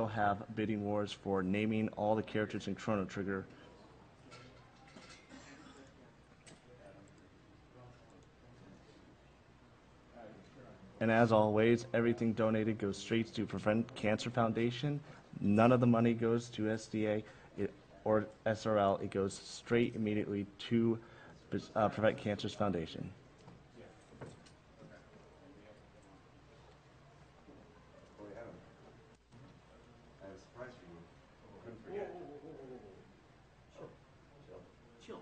also have bidding wars for naming all the characters in Chrono Trigger. And as always, everything donated goes straight to Prevent Cancer Foundation. None of the money goes to SDA or SRL. It goes straight immediately to Prevent Cancer's Foundation. I have a surprise for you. Couldn't forget. Chill.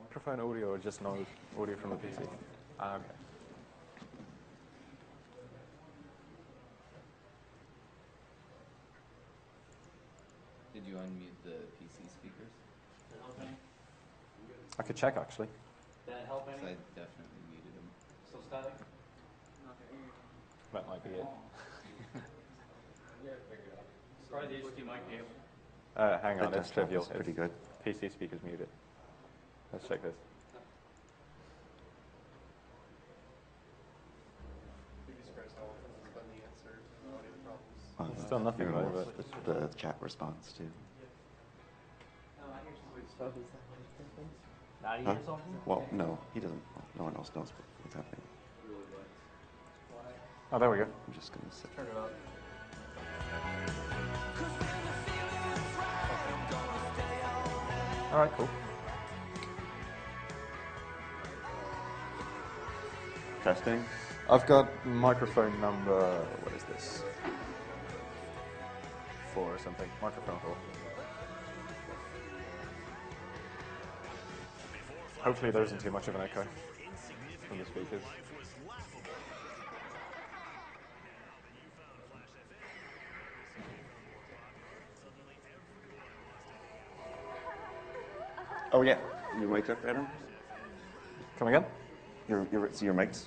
Microphone audio or just no audio from the PC? Ah, okay. Did you unmute the PC speakers? Did that help any? I could check actually. Did that help So any? I definitely muted them. Still static? That might be it. Probably the HDMI cable. Hang on, it's trivial. It's pretty good. PC speakers muted. Let's check this. Still nothing, You're right? more But the chat response too. Now you Huh? hear something? Well, no, he doesn't. No one else knows what's happening. oh, there we go. I'm just gonna sit. Turn it up. All right, cool. Testing. I've got microphone number. What is this? 4 or something. Microphone 4. Hopefully there isn't too much of an echo from the speakers. Oh yeah, your mic up, Adam. Come again? So your mic's.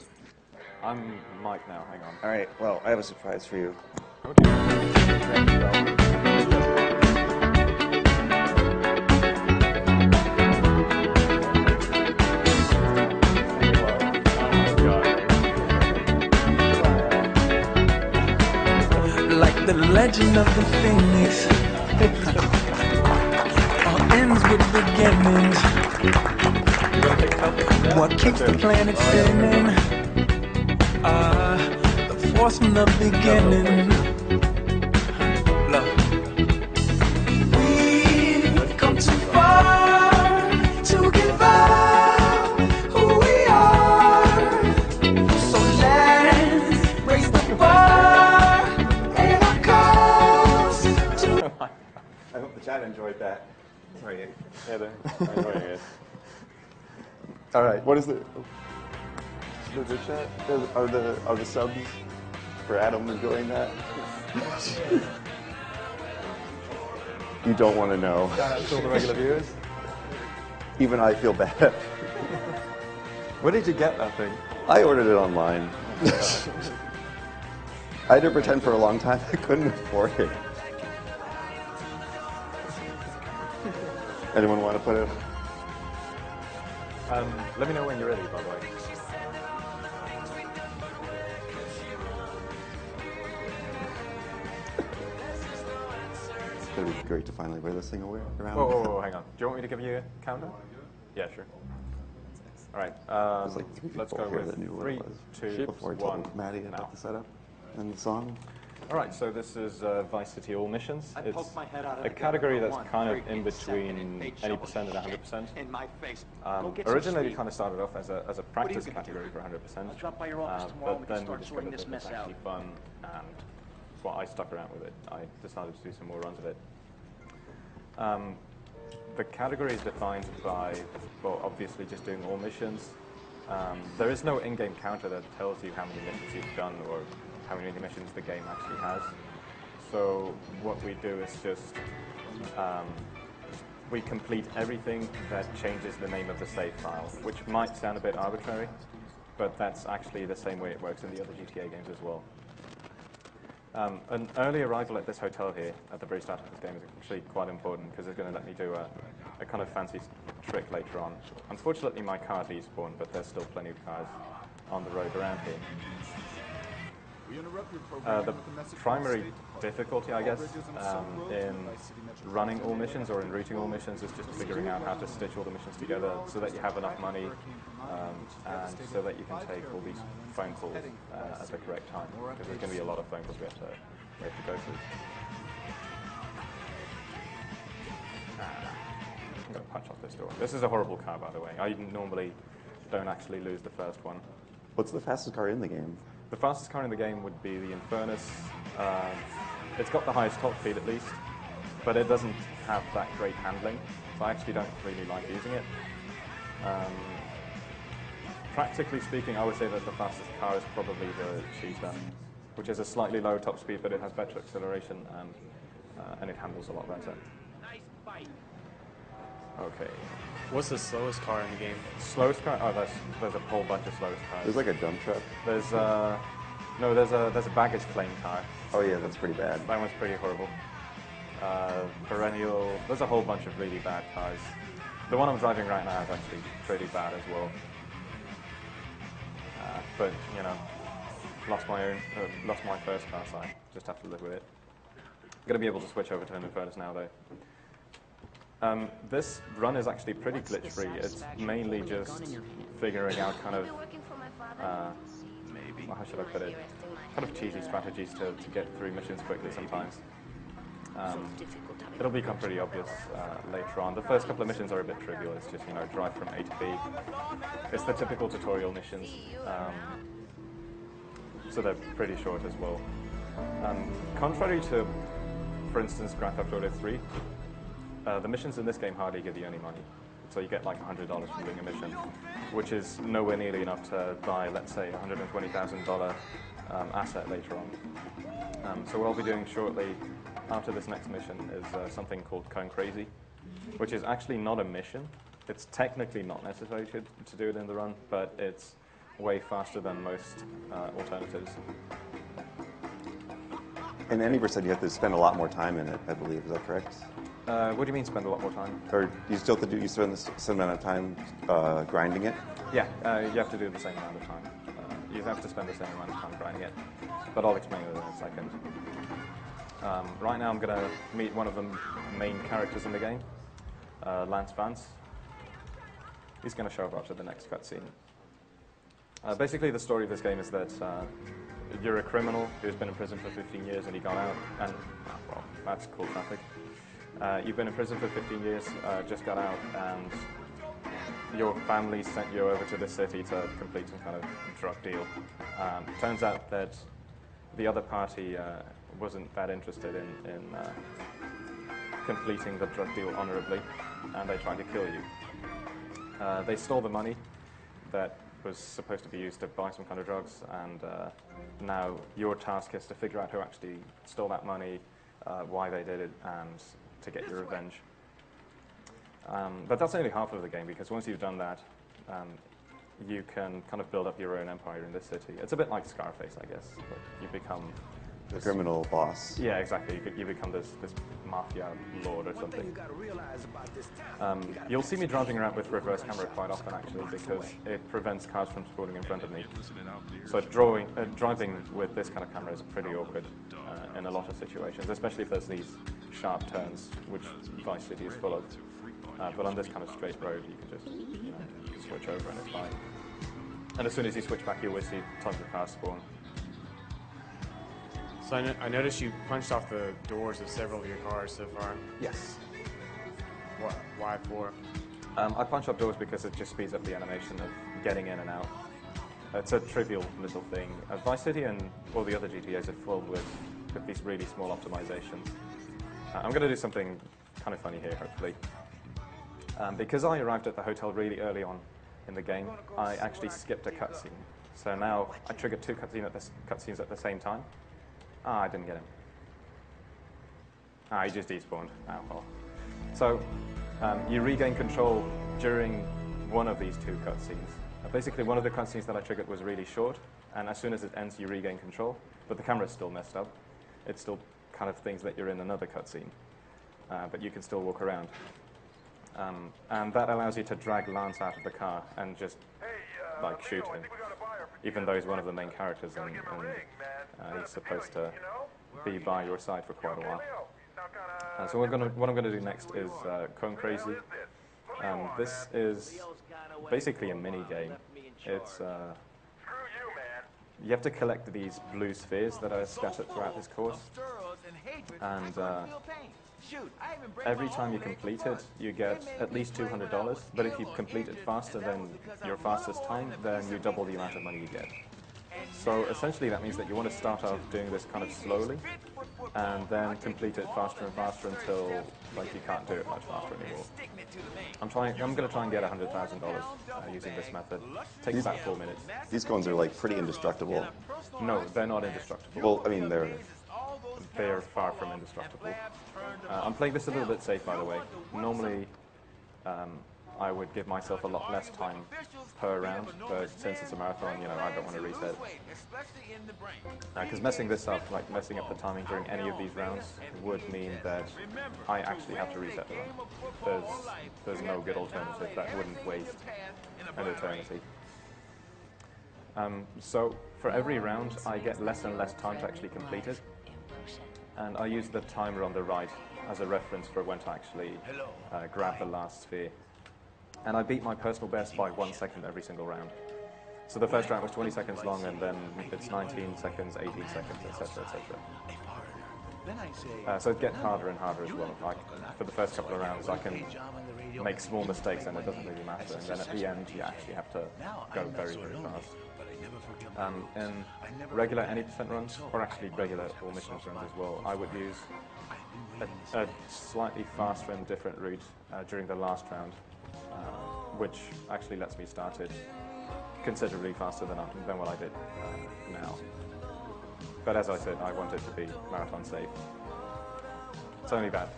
I'm Mike now. Hang on. All right. Well, I have a surprise for you. Like the legend of the phoenix, all ends with beginnings. What keeps the planet spinning? The force from the beginning. Look, we've come too far to give up who we are. So let's raise the bar and our cause to. I hope the chat enjoyed that. Sorry. Yeah, they're enjoying it. All right, what is the chat? Are the subs for Adam enjoying that? You don't want to know. All the regular viewers. Even I feel bad. Where did you get that thing? I ordered it online. I had to pretend for a long time I couldn't afford it. Anyone want to put it? Let me know when you're ready, by the way. It's going to be great to finally wear this thing around. Whoa, hang on. Do you want me to give you a counter? Yeah, sure. All right, It was like 3 let's people go here with that knew what 3, it was 2, before I 1, told Maddie about now. the setup and the song. All right, so this is Vice City All Missions. I It's poked my head out of a the category gun that's for kind one of in freaking second between and they 80% shoveled and shit 100%. in my face. Go get some Originally, it speed. kind of started off as a What are practice you gonna category do? for 100%. I'll drop by your office tomorrow and we but can then we start sorting discovered this that it's mess actually out. fun, and well, I stuck around with it. I decided to do some more runs of it. The category is defined by, well, obviously just doing all missions. There is no in-game counter that tells you how many missions you've done or how many missions the game actually has. So what we do is just we complete everything that changes the name of the save file, which might sound a bit arbitrary, but that's actually the same way it works in the other GTA games as well. An early arrival at this hotel here at the very start of this game is actually quite important because it's going to let me do a kind of fancy trick later on. Unfortunately, my car despawned, but there's still plenty of cars on the road around here. The primary difficulty, I guess, in running all missions or in routing all missions is just figuring out how to stitch all the missions together so that you have enough money and so that you can take all these phone calls at the correct time, because there's going to be a lot of phone calls we have to go through. I'm going to punch off this door. This is a horrible car, by the way. I normally don't actually lose the first one. What's the fastest car in the game? The fastest car in the game would be the Infernus. It's got the highest top speed at least, but it doesn't have that great handling, so I actually don't really like using it. Practically speaking, I would say that the fastest car is probably the Speedrun, which is a slightly lower top speed, but it has better acceleration and it handles a lot better. Okay. What's the slowest car in the game? Slowest car? Oh, there's a whole bunch of slowest cars. There's like a dump truck. There's a baggage claim car. Oh yeah, that's pretty bad. That one's pretty horrible. Perennial. There's a whole bunch of really bad cars. The one I'm driving right now is actually pretty bad as well. But you know, lost my first car, so I just have to live with it. I'm gonna be able to switch over to an Infernus now, though. This run is actually pretty glitch-free. It's mainly just figuring out kind of, well, how should I put it, kind of cheesy strategies to get through missions quickly sometimes. It'll become pretty obvious later on. The first couple of missions are a bit trivial. It's just, you know, drive from A to B. It's the typical tutorial missions, so they're pretty short as well. Contrary to, for instance, Grand Theft Auto 3, the missions in this game hardly give you any money. So you get like $100 from doing a mission, which is nowhere nearly enough to buy, let's say, a $120,000 asset later on. So what I'll be doing shortly after this next mission is something called Cone Crazy, which is actually not a mission. It's technically not necessary to do it in the run, but it's way faster than most alternatives. And Andy said you have to spend a lot more time in it, I believe. Is that correct? What do you mean spend a lot more time? Or you still have to do, you spend the same amount of time grinding it? Yeah, you have to do the same amount of time. You have to spend the same amount of time grinding it, but I'll explain it in a second. Right now I'm going to meet one of the main characters in the game, Lance Vance. He's going to show up after the next cutscene. Basically the story of this game is that you're a criminal who's been in prison for 15 years and he got out, and, well, that's cool traffic. You've been in prison for 15 years, just got out, and your family sent you over to the city to complete some kind of drug deal. Turns out that the other party wasn't that interested in completing the drug deal honorably, and they tried to kill you. They stole the money that was supposed to be used to buy some kind of drugs, and now your task is to figure out who actually stole that money, why they did it, and to get your revenge. But that's only half of the game, because once you've done that, you can kind of build up your own empire in this city. It's a bit like Scarface, I guess, but you become The criminal boss. Yeah, exactly. You become this mafia lord or something. You'll see me driving around with reverse camera quite often, actually, because it prevents cars from spawning in front of me. So driving with this kind of camera is pretty awkward in a lot of situations, especially if there's these sharp turns, which Vice City is full of. But on this kind of straight road, you can just switch over and it's fine. And as soon as you switch back, you will see tons of cars spawn. So I noticed you punched off the doors of several of your cars so far. Yes. Why for? I punch up doors because it just speeds up the animation of getting in and out. It's a trivial little thing. Vice City and all the other GTAs are full with these really small optimizations. I'm going to do something kind of funny here, hopefully. Because I arrived at the hotel really early on in the game, I actually skipped a cutscene. So now I triggered two cutscenes at the same time. Ah, I didn't get him. Ah, he just despawned. Oh, well. So you regain control during one of these two cutscenes. Basically, one of the cutscenes that I triggered was really short, and as soon as it ends, you regain control. But the camera's still messed up. It still kind of thinks that you're in another cutscene, but you can still walk around. And that allows you to drag Lance out of the car and just like shoot him, even though he's one of the main characters and he's supposed to be by your side for quite a while. So what I'm going to do next is Cone Crazy. This is basically a mini game. It's you have to collect these blue spheres that are scattered throughout this course, and every time you complete it, you get at least $200. But if you complete it faster than your fastest time, then you double the amount of money you get. So essentially that means that you want to start off doing this kind of slowly and then complete it faster and faster until like you can't do it much faster anymore. I'm going to try and get $100,000 using this method. Takes about 4 minutes. These cones are like pretty indestructible. No, they're not indestructible. Well, I mean, They're far from indestructible. I'm playing this a little bit safe, by the way. Normally, I would give myself a lot less time per round, but since it's a marathon, you know, I don't want to reset. Because messing this up, like messing up the timing during any of these rounds, would mean that I actually have to reset the run. There's no good alternative that wouldn't waste an eternity. So for every round, I get less and less time to actually complete it. And I use the timer on the right as a reference for when to actually grab the last sphere. And I beat my personal best by 1 second every single round. So the first round was 20 seconds long, and then it's 19 seconds, 18 seconds, etc., etc. So it gets harder and harder as well. Like for the first couple of rounds, I can make small mistakes, and it doesn't really matter. And then at the end, you actually have to go very, very fast. In regular any percent runs, or actually regular all missions runs as well, I would use a slightly faster and different route during the last round, which actually lets me start it considerably faster than what I did now. But as I said, I want it to be marathon safe. It's only about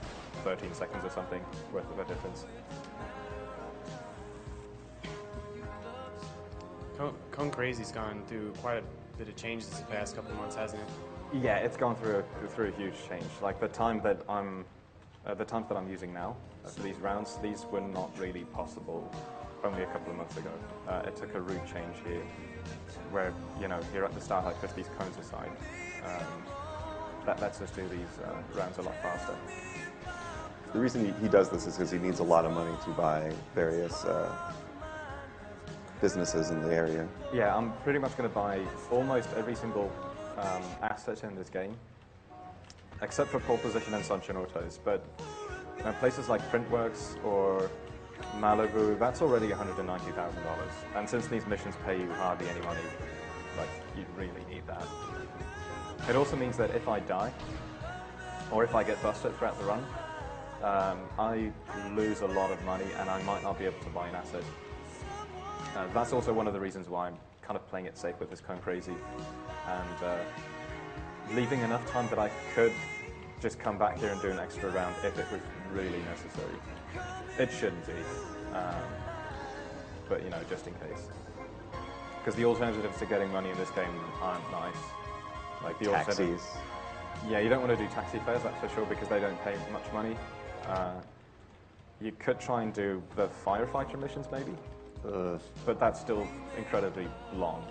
13 seconds or something worth of a difference. Cone Crazy's gone through quite a bit of changes the past couple of months, hasn't it? Yeah, it's gone through a huge change. Like the times that I'm using now for these rounds, these were not really possible only a couple of months ago. It took a route change here, where here at the start I push these cones aside. That lets us do these rounds a lot faster. the reason he does this is because he needs a lot of money to buy various businesses in the area. Yeah, I'm pretty much going to buy almost every single asset in this game, except for pole position and Sunshine Autos. But places like Printworks or Malibu, that's already $190,000. And since these missions pay you hardly any money, like, you really need that. It also means that if I die, or if I get busted throughout the run, I lose a lot of money and I might not be able to buy an asset. That's also one of the reasons why I'm kind of playing it safe with this Cone Crazy, and leaving enough time that I could just come back here and do an extra round if it was really necessary. It shouldn't be, but just in case. Because the alternatives to getting money in this game aren't nice. Like the Taxis. Yeah, you don't want to do taxi fares, that's for sure, because they don't pay much money. You could try and do the firefighter missions, maybe, but that's still incredibly long.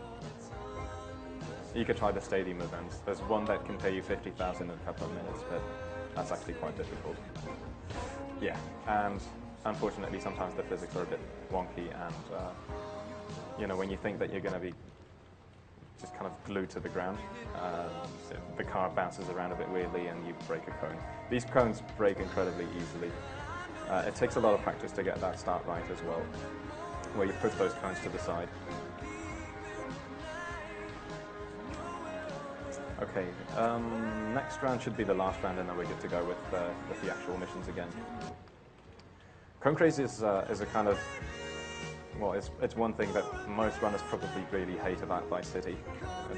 You could try the stadium events. There's one that can pay you $50,000 in a couple of minutes, but that's actually quite difficult. Yeah, and unfortunately, sometimes the physics are a bit wonky, and when you think that you're going to be just kind of glued to the ground, the car bounces around a bit weirdly and you break a cone. These cones break incredibly easily. It takes a lot of practice to get that start right as well, where you push those cones to the side. Okay, next round should be the last round, and then we're good to go with the actual missions again. Cone Crazy is a kind of, well, it's one thing that most runners probably really hate about Vice City,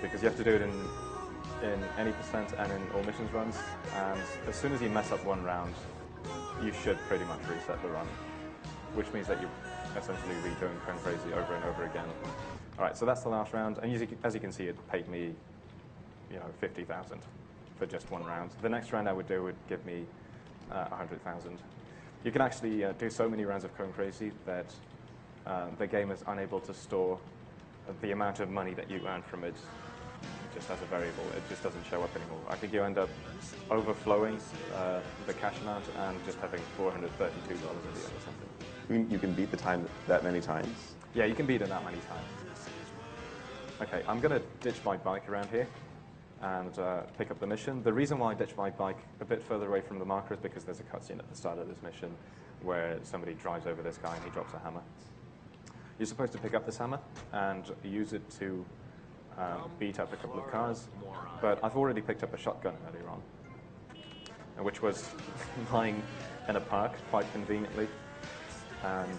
because you have to do it in any percent and in all missions runs, and as soon as you mess up one round, you should pretty much reset the run, which means that you're essentially redoing Cone Crazy over and over again. Alright, so that's the last round, and as you can see, it paid me $50,000 for just one round. The next round I would do would give me $100,000. You can actually do so many rounds of Going Crazy that the game is unable to store the amount of money that you earn from it just as a variable. It just doesn't show up anymore. I think you end up overflowing the cash amount and just having $432 at the end or something. You can beat the time that many times? Yeah, you can beat it that many times. Okay, I'm going to ditch my bike around here and pick up the mission. The reason why I ditch my bike a bit further away from the marker is because there's a cutscene at the start of this mission where somebody drives over this guy and he drops a hammer. You're supposed to pick up this hammer and use it to beat up a couple of cars, but I've already picked up a shotgun earlier on, which was lying in a park quite conveniently, and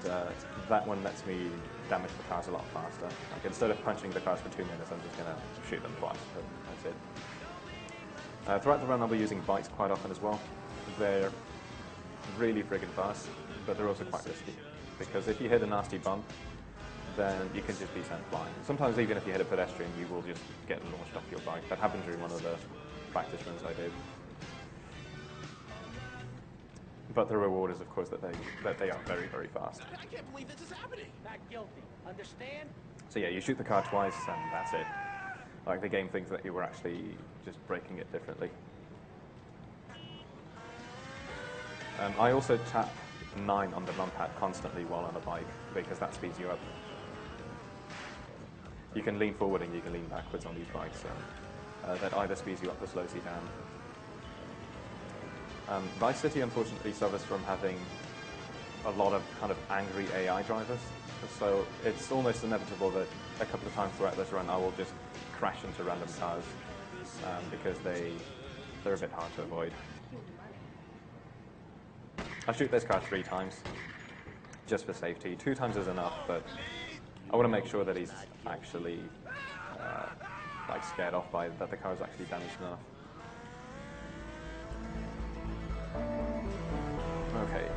that one lets me damage the cars a lot faster. Like, instead of punching the cars for 2 minutes, I'm just going to shoot them twice, but that's it. Throughout the run I'll be using bikes quite often as well. They're really friggin' fast, but they're also quite risky, because if you hit a nasty bump, then you can just be sent flying. Sometimes even if you hit a pedestrian, you will just get launched off your bike. That happened during one of the practice runs I did. But the reward is, of course, that they are very, very fast. I can't believe this is happening. Not guilty. Understand? So yeah, you shoot the car twice and that's it. Like, the game thinks that you were actually just breaking it differently. I also tap 9 on the numpad constantly while on a bike, because that speeds you up. You can lean forward and you can lean backwards on these bikes, and that either speeds you up or slows you down. Vice City unfortunately suffers from having a lot of kind of angry AI drivers, so it's almost inevitable that a couple of times throughout this run I will just crash into random cars, because they're a bit hard to avoid. I shoot this car 3 times, just for safety. 2 times is enough, but I want to make sure that he's actually like scared off by that the car is actually damaged enough. Okay.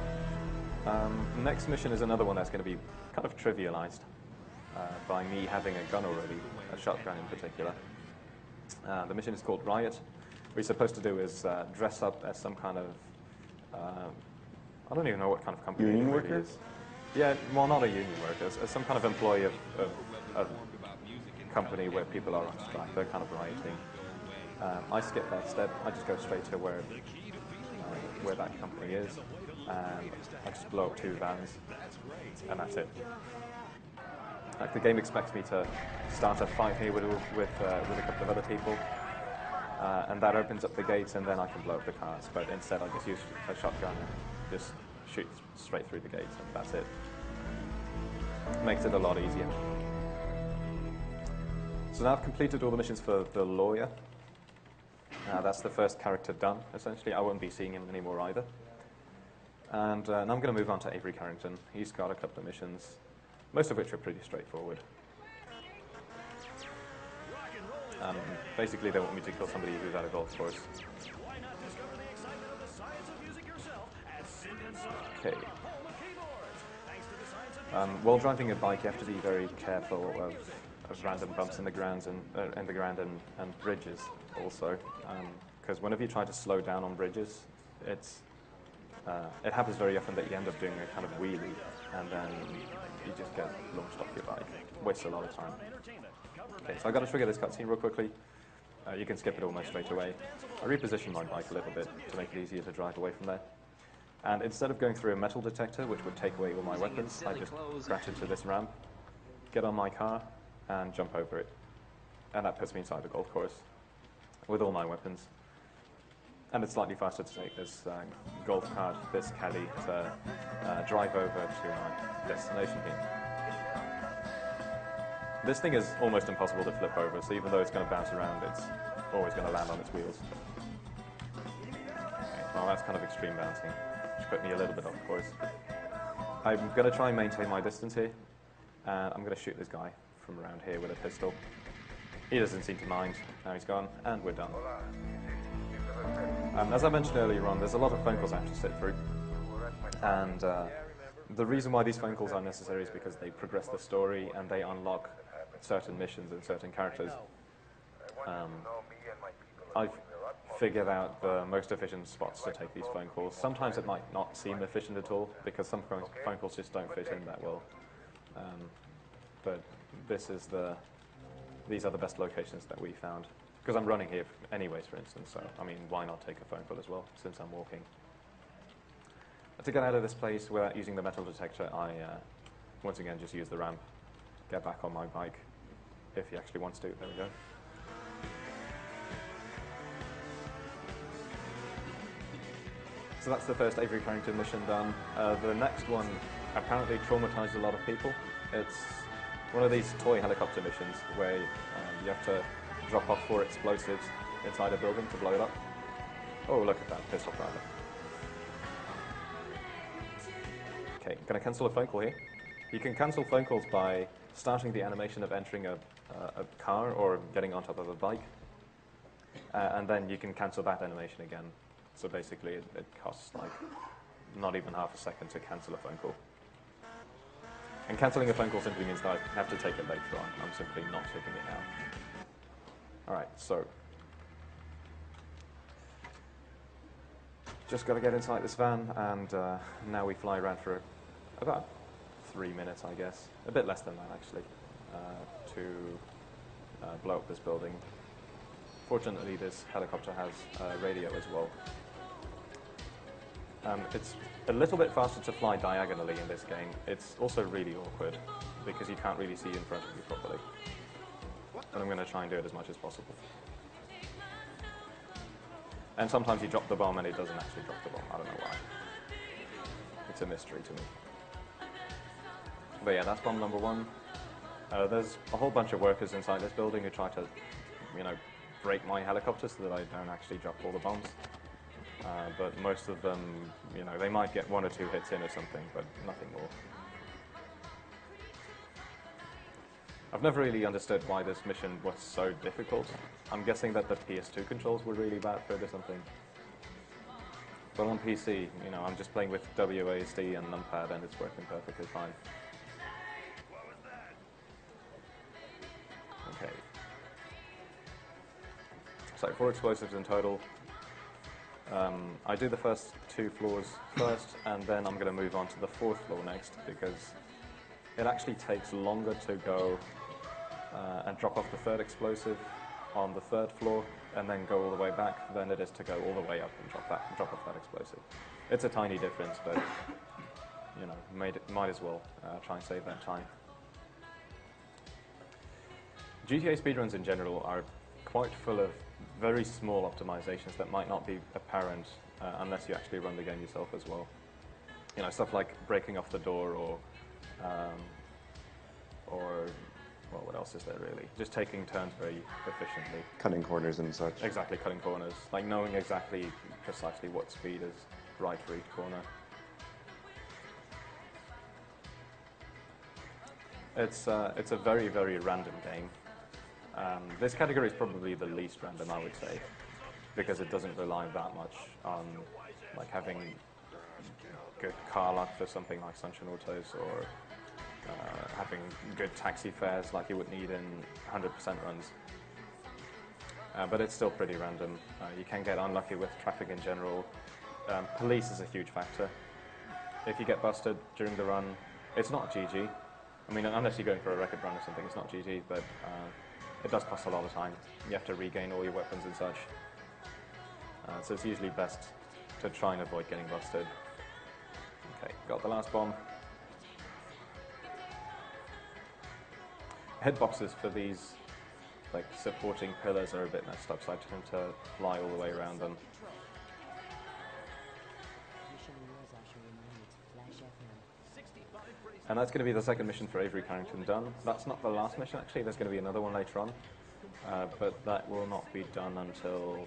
Next mission is another one that's going to be kind of trivialized by me having a gun already, a shotgun in particular. The mission is called Riot. What you're supposed to do is dress up as some kind of I don't even know what kind of company Union it really workers? is. Yeah, well, not a union worker, as some kind of employee of a company where people are on strike. They're kind of rioting. I skip that step. I just go straight to where that company is, and I just blow up 2 vans, and that's it. Like, the game expects me to start a fight here with a couple of other people, and that opens up the gates, and then I can blow up the cars. But instead, I just use a shotgun and just shoot straight through the gates, and that's it. Makes it a lot easier. So now I've completed all the missions for the lawyer. That's the first character done, essentially. I won't be seeing him anymore either. And now I'm going to move on to Avery Carrington. He's got a couple of missions, most of which are pretty straightforward. Basically, they want me to kill somebody who's at a golf course. Okay. While driving a bike, you have to be very careful of random bumps in the ground and bridges also, because whenever you try to slow down on bridges, it happens very often that you end up doing a kind of wheelie, and then you just get launched off your bike. Wastes a lot of time. Okay, so I've got to trigger this cutscene real quickly. You can skip it almost straight away. I repositioned my bike a little bit to make it easier to drive away from there. And instead of going through a metal detector, which would take away all my weapons, I just crash into this ramp, get on my car, and jump over it. And that puts me inside the golf course with all my weapons. And it's slightly faster to take this golf cart, this caddy, to drive over to my destination here. This thing is almost impossible to flip over, so even though it's going to bounce around, it's always going to land on its wheels. Okay, well, that's kind of extreme bouncing, which put me a little bit off course. I'm going to try and maintain my distance here, and I'm going to shoot this guy from around here with a pistol. He doesn't seem to mind. Now he's gone, and we're done. As I mentioned earlier on, there's a lot of phone calls I have to sit through, and the reason why these phone calls are necessary is because they progress the story and they unlock certain missions and certain characters. I've figured out the most efficient spots to take these phone calls. Sometimes it might not seem efficient at all because some phone calls just don't fit in that well. But these are the best locations that we found. Because I'm running here anyways, for instance, so I mean, why not take a phone call as well, since I'm walking? To get out of this place without using the metal detector, I once again just use the ramp, get back on my bike, if he actually wants to. There we go. So that's the first Avery Carrington mission done. The next one apparently traumatized a lot of people. It's one of these toy helicopter missions where you have to drop off 4 explosives inside a building to blow it up. Oh, look at that pistol driver. Okay, I'm going to cancel a phone call here. You can cancel phone calls by starting the animation of entering a car or getting on top of a bike. And then you can cancel that animation again. So basically, it costs like not even half a second to cancel a phone call. And cancelling a phone call simply means that I have to take it later on. I'm simply not taking it now. All right, so just got to get inside this van, and now we fly around for about 3 minutes, I guess. A bit less than that, actually, to blow up this building. Fortunately, this helicopter has radio as well. It's a little bit faster to fly diagonally in this game. It's also really awkward because you can't really see in front of you properly. But I'm going to try and do it as much as possible. And sometimes you drop the bomb and it doesn't actually drop the bomb. I don't know why. It's a mystery to me. But yeah, that's bomb number 1. There's a whole bunch of workers inside this building who try to, break my helicopter so that I don't actually drop all the bombs. But most of them, they might get 1 or 2 hits in or something, but nothing more. I've never really understood why this mission was so difficult. I'm guessing that the PS2 controls were really bad for it or something. But on PC, I'm just playing with WASD and numpad and it's working perfectly fine. Okay. So 4 explosives in total. I do the first 2 floors first, and then I'm going to move on to the 4th floor next, because it actually takes longer to go and drop off the 3rd explosive on the 3rd floor, and then go all the way back, than it is to go all the way up and drop off that explosive. It's a tiny difference, but might as well try and save that time. GTA speedruns in general are quite full of very small optimizations that might not be apparent unless you actually run the game yourself as well. Stuff like breaking off the door, or well, what else is there really? Just taking turns very efficiently. Cutting corners and such. Exactly, cutting corners. Like knowing exactly, precisely what speed is right for each corner. It's a very, very random game. This category is probably the least random, I would say, because it doesn't rely that much on having good car luck for something like Sunshine Autos, or having good taxi fares like you would need in 100% runs. But it's still pretty random. You can get unlucky with traffic in general. Police is a huge factor. If you get busted during the run, it's not GG. I mean, unless you're going for a record run or something, it's not GG, but it does cost a lot of time. You have to regain all your weapons and such. So it's usually best to try and avoid getting busted. Okay, got the last bomb. Hitboxes for these supporting pillars are a bit messed up, so I tend to fly all the way around them. And that's going to be the second mission for Avery Carrington done. That's not the last mission, actually. There's going to be another one later on. But that will not be done until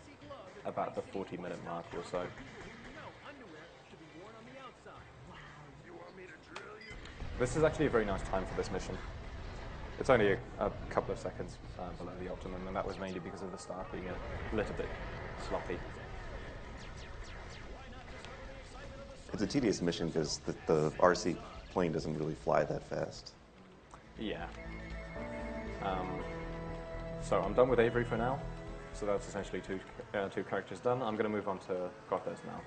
about the 40-minute mark or so. This is actually a very nice time for this mission. It's only a couple of seconds below the optimum, and that was mainly because of the start being a little bit sloppy. It's a tedious mission because the RC plane doesn't really fly that fast. Yeah. So I'm done with Avery for now. So that's essentially two characters done. I'm going to move on to Cortez now.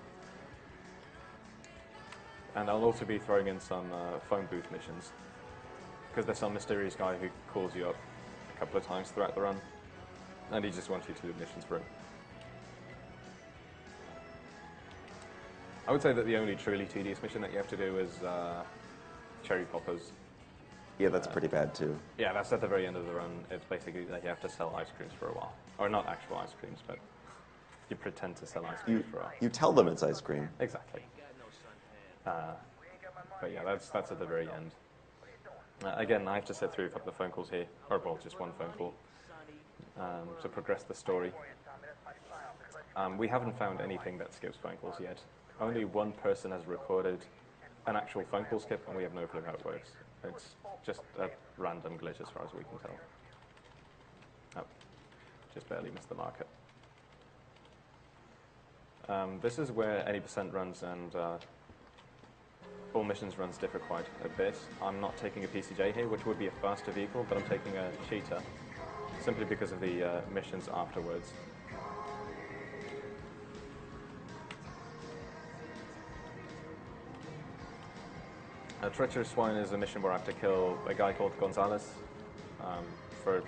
And I'll also be throwing in some phone booth missions, because there's some mysterious guy who calls you up a couple of times throughout the run, and he just wants you to do missions for him. I would say that the only truly tedious mission that you have to do is Cherry Poppers. Yeah, that's pretty bad too. Yeah, that's at the very end of the run. It's basically that you have to sell ice creams for a while. Or not actual ice creams, but you pretend to sell ice creams for a while. You tell them it's ice cream. Exactly. But yeah, that's at the very end. Again, I have to sit through a couple of phone calls here, or well, just one phone call, to progress the story. We haven't found anything that skips phone calls yet. Only one person has recorded an actual phone call skip, and we have no clue how it works. It's just a random glitch as far as we can tell. Oh, just barely missed the marker. This is where any percent runs and all missions runs differ quite a bit. I'm not taking a PCJ here, which would be a faster vehicle, but I'm taking a cheetah, simply because of the missions afterwards. Treacherous Swine is a mission where I have to kill a guy called Gonzalez for,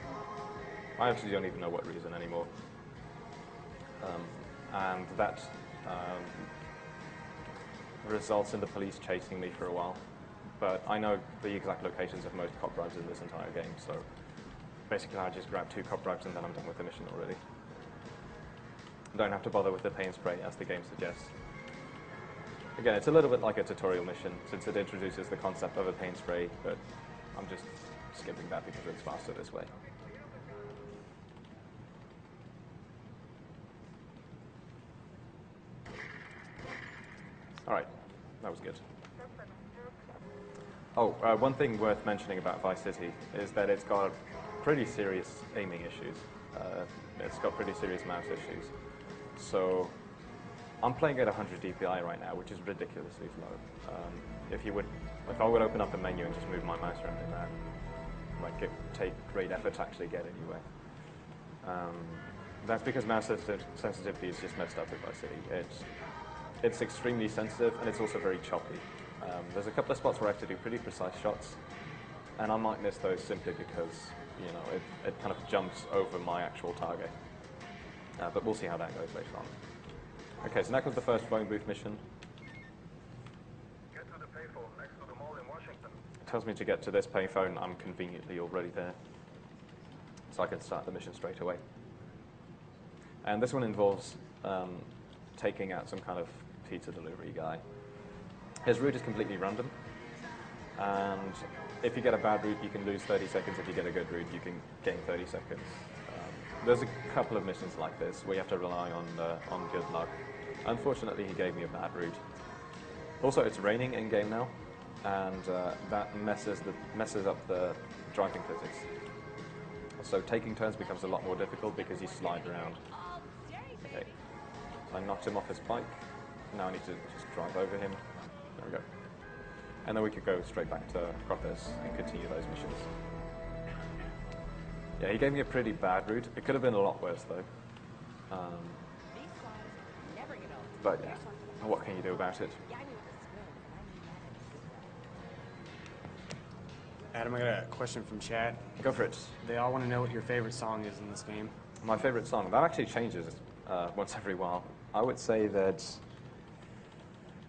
I actually don't even know what reason anymore. And that results in the police chasing me for a while. But I know the exact locations of most cop drives in this entire game, so basically I just grab 2 cop drives and then I'm done with the mission already. Don't have to bother with the paint spray as the game suggests. Again, it's a little bit like a tutorial mission since it introduces the concept of a paint spray, but I'm just skipping that because it's faster this way. Alright, that was good. Oh, one thing worth mentioning about Vice City is that it's got pretty serious aiming issues. It's got pretty serious mouse issues. So I'm playing at 100 DPI right now, which is ridiculously slow. If I would open up a menu and just move my mouse around like that, it would take great effort to actually get anywhere. That's because mouse sensitivity is just messed up with Vice City. It's extremely sensitive, and it's also very choppy. There's a couple of spots where I have to do pretty precise shots, and I might miss those simply because, it kind of jumps over my actual target. But we'll see how that goes later on. Okay, so that was the first phone booth mission. Get to the payphone next to the mall in Washington. It tells me to get to this payphone. I'm conveniently already there, so I can start the mission straight away. And this one involves taking out some kind of pizza delivery guy. His route is completely random, and if you get a bad route, you can lose 30 seconds. If you get a good route, you can gain 30 seconds. There's a couple of missions like this where you have to rely on good luck. Unfortunately, he gave me a bad route. Also, it's raining in-game now, and that messes up the driving physics. So taking turns becomes a lot more difficult because you slide around. Okay, so I knocked him off his bike. Now I need to just drive over him. There we go. And then we could go straight back to Cortez and continue those missions. Yeah, he gave me a pretty bad route. It could have been a lot worse, though. But yeah, what can you do about it? Adam, I got a question from chat. Go for it. They all want to know what your favorite song is in this game. My favorite song, that actually changes once every while. I would say that,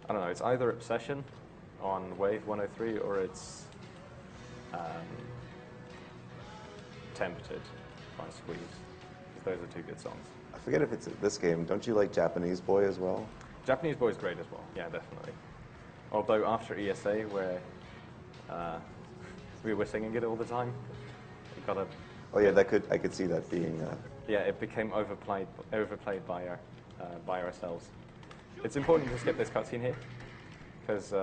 I don't know, it's either Obsession on Wave 103 or it's Tempted by Squeeze. Those are 2 good songs. I forget if it's this game. Don't you like Japanese Boy as well? Japanese Boy is great as well. Yeah, definitely. Although after ESA, where we were singing it all the time, it got a... Oh yeah, I could see that being... Yeah, it became overplayed by ourselves. It's important to skip this cutscene here, because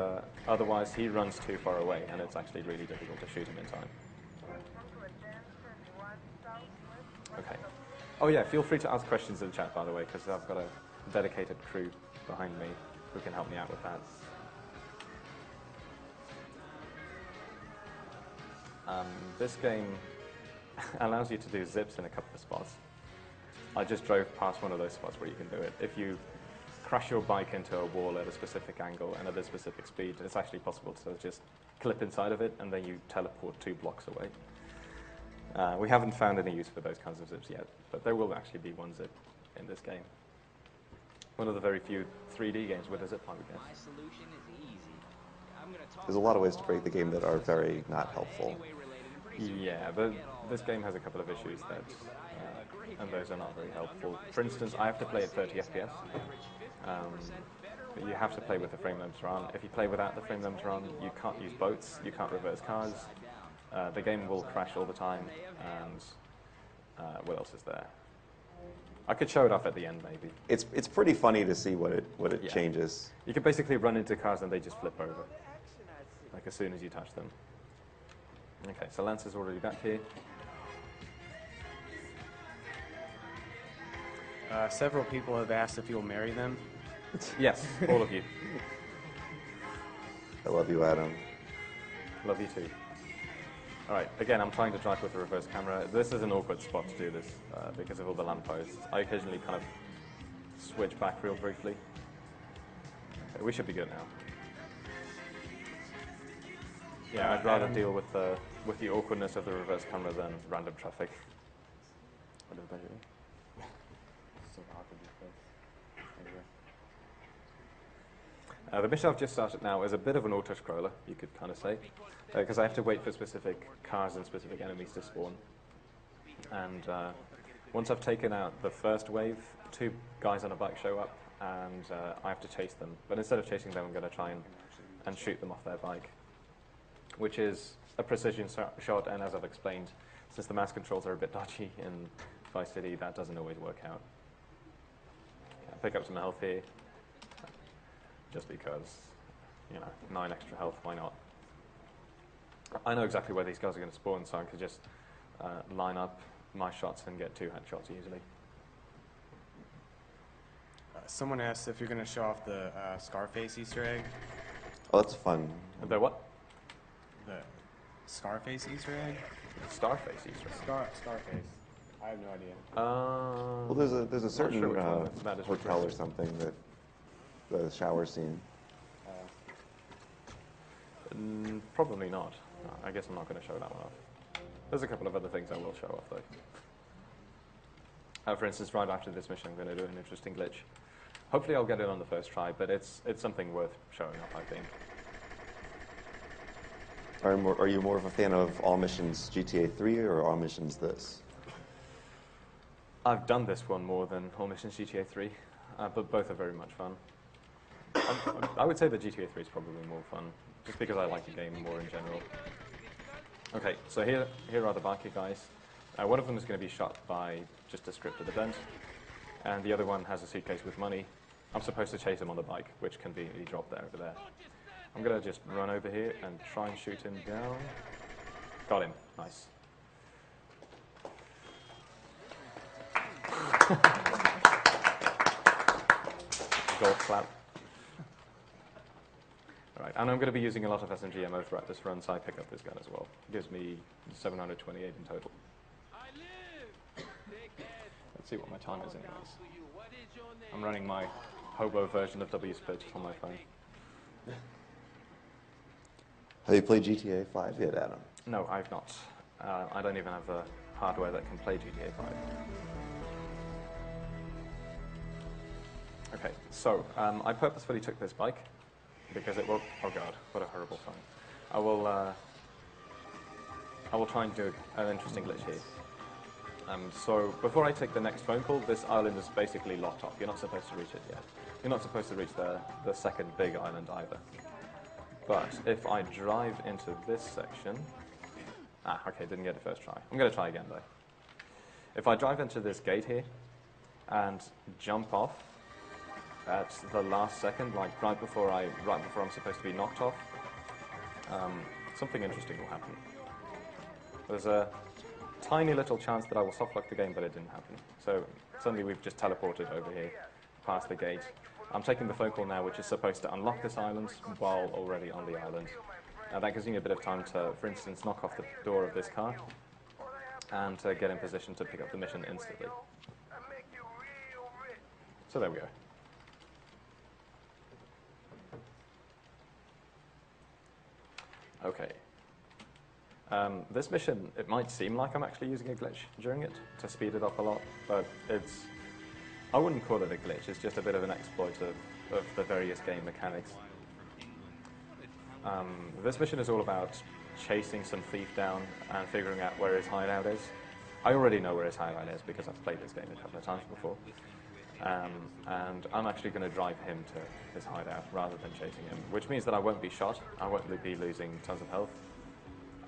otherwise he runs too far away, and it's actually really difficult to shoot him in time. Okay. Oh yeah, feel free to ask questions in the chat, by the way, because I've got a dedicated crew behind me who can help me out with that. This game allows you to do zips in a couple of spots. I just drove past one of those spots where you can do it. If you crash your bike into a wall at a specific angle and at a specific speed, it's actually possible to just clip inside of it and then you teleport 2 blocks away. We haven't found any use for those kinds of zips yet, but there will actually be one zip in this game. One of the very few 3D games with a zip, I would guess. My solution is easy. I'm gonna talk There's a lot of ways to break the game that are very not helpful. Yeah, but this game has a couple of issues that, and those are not very helpful. For instance, I have to play at 30 FPS. But you have to play with the frame limiter on. If you play without the frame limiter on, you can't use boats, you can't reverse cars. The game will crash all the time, and what else is there? I could show it off at the end, maybe. It's pretty funny to see what it Yeah. changes. You can basically run into cars and they just flip over, like as soon as you touch them. Okay, so Lance is already back here. Several people have asked if you'll marry them. Yes, all of you. I love you, Adam. Love you too. All right, again, I'm trying to drive with the reverse camera. This is an awkward spot to do this because of all the lampposts. I occasionally kind of switch back real briefly. Okay, we should be good now. Yeah, I'd rather deal with the awkwardness of the reverse camera than random traffic. What did I do? So awkward these days. Anyway. The mission I've just started now is a bit of an auto-scroller, you could kind of say, because I have to wait for specific cars and specific enemies to spawn. And once I've taken out the first wave, 2 guys on a bike show up, and I have to chase them. But instead of chasing them, I'm going to try and shoot them off their bike, which is a precision shot, and as I've explained, since the mouse controls are a bit dodgy in Vice City, that doesn't always work out. Okay, I'll pick up some health here, just because, 9 extra health, why not? I know exactly where these guys are going to spawn, so I can just line up my shots and get 2 headshots easily. Someone asked if you're going to show off the Scarface Easter egg. Oh, that's fun. The what? The Scarface Easter egg? Starface Easter egg. Scarface. I have no idea. Well, there's a certain sure which one that is hotel or referring to. something that the shower scene. Probably not. I guess I'm not going to show that one off. There's a couple of other things I will show off, though. For instance, right after this mission, I'm going to do an interesting glitch. Hopefully I'll get it on the first try, but it's something worth showing off, I think. Are you more of a fan of All Missions GTA 3 or All Missions this? I've done this one more than All Missions GTA 3, but both are very much fun. I would say that GTA 3 is probably more fun, just because I like the game more in general. Okay, so here are the biker guys. One of them is going to be shot by just a scripted event, and the other one has a suitcase with money. I'm supposed to chase him on the bike, which can be dropped there over there. I'm going to just run over here and try and shoot him down. Got him. Nice. Golf clap. Alright, and I'm going to be using a lot of SMG ammo throughout this run, so I pick up this gun as well. It gives me 728 in total. Let's see what my time is anyways. I'm running my hobo version of W-Split on my phone. Have you played GTA 5 yet, Adam? No, I've not. I don't even have the hardware that can play GTA 5. Okay, so I purposefully took this bike because it will. Oh god, what a horrible sign! I will try and do an interesting glitch here. So before I take the next phone call, this island is basically locked off. You're not supposed to reach it yet. You're not supposed to reach the second big island either. But if I drive into this section, okay, didn't get it first try. I'm going to try again though. If I drive into this gate here and jump off at the last second, like right before I'm supposed to be knocked off, something interesting will happen. There's a tiny little chance that I will softlock the game, but it didn't happen. So suddenly we've just teleported over here, past the gate. I'm taking the phone call now, which is supposed to unlock this island while already on the island. That gives me a bit of time to, for instance, knock off the door of this car and to get in position to pick up the mission instantly. So there we go. Okay. This mission, it might seem like I'm actually using a glitch during it to speed it up a lot, but I wouldn't call it a glitch, it's just a bit of an exploit of the various game mechanics. This mission is all about chasing some thief down and figuring out where his hideout is. I already know where his hideout is because I've played this game a couple of times before. And I'm actually going to drive him to his hideout rather than chasing him, which means that I won't be shot, I won't be losing tons of health,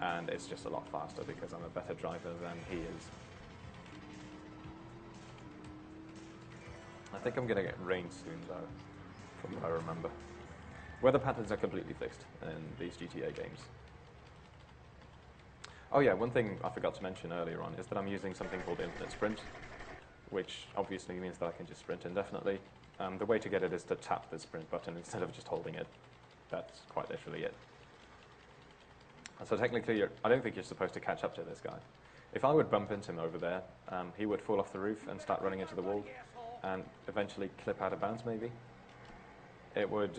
and it's just a lot faster because I'm a better driver than he is. I think I'm going to get rain soon though, from what I remember. Weather patterns are completely fixed in these GTA games. Oh yeah, one thing I forgot to mention earlier on is that I'm using something called Infinite Sprint, which obviously means that I can just sprint indefinitely. The way to get it is to tap the sprint button instead of just holding it. That's quite literally it. So technically, I don't think you're supposed to catch up to this guy. If I would bump into him over there, he would fall off the roof and start running into the wall, and eventually clip out of bounds maybe. It would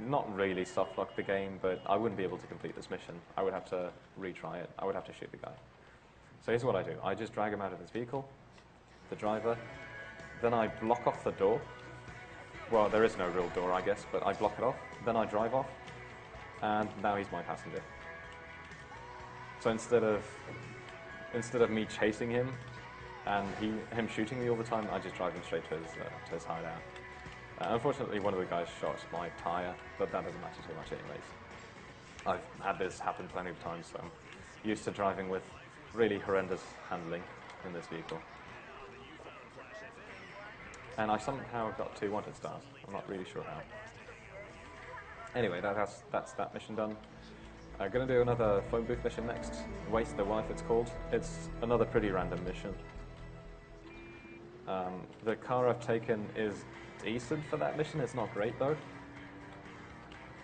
not really soft lock the game, but I wouldn't be able to complete this mission. I would have to retry it. I would have to shoot the guy. So here's what I do. I just drag him out of his vehicle, the driver, then I block off the door. Well, there is no real door, I guess, but I block it off, then I drive off, and now he's my passenger. So instead of me chasing him and him shooting me all the time, I just drive him straight to his hideout. Unfortunately, one of the guys shot my tyre, but that doesn't matter too much anyways. I've had this happen plenty of times, so I'm used to driving with really horrendous handling in this vehicle. And I somehow got 2 wanted stars. I'm not really sure how. Anyway, that's that mission done. I'm going to do another phone booth mission next. Waste the Wife, it's called. It's another pretty random mission. The car I've taken is decent for that mission. It's not great though.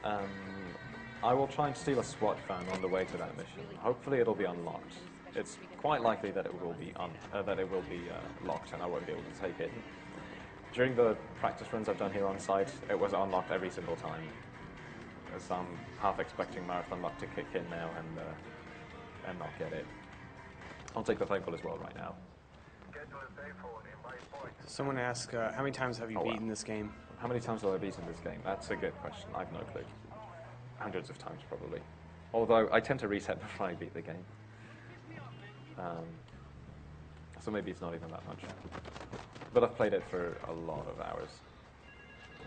I will try and steal a SWAT van on the way to that mission. Hopefully it'll be unlocked. It's quite likely that it will be locked and I won't be able to take it. During the practice runs I've done here on site, it was unlocked every single time. So I'm half expecting Marathon luck to kick in now and not get it. I'll take the phone call as well right now. Someone asked, how many times have you beaten this game? How many times have I beaten this game? That's a good question. I've no clue. Hundreds of times, probably. Although, I tend to reset before I beat the game. So maybe it's not even that much. But I've played it for a lot of hours.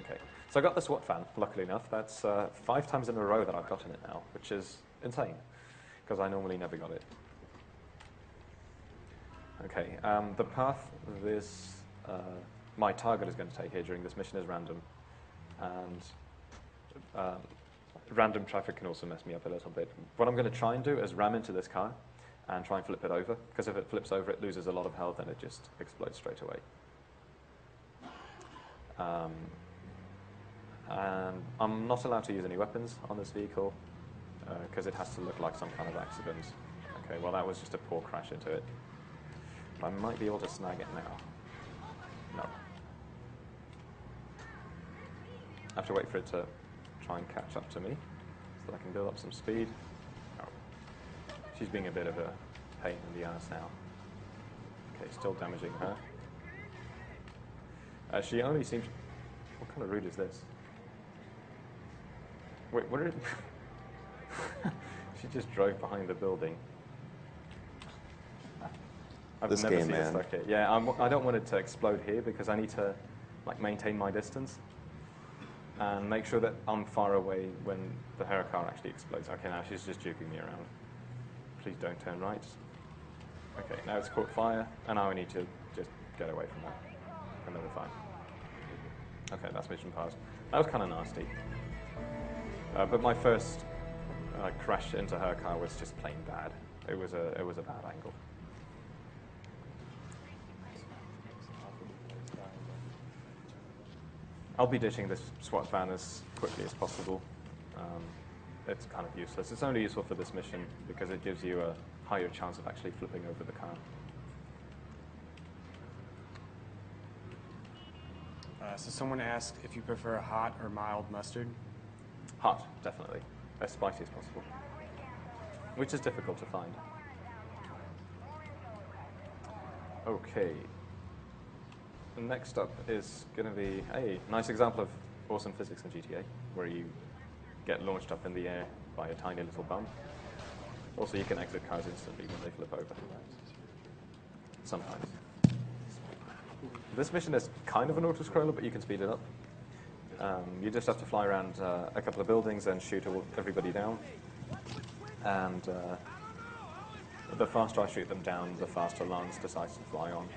Okay. So I got the SWAT van, luckily enough. That's 5 times in a row that I've gotten it now, which is insane, because I normally never got it. Okay, the path my target is going to take here during this mission is random, and random traffic can also mess me up a little bit. What I'm going to try and do is ram into this car and try and flip it over, because if it flips over it loses a lot of health and it just explodes straight away. And I'm not allowed to use any weapons on this vehicle because it has to look like some kind of accident. Okay, well that was just a poor crash into it. I might be able to snag it now. No. I have to wait for it to try and catch up to me so that I can build up some speed. No. She's being a bit of a pain in the ass now. Okay, still damaging her. She only seems... What kind of route is this? Wait, what did... She just drove behind the building. I've this never game, seen it man. stuck here. Yeah, I don't want it to explode here because I need to maintain my distance and make sure that I'm far away when her car actually explodes. Okay, now she's just juking me around. Please don't turn right. Okay, now it's caught fire, and now I need to just get away from that. And then we're fine. Okay, that's mission passed. That was kind of nasty. But my first crash into her car was just plain bad. It was a bad angle. I'll be ditching this SWAT van as quickly as possible. It's kind of useless. It's only useful for this mission because it gives you a higher chance of actually flipping over the car. So someone asked if you prefer hot or mild mustard. Hot, definitely. As spicy as possible. Which is difficult to find. Okay. Next up is going to be a nice example of awesome physics in GTA, where you get launched up in the air by a tiny little bump. Also, you can exit cars instantly when they flip over. Sometimes. This mission is kind of an auto-scroller, but you can speed it up. You just have to fly around a couple of buildings and shoot everybody down. And the faster I shoot them down, the faster Lance decides to fly on.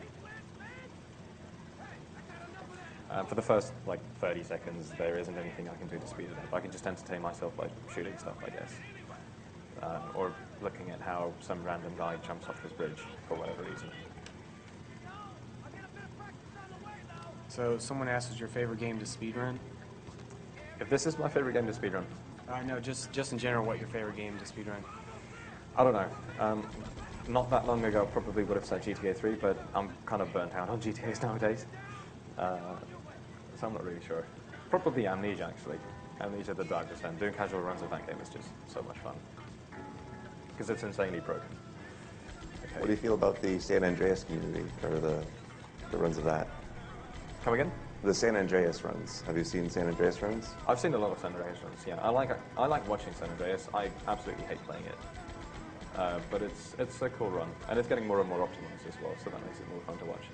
For the first, 30 seconds, there isn't anything I can do to speed it up. I can just entertain myself by shooting stuff, I guess. Or looking at how some random guy jumps off this bridge for whatever reason. So someone asked, was your favorite game to speedrun? If this is my favorite game to speedrun, No, just in general, what your favorite game to speedrun? I don't know. Not that long ago, I probably would have said GTA 3, but I'm kind of burnt out on GTAs nowadays. So I'm not really sure. Probably Amnesia, actually. Amnesia the Dark Descent. Doing casual runs of that game is just so much fun. Because it's insanely broken. Okay. What do you feel about the San Andreas community, or the runs of that? Come again? The San Andreas runs. Have you seen San Andreas runs? I've seen a lot of San Andreas runs, yeah. I like watching San Andreas. I absolutely hate playing it. But it's a cool run. And it's getting more and more optimized as well, so that makes it more fun to watch.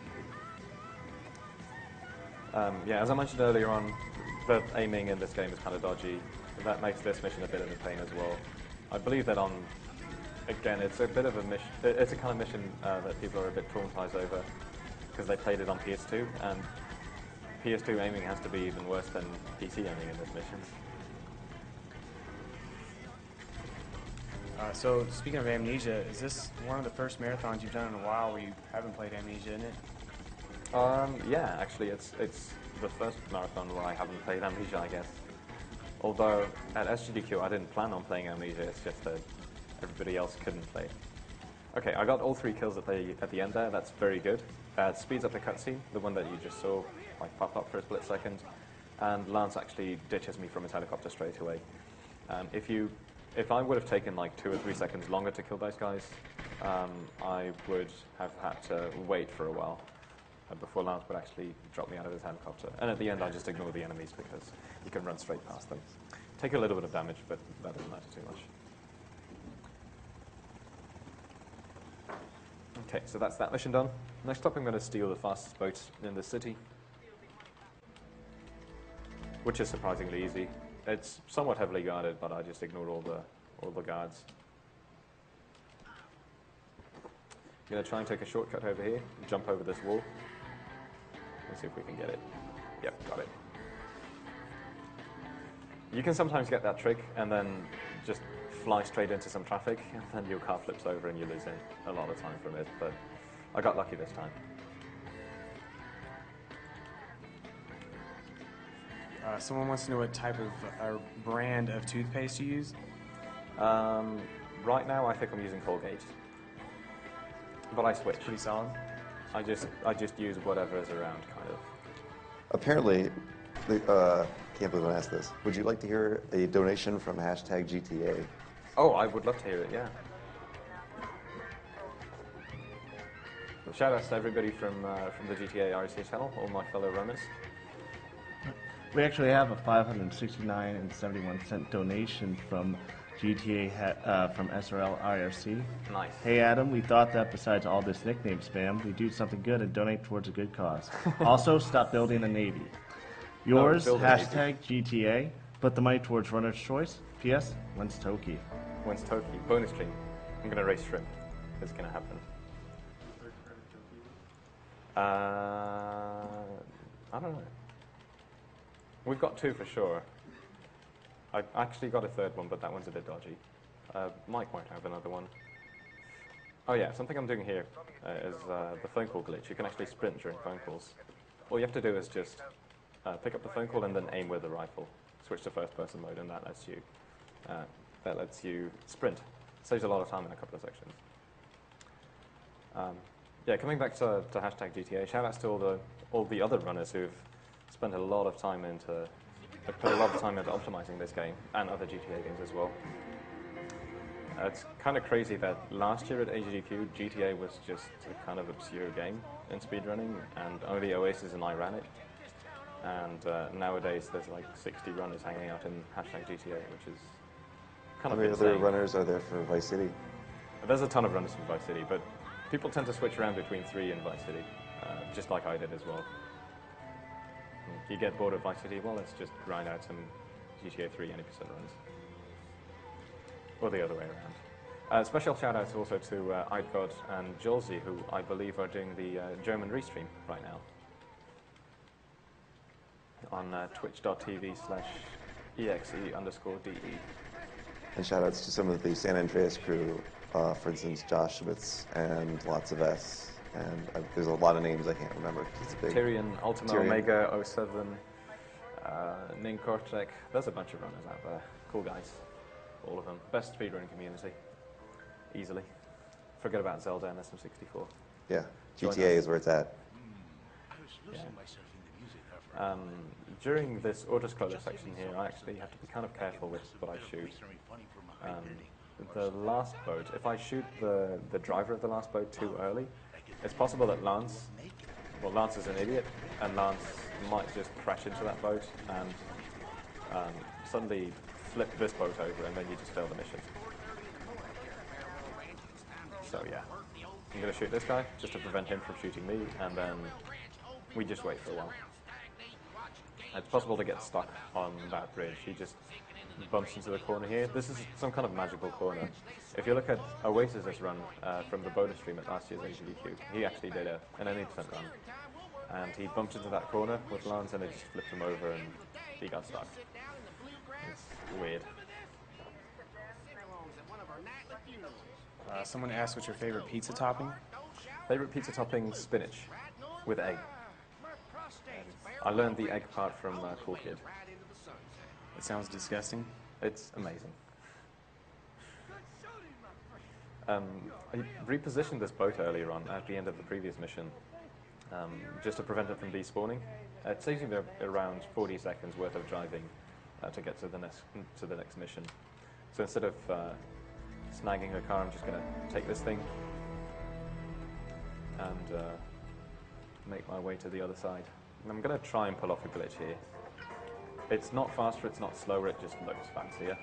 Yeah, as I mentioned earlier on, the aiming in this game is kind of dodgy. That makes this mission a bit of a pain as well. I believe that again, it's a bit of a mission. It's a kind of mission that people are a bit traumatized over because they played it on PS2, and PS2 aiming has to be even worse than PC aiming in this mission. So speaking of Amnesia, is this one of the first marathons you've done in a while where you haven't played Amnesia in it? Yeah, actually, it's the first marathon where I haven't played Amnesia, I guess. Although at SGDQ I didn't plan on playing Amnesia. It's just that everybody else couldn't play. Okay, I got all 3 kills at the end there. That's very good. It speeds up the cutscene, the one that you just saw pop up for a split second, and Lance actually ditches me from his helicopter straight away. If I would have taken 2 or 3 seconds longer to kill those guys, I would have had to wait for a while before Lance would actually drop me out of his helicopter. And at the end, I just ignore the enemies because you can run straight past them. Take a little bit of damage, but that doesn't matter too much. Okay, so that's that mission done. Next up, I'm going to steal the fastest boat in the city, which is surprisingly easy. It's somewhat heavily guarded, but I just ignore all the guards. I'm going to try and take a shortcut over here, jump over this wall. Let's see if we can get it. Yep, got it. You can sometimes get that trick and then just fly straight into some traffic, and then your car flips over and you lose a lot of time from it, but I got lucky this time. Someone wants to know what type of brand of toothpaste you use. Right now, I think I'm using Colgate, but I switch. Pretty solid. I just use whatever is around, kind of. Apparently, can't believe I asked this. Would you like to hear a donation from #GTA? Oh, I would love to hear it, yeah. Shout outs to everybody from the GTA RC channel, all my fellow runners. We actually have a 569.71 donation from GTA from SRL IRC. Nice. Hey Adam, we thought that besides all this nickname spam, we do something good and donate towards a good cause. Also, stop building a navy. Yours, build a #GTA. Put the money towards runner's choice. P.S. When's Toki? When's Toki? Bonus stream. I'm gonna race shrimp. It's gonna happen. I don't know. We've got 2 for sure. I actually got a 3rd one, but that one's a bit dodgy. Mike might have another one. Oh yeah, something I'm doing here is the phone call glitch. You can actually sprint during phone calls. All you have to do is just pick up the phone call and then aim with the rifle. Switch to first-person mode, and that lets you sprint. Saves a lot of time in a couple of sections. Yeah, coming back to #GTA, shout outs to all the other runners who've spent a lot of time into put a lot of time into optimizing this game and other GTA games as well. It's kind of crazy that last year at AGDQ, GTA was just a kind of obscure game in speedrunning, and only Oasis and I ran it. And nowadays, there's like 60 runners hanging out in #GTA, which is kind How of many insane. other runners are there for Vice City? There's a ton of runners from Vice City, but people tend to switch around between 3 and Vice City, just like I did as well. If you get bored of Vice City, well, let's just grind out some GTA 3 any percent runs. Or the other way around. Special shout outs also to Eidgod and Jolzy, who I believe are doing the German restream right now on twitch.tv/exe_de. And shout outs to some of the San Andreas crew, for instance, Josh Schmitz and Lots of S. And there's a lot of names I can't remember because it's big. Tyrion, Ultima Tyrion. Omega 07, Ning Kortek. There's a bunch of runners out there. Cool guys. All of them. Best speedrunning community. Easily. Forget about Zelda and SM64. Yeah, Join GTA us. is where it's at. Yeah. During this autoscroller section here, I actually have to be kind of careful with what I shoot. The last boat, if I shoot the driver of the last boat too early, it's possible that Lance is an idiot, and Lance might just crash into that boat and suddenly flip this boat over, and then you just fail the mission. So yeah, I'm going to shoot this guy just to prevent him from shooting me, and then we just wait for a while. It's possible to get stuck on that bridge. He just bumps into the corner here. This is some kind of magical corner. If you look at Oasis's run from the bonus stream at last year's AGDQ, he actually did an 80% run. And he bumped into that corner with Lance, and it just flipped him over, and he got stuck. It's weird. Someone asked what's your favorite pizza topping? Favorite pizza topping? Spinach with egg. I learned the egg part from Cool Kid. It sounds disgusting. It's amazing. I repositioned this boat earlier on at the end of the previous mission, just to prevent it from despawning. It saves me around 40 seconds worth of driving to get to the next mission. So instead of snagging a car, I'm just going to take this thing and make my way to the other side. And I'm going to try and pull off a glitch here. It's not faster, it's not slower, it just looks fancier.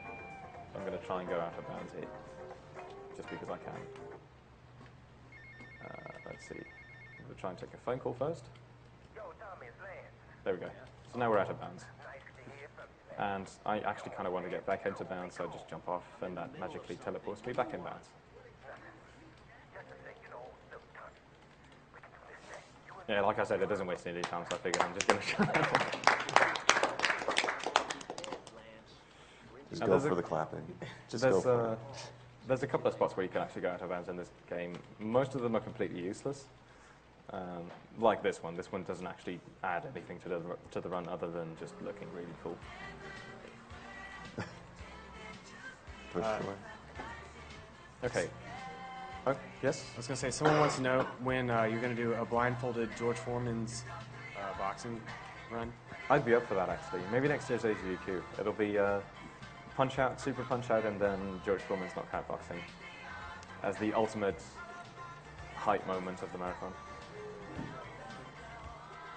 I'm going to try and go out of bounds here, just because I can. Let's see. I'm going to try and take a phone call first. There we go. So now we're out of bounds. And I actually kind of want to get back into bounds, so I just jump off, and that magically teleports me back in bounds. Yeah, like I said, it doesn't waste any time, so I figured I'm just going to try. Just go for the clapping. Just go for it. There's a couple of spots where you can actually go out of bounds in this game. Most of them are completely useless. Like this one. This one doesn't actually add anything to the run other than just looking really cool. For sure. Okay. Oh, yes? I was going to say, someone wants to know when you're going to do a blindfolded George Foreman's boxing run. I'd be up for that, actually. Maybe next year's AGDQ. It'll be Punch Out, Super Punch Out, and then George Foreman's knockout boxing as the ultimate height moment of the marathon.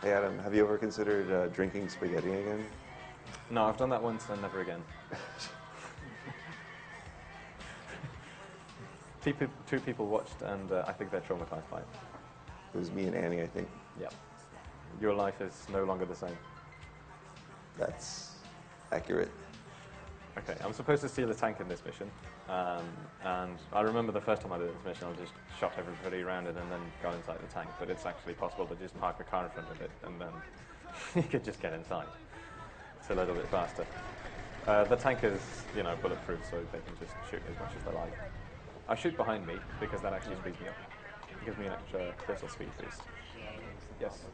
Hey Adam, have you ever considered drinking spaghetti again? No, I've done that once and never again. Two people watched, and I think they're traumatized by it. It was me and Annie, I think. Yeah. Your life is no longer the same. That's accurate. Okay, I'm supposed to steal a tank in this mission, and I remember the first time I did this mission, I just shot everybody around it and then got inside the tank, but it's actually possible to just park a car in front of it, and then you could just get inside. It's a little bit faster. The tank is, bulletproof, so they can just shoot as much as they like. I shoot behind me, because that actually speeds me up. It gives me an extra little speed boost. Yes?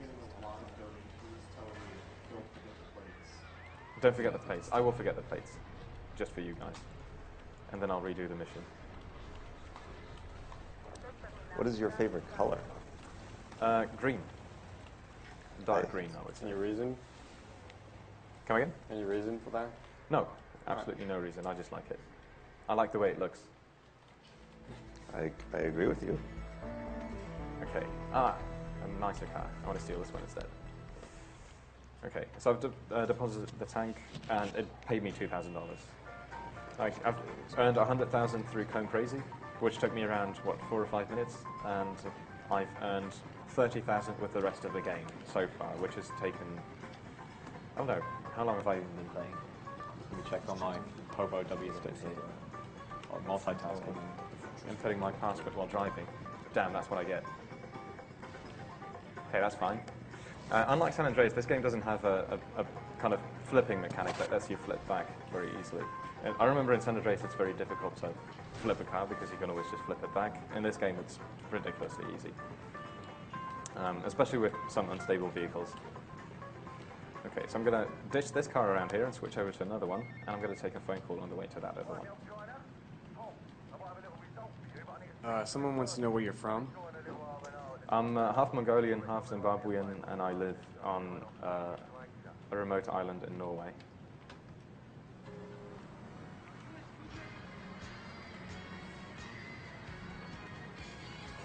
Don't forget the plates. I will forget the plates, just for you guys. And then I'll redo the mission. What is your favorite color? Green. Dark green, I would say. Any reason? Come again? Any reason for that? No, absolutely no reason. I just like it. I like the way it looks. I agree with you. Okay. A nicer car. I want to steal this one instead. Okay, so I've deposited the tank, and it paid me $2,000. I've earned 100,000 through Cone Crazy, which took me around, 4 or 5 minutes, and I've earned 30,000 with the rest of the game so far, which has taken, I don't know, how long have I even been playing? Let me check on my Hobo WSDC, or multitasking, inputting my password while driving. Damn, that's what I get. Okay, that's fine. Unlike San Andreas, this game doesn't have a kind of flipping mechanic that lets you flip back very easily. And I remember in San Andreas it's very difficult to flip a car because you can always just flip it back. In this game it's ridiculously easy, especially with some unstable vehicles. Okay, so I'm going to ditch this car around here and switch over to another one, and I'm going to take a phone call on the way to that other one. Someone wants to know where you're from. I'm half Mongolian, half Zimbabwean, and I live on a remote island in Norway.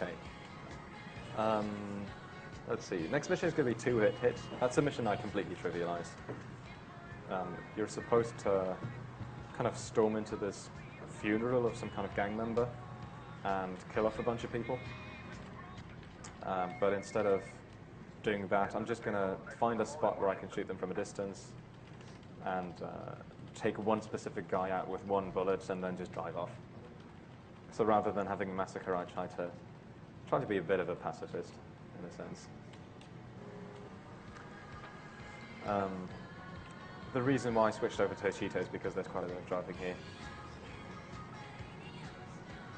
Okay. Let's see. Next mission is going to be 2-hit. That's a mission I completely trivialized. You're supposed to kind of storm into this funeral of some kind of gang member and kill off a bunch of people. But instead of doing that, I'm just going to find a spot where I can shoot them from a distance and take one specific guy out with one bullet and then just drive off. So rather than having a massacre, I try to be a bit of a pacifist, in a sense. The reason why I switched over to Cheetah is because there's quite a bit of driving here.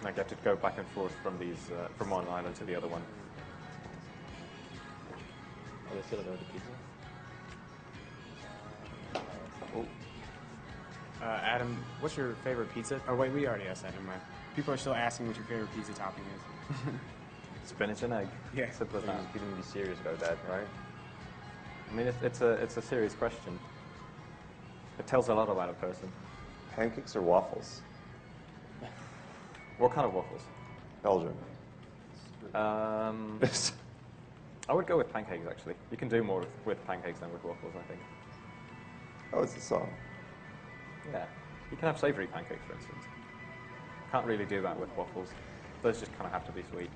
I get to go back and forth from from one island to the other one. Are they still about the pizza? Oh. Adam, what's your favorite pizza? Oh wait, we already asked that. Never mind. People are still asking what your favorite pizza topping is. Spinach and egg. Yeah. Simple as that. You can be serious about that, right? I mean, it's a serious question. It tells a lot about a person. Pancakes or waffles? What kind of waffles? Belgium. I would go with pancakes, actually. You can do more with pancakes than with waffles, I think. Oh, it's a song. Yeah. You can have savory pancakes, for instance. Can't really do that with waffles. Those just kind of have to be sweet.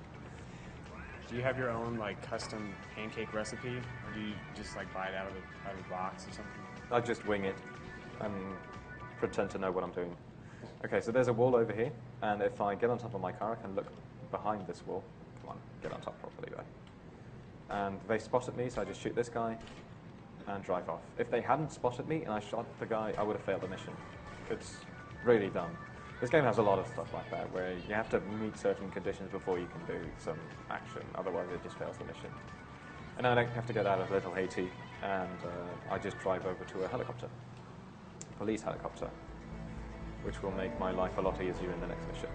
Do you have your own like custom pancake recipe, or do you just like buy it out of the box or something? I just wing it and pretend to know what I'm doing. Okay, so there's a wall over here, and if I get on top of my car, I can look behind this wall. Come on, get on top properly, guy. And they spotted me, so I just shoot this guy and drive off. If they hadn't spotted me and I shot the guy, I would have failed the mission. It's really dumb. This game has a lot of stuff like that, where you have to meet certain conditions before you can do some action, otherwise it just fails the mission. And now I have to get out of Little Haiti, and I just drive over to a helicopter, a police helicopter, which will make my life a lot easier in the next mission.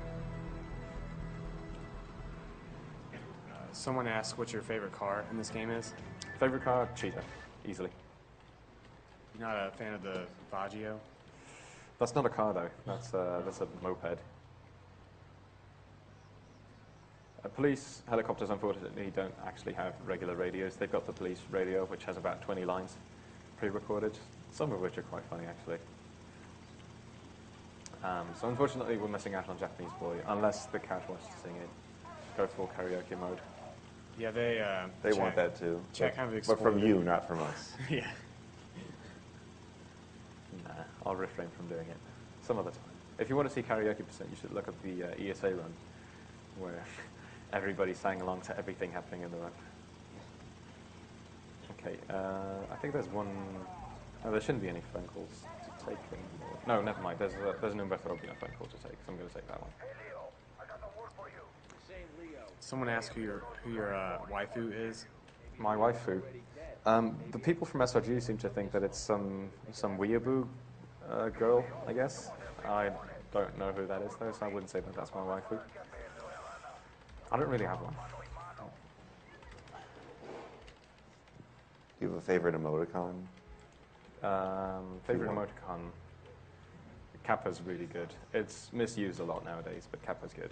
Someone asked what your favorite car in this game is. Favorite car? Cheetah, easily. You're not a fan of the Baggio? That's not a car though, that's a moped. Police helicopters unfortunately don't actually have regular radios. They've got the police radio, which has about 20 lines pre-recorded, some of which are quite funny actually. So unfortunately we're missing out on Japanese Boy, unless the cat wants to sing it. Go full karaoke mode. Yeah, they want that too. Chat kind of but from explored it. you, not from us. Yeah. Nah, I'll refrain from doing it some other time. If you want to see karaoke percent, you should look at the ESA run, where everybody sang along to everything happening in the run. Okay, I think there's one. No, there shouldn't be any phone calls to take anymore. No, never mind. There's an Umberto Robina phone call to take, so I'm going to take that one. Someone asked who your waifu is. My waifu. The people from SRG seem to think that it's some weeaboo girl, I guess. I don't know who that is though, so I wouldn't say that that's my waifu. I don't really have one. Do you have a favorite emoticon? Favorite If you want. emoticon? Kappa's really good. It's misused a lot nowadays, but Kappa's good.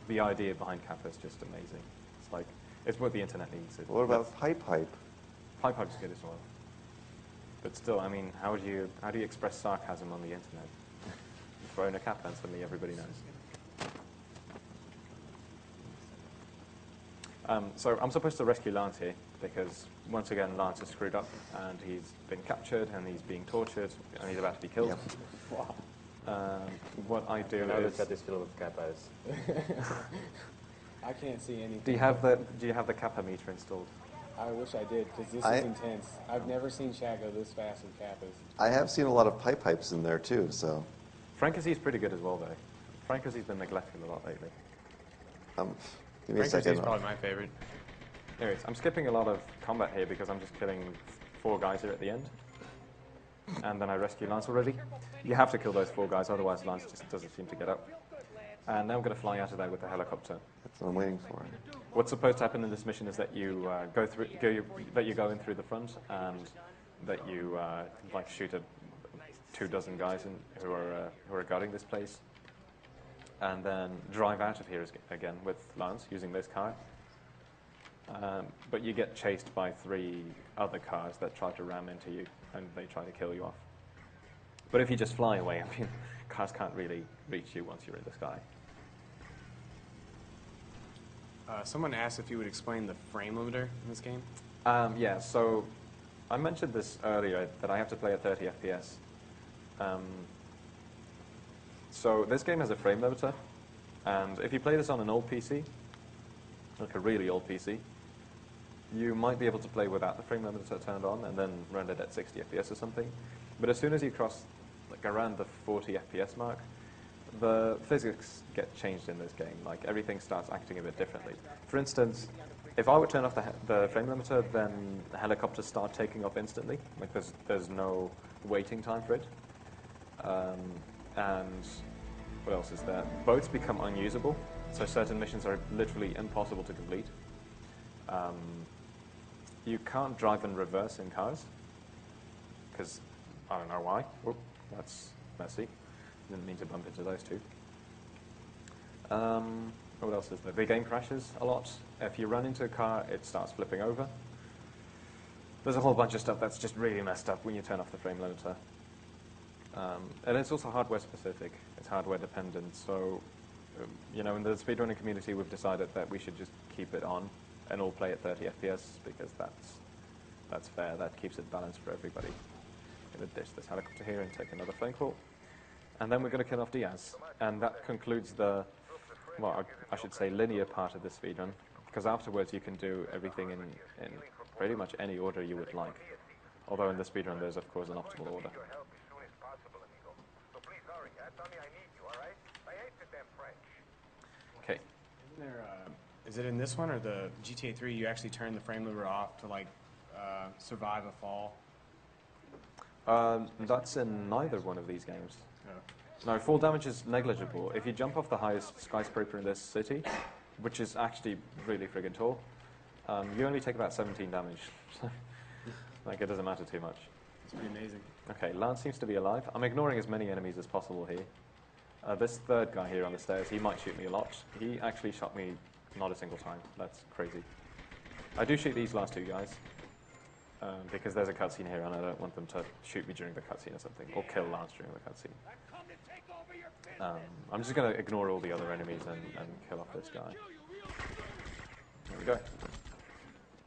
The idea behind Kappa is just amazing. It's like, it's what the internet needs. What about Pipe Hype? Pipe Hype's good as well. But still, I mean, how do you express sarcasm on the internet? You throw in a Kappa and suddenly everybody knows. So I'm supposed to rescue Lance here because once again Lance is screwed up and he's been captured and he's being tortured and he's about to be killed. What I do Now is. look at this field of kappas. I can't see anything. Do you have the Kappa meter installed? I wish I did, because this is intense. I've never seen chat go this fast with kappas. I have seen a lot of Pipe Hypes in there too, so. Frankesy's pretty good as well, though. Frankesy's been neglected a lot lately. Give me a Frankersy's second. probably my favorite. Anyways, I'm skipping a lot of combat here because I'm just killing 4 guys here at the end. And then I rescue Lance already. You have to kill those 4 guys, otherwise Lance just doesn't seem to get up. And now I'm going to fly out of there with the helicopter. That's what I'm waiting for. What's supposed to happen in this mission is that you go in through the front, and that you like shoot at 24 guys who are guarding this place, and then drive out of here again with Lance using this car. But you get chased by 3 other cars that try to ram into you, and they try to kill you off. But if you just fly away, I mean, cars can't really reach you once you're in the sky. Someone asked if you would explain the frame limiter in this game. Yeah, so I mentioned this earlier, that I have to play at 30 FPS. So this game has a frame limiter, and if you play this on an old PC, like a really old PC, you might be able to play without the frame limiter turned on and then run it at 60 FPS or something. But as soon as you cross like around the 40 FPS mark, the physics get changed in this game. Like everything starts acting a bit differently. For instance, if I would turn off the frame limiter, then the helicopters start taking off instantly. Like there's no waiting time for it. And what else is there? Boats become unusable, so certain missions are literally impossible to complete. You can't drive in reverse in cars, because I don't know why. Oop, that's messy. Didn't mean to bump into those 2. What else is there? The game crashes a lot. If you run into a car, it starts flipping over. There's a whole bunch of stuff that's just really messed up when you turn off the frame limiter. And it's also hardware specific. It's hardware dependent. So, you know, in the speedrunning community, we've decided that we should just keep it on and all play at 30 FPS because that's fair. That keeps it balanced for everybody. I'm going to ditch this helicopter here and take another phone call. And then we're going to kill off Diaz. And that concludes the, well, I should say linear part of the speedrun, because afterwards you can do everything in pretty much any order you would like. Although in the speedrun there's of course an optimal order. Okay. Is it in this one or the GTA 3 you actually turn the frame limiter off to like survive a fall? That's in neither one of these games. Oh. No, fall damage is negligible. If you jump off the highest skyscraper in this city, which is actually really friggin' tall, you only take about 17 damage. Like, it doesn't matter too much. It's pretty amazing. Okay, Lance seems to be alive. I'm ignoring as many enemies as possible here. This 3rd guy here on the stairs, he might shoot me a lot. He actually shot me not a single time. That's crazy. I do shoot these last 2 guys, because there's a cutscene here and I don't want them to shoot me during the cutscene or something, or kill Lance during the cutscene. I'm just going to ignore all the other enemies and kill off this guy. There we go.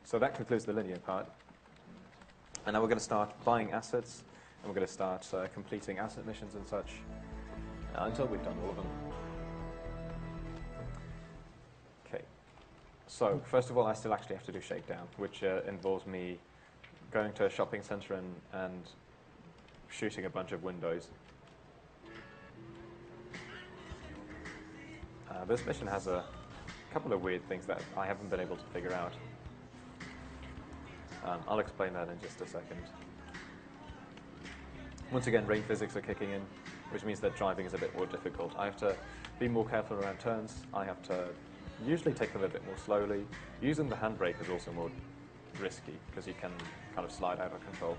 So that concludes the linear part. And now we're going to start buying assets, and we're going to start completing asset missions and such, until we've done all of them. Okay. So, first of all, I still actually have to do shakedown, which involves me going to a shopping centre and shooting a bunch of windows. This mission has a couple of weird things that I haven't been able to figure out. I'll explain that in just a second. Once again, rain physics are kicking in, which means that driving is a bit more difficult. I have to be more careful around turns. I have to usually take them a bit more slowly. Using the handbrake is also more risky because you can kind of slide out of control.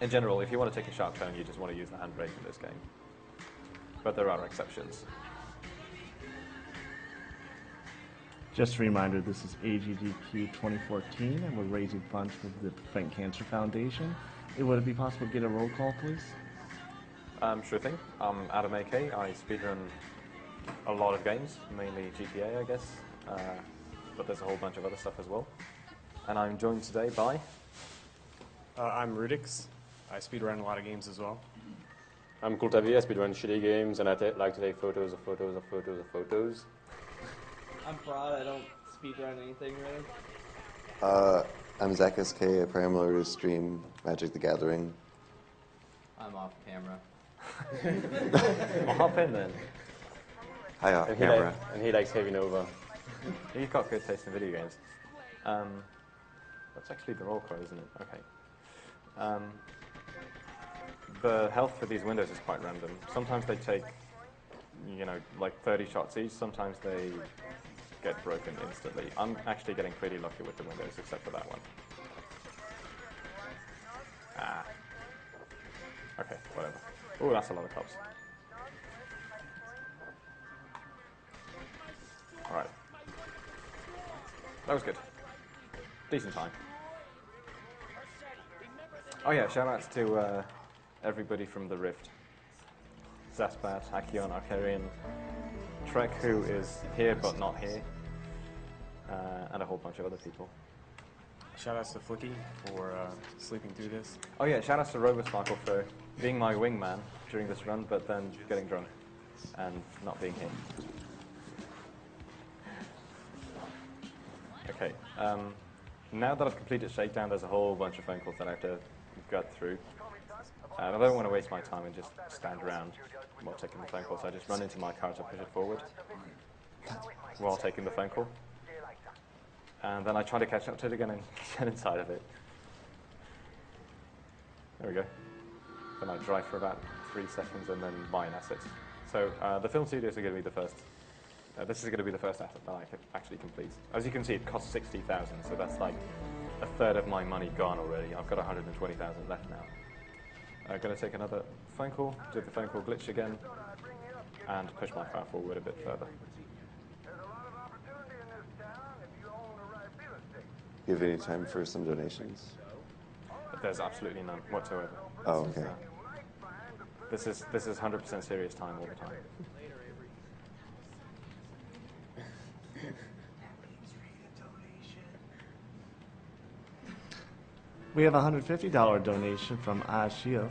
In general, if you want to take a sharp turn, you just want to use the handbrake in this game. But there are exceptions. Just a reminder, this is AGDQ 2014, and we're raising funds for the Prevent Cancer Foundation. Would it be possible to get a roll call, please? Sure thing. I'm ADAMAK. I speedrun a lot of games, mainly GTA, I guess. But there's a whole bunch of other stuff as well. And I'm joined today by... I'm Rudix. I speedrun a lot of games as well. I'm Kultavi. I speedrun shitty games, and I like to take photos of photos of photos of photos. I'm Prod. I don't speedrun anything really. I'm Zach SK. I primarily stream Magic the Gathering. I'm off camera. Well, hop in then. Hi, off And camera. he likes Heavy Nova. You've got good taste in video games. That's actually the roll call, isn't it? Okay. The health for these windows is quite random. Sometimes they take, like 30 shots each. Sometimes they get broken instantly. I'm actually getting pretty lucky with the windows, except for that one. Ah. Okay, whatever. Oh, that's a lot of cops. Alright. That was good. Decent time. Oh yeah, shout-outs to everybody from the Rift. Zaspat, Akion, Arcarian, Trek, who is here but not here, and a whole bunch of other people. Shoutouts to Flicky for sleeping through this. Oh yeah, shout-outs to Robosparkle for being my wingman during this run, but then getting drunk and not being here. Okay, now that I've completed Shakedown, there's a whole bunch of phone calls that I have to gut through. And I don't want to waste my time and just stand around while taking the phone call, so I just run into my car to push it forward while taking the phone call. And then I try to catch up to it again and get inside of it. There we go. Then I drive for about 3 seconds and then buy an asset. So the film studios are going to be the first. This is going to be the first asset that I can actually complete. As you can see, it costs 60,000, so that's like a third of my money gone already. I've got 120,000 left now. I'm going to take another phone call, do the phone call glitch again, and push my car forward a bit further. Do you have any time for some donations? But there's absolutely none whatsoever. Oh, okay. This is 100% serious time all the time. We have a $150 donation from Ashio.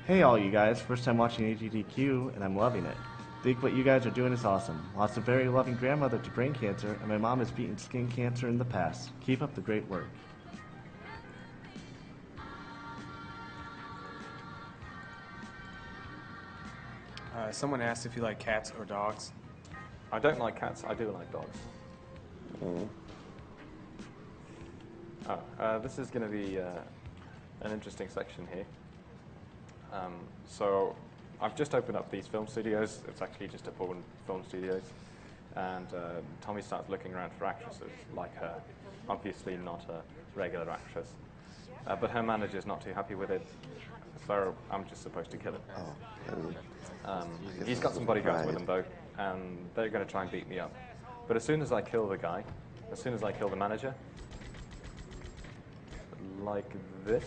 Hey all you guys, first time watching AGDQ and I'm loving it. Think what you guys are doing is awesome. Lost a very loving grandmother to brain cancer and my mom has beaten skin cancer in the past. Keep up the great work. Someone asked if you like cats or dogs. I don't like cats, I do like dogs. This is going to be an interesting section here. So I've just opened up these film studios. It's actually just a porn film studios. And Tommy starts looking around for actresses like her. Obviously not a regular actress. But her manager's not too happy with it. So I'm just supposed to kill him. He's got some bodyguards with him though. And they're going to try and beat me up. But as soon as I kill the guy, as soon as I kill the manager, like this,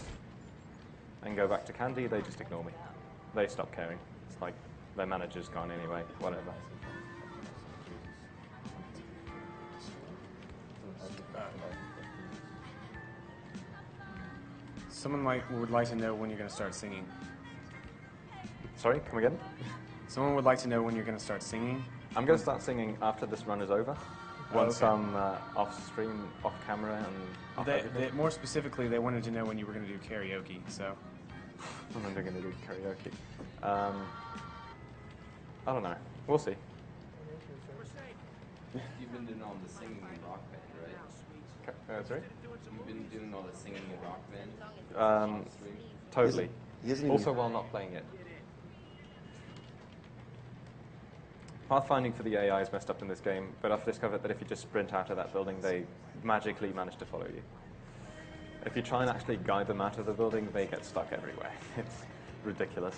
and go back to Candy, they just ignore me. They stop caring. It's like their manager's gone anyway, whatever. Someone would like to know when you're going to start singing. Sorry, come again? Someone would like to know when you're going to start singing. I'm going to start singing after this run is over. Once I'm off stream, off camera, and off everything. More specifically, they wanted to know when you were going to do karaoke. So, when they're going to do karaoke. I don't know. We'll see. You've been doing all the singing in Rock Band, right? Sorry? You've been doing all the singing in Rock Band? Totally. Also while not playing it. Pathfinding for the AI is messed up in this game, but I've discovered that if you just sprint out of that building, they magically manage to follow you. If you try and actually guide them out of the building, they get stuck everywhere. It's ridiculous.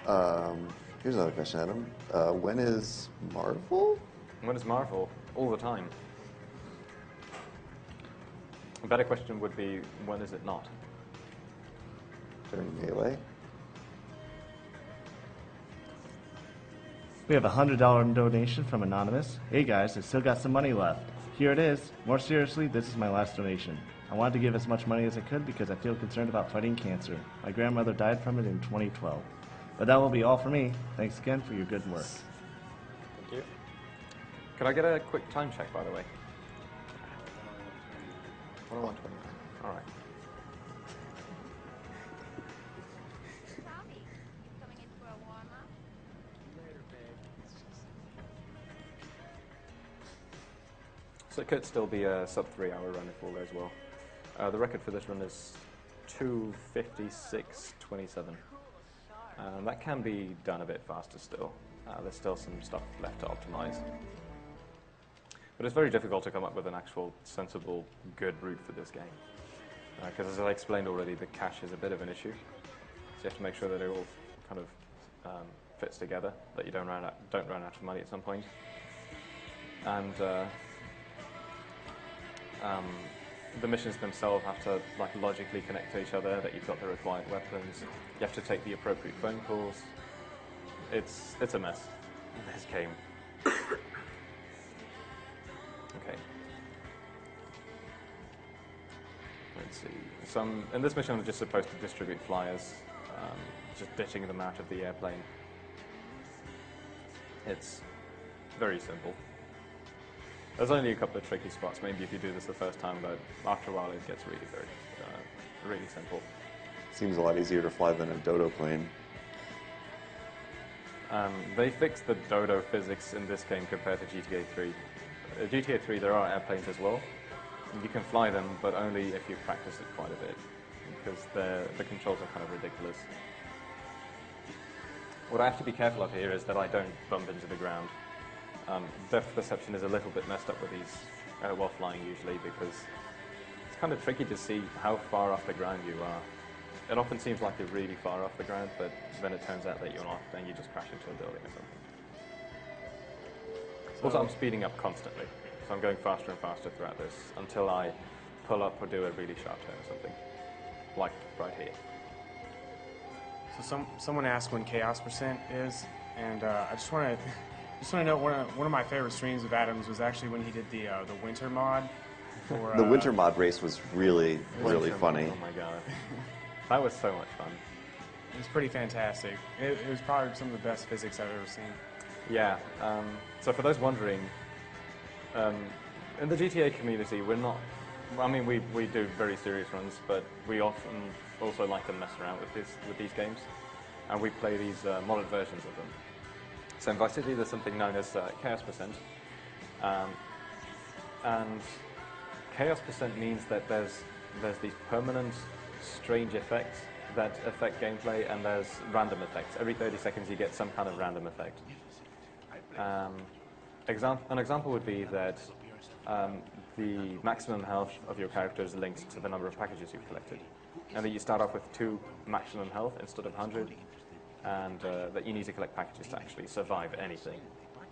Here's another question, Adam. When is Marvel? When is Marvel? All the time. A better question would be, when is it not? During Melee? We have a $100 donation from Anonymous. Hey guys, I still got some money left. Here it is. More seriously, this is my last donation. I wanted to give as much money as I could because I feel concerned about fighting cancer. My grandmother died from it in 2012. But that will be all for me. Thanks again for your good work. Thank you. Could I get a quick time check, by the way? 101.29. All right. So it could still be a sub 3 hour run if all goes well. The record for this run is 2:56:27. That can be done a bit faster still. There's still some stuff left to optimize. But it's very difficult to come up with an actual sensible, good route for this game. Because as I explained already, the cache is a bit of an issue. So you have to make sure that it all kind of fits together, that you don't run out of money at some point. And the missions themselves have to logically connect to each other, that you've got the required weapons. You have to take the appropriate phone calls. It's a mess, this game. Okay. Let's see. In this mission I'm just supposed to distribute flyers, just ditching them out of the airplane. It's very simple. There's only a couple of tricky spots, maybe if you do this the first time, but after a while it gets really really simple. Seems a lot easier to fly than a dodo plane. They fixed the dodo physics in this game compared to GTA 3. GTA 3 there are airplanes as well. You can fly them, but only if you practice it quite a bit, because the controls are kind of ridiculous. What I have to be careful of here is that I don't bump into the ground. Depth perception is a little bit messed up with these while flying usually, because it's kind of tricky to see how far off the ground you are. It often seems like you're really far off the ground, but then it turns out that you're not, and you just crash into a building or something. Also, I'm speeding up constantly, so I'm going faster and faster throughout this until I pull up or do a really sharp turn or something, like right here. So someone asked when Chaos Percent is, and I just want to note one of my favorite streams of Adam's was actually when he did the winter mod. For, the winter mod race was really funny. Oh my god, that was so much fun. It was pretty fantastic. It was probably some of the best physics I've ever seen. Yeah. So for those wondering, in the GTA community, we're not. I mean, we do very serious runs, but we often also like to mess around with these games, and we play these modded versions of them. So in Vice City, there's something known as Chaos Percent, and Chaos Percent means that there's these permanent, strange effects that affect gameplay, and there's random effects. Every 30 seconds, you get some kind of random effect. An example would be that the maximum health of your character is linked to the number of packages you've collected, and that you start off with 2 maximum health instead of 100, and that you need to collect packages to actually survive anything,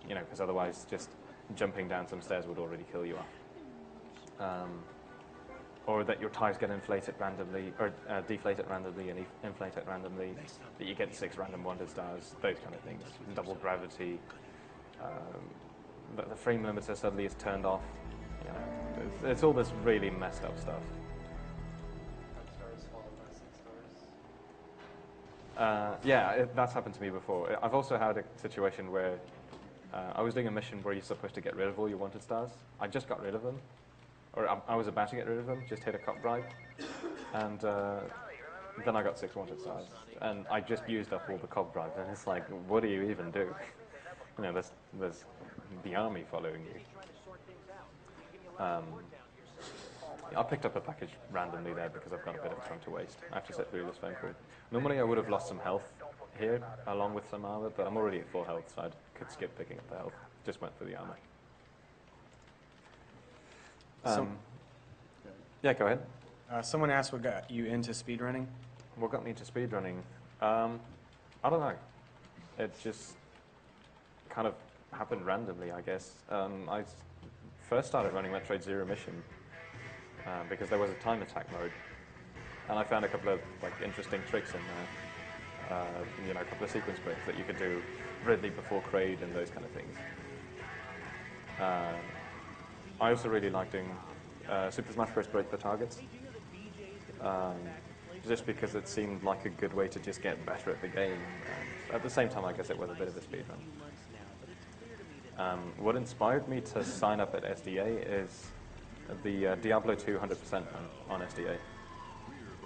because otherwise just jumping down some stairs would already kill you off. Or that your tires get inflated randomly, or deflated randomly and inflated randomly, that you get 6 random wonder stars, those kind of things. Double gravity, the frame limiter suddenly is turned off. It's all this really messed up stuff. That's happened to me before. I've also had a situation where I was doing a mission where you're supposed to get rid of all your wanted stars. I just got rid of them, or I was about to get rid of them, just hit a cop drive, and then I got 6 wanted stars, and I just used up all the cop drives, and it's like, what do you even do? There's the army following you. I picked up a package randomly there because I've got a bit of time to waste. I have to sit through this phone call. Normally I would have lost some health here, along with some armor, but I'm already at full health, so I could skip picking up the health. Just went for the armor. Yeah, go ahead. Someone asked what got you into speedrunning. What got me into speedrunning? I don't know. It just kind of happened randomly, I guess. I first started running Metroid Zero Mission because there was a time attack mode, and I found a couple of interesting tricks in there. You know, a couple of sequence breaks that you could do readily before Kraid and those kind of things. I also really liked doing Super Smash Bros. Break the Targets, just because it seemed like a good way to just get better at the game. And at the same time, I guess it was a bit of a speedrun. What inspired me to sign up at SDA is the Diablo 2 100% on SDA,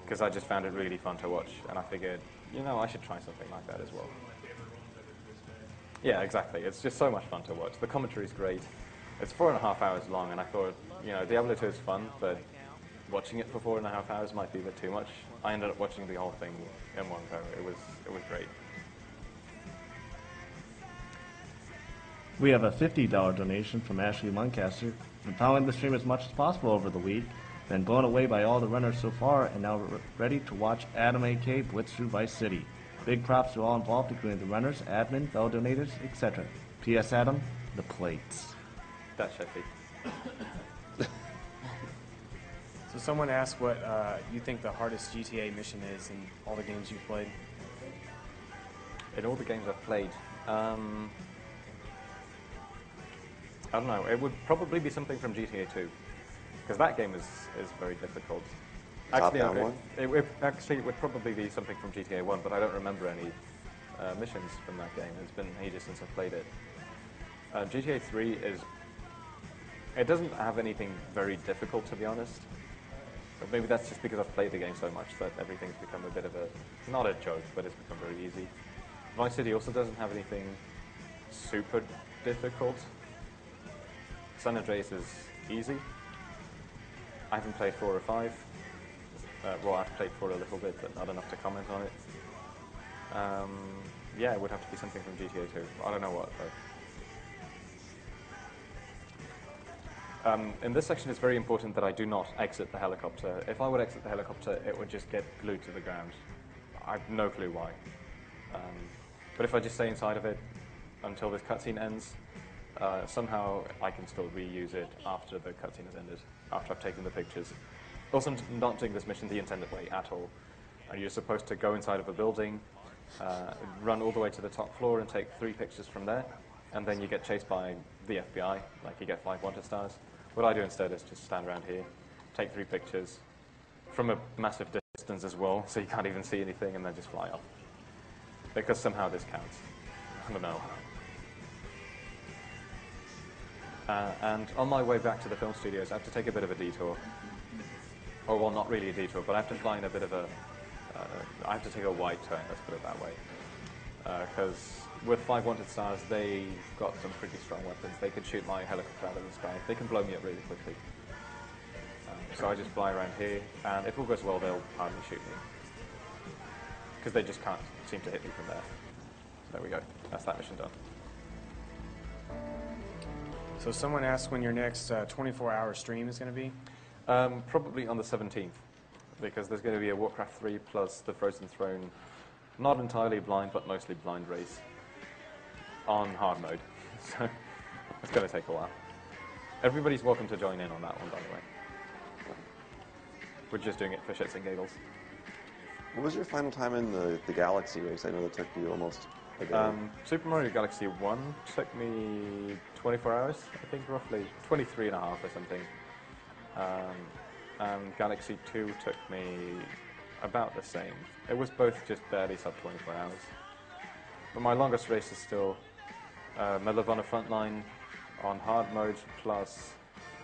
because I just found it really fun to watch, and I figured, you know, I should try something like that as well. Yeah, exactly. It's just so much fun to watch. The commentary is great. It's 4.5 hours long, and I thought, you know, Diablo 2 is fun, but watching it for 4.5 hours might be a bit too much. I ended up watching the whole thing in one go. It was great. We have a $50 donation from Ashley Muncaster. Been following the stream as much as possible over the week. Been blown away by all the runners so far, and now ready to watch ADAMAK blitz through Vice City. Big props to all involved, including the runners, admin, fellow donators, etc. P.S. Adam, the plates. That's Sheffy. So someone asked what you think the hardest GTA mission is in all the games you've played. In all the games I've played, I don't know. It would probably be something from GTA 2, because that game is very difficult. Actually, it would probably be something from GTA 1, but I don't remember any missions from that game. It's been ages since I've played it. GTA 3 it doesn't have anything very difficult, to be honest. But maybe that's just because I've played the game so much that everything's become a bit of not a joke, but it's become very easy. Vice City also doesn't have anything super difficult. San Andreas is easy. I haven't played 4 or 5. Well, I've played 4 a little bit, but not enough to comment on it. Yeah, it would have to be something from GTA 2. I don't know what, though. In this section, it's very important that I do not exit the helicopter. If I would exit the helicopter, it would just get glued to the ground. I have no clue why. But if I just stay inside of it until this cutscene ends, somehow I can still reuse it after the cutscene has ended, after I've taken the pictures. Also, not doing this mission the intended way at all. You're supposed to go inside of a building, run all the way to the top floor and take 3 pictures from there, and then you get chased by the FBI, like you get 5 wanted stars. What I do instead is just stand around here, take 3 pictures from a massive distance as well, so you can't even see anything, and then just fly off. Because somehow this counts. I don't know how. And on my way back to the film studios, I have to take a bit of a detour. Or, well, not really a detour, but I have to fly in a bit of a... I have to take a wide turn, let's put it that way. Because with 5 wanted stars, they got some pretty strong weapons. They can shoot my helicopter out of the sky. They can blow me up really quickly. So I just fly around here, and if all goes well, they'll hardly shoot me. Because they just can't seem to hit me from there. So there we go. That's that mission done. So someone asked when your next 24-hour stream is going to be? Probably on the 17th, because there's going to be a Warcraft 3 plus the Frozen Throne, not entirely blind, but mostly blind race on hard mode. So it's going to take a while. Everybody's welcome to join in on that one, by the way. We're just doing it for shits and giggles. What was your final time in the Galaxy race? I know that took you almost a day. Super Mario Galaxy 1 took me 24 hours, I think, roughly 23 and a half or something. And Galaxy 2 took me about the same. It was both just barely sub 24 hours. But my longest race is still Medal of Honor Frontline on hard mode plus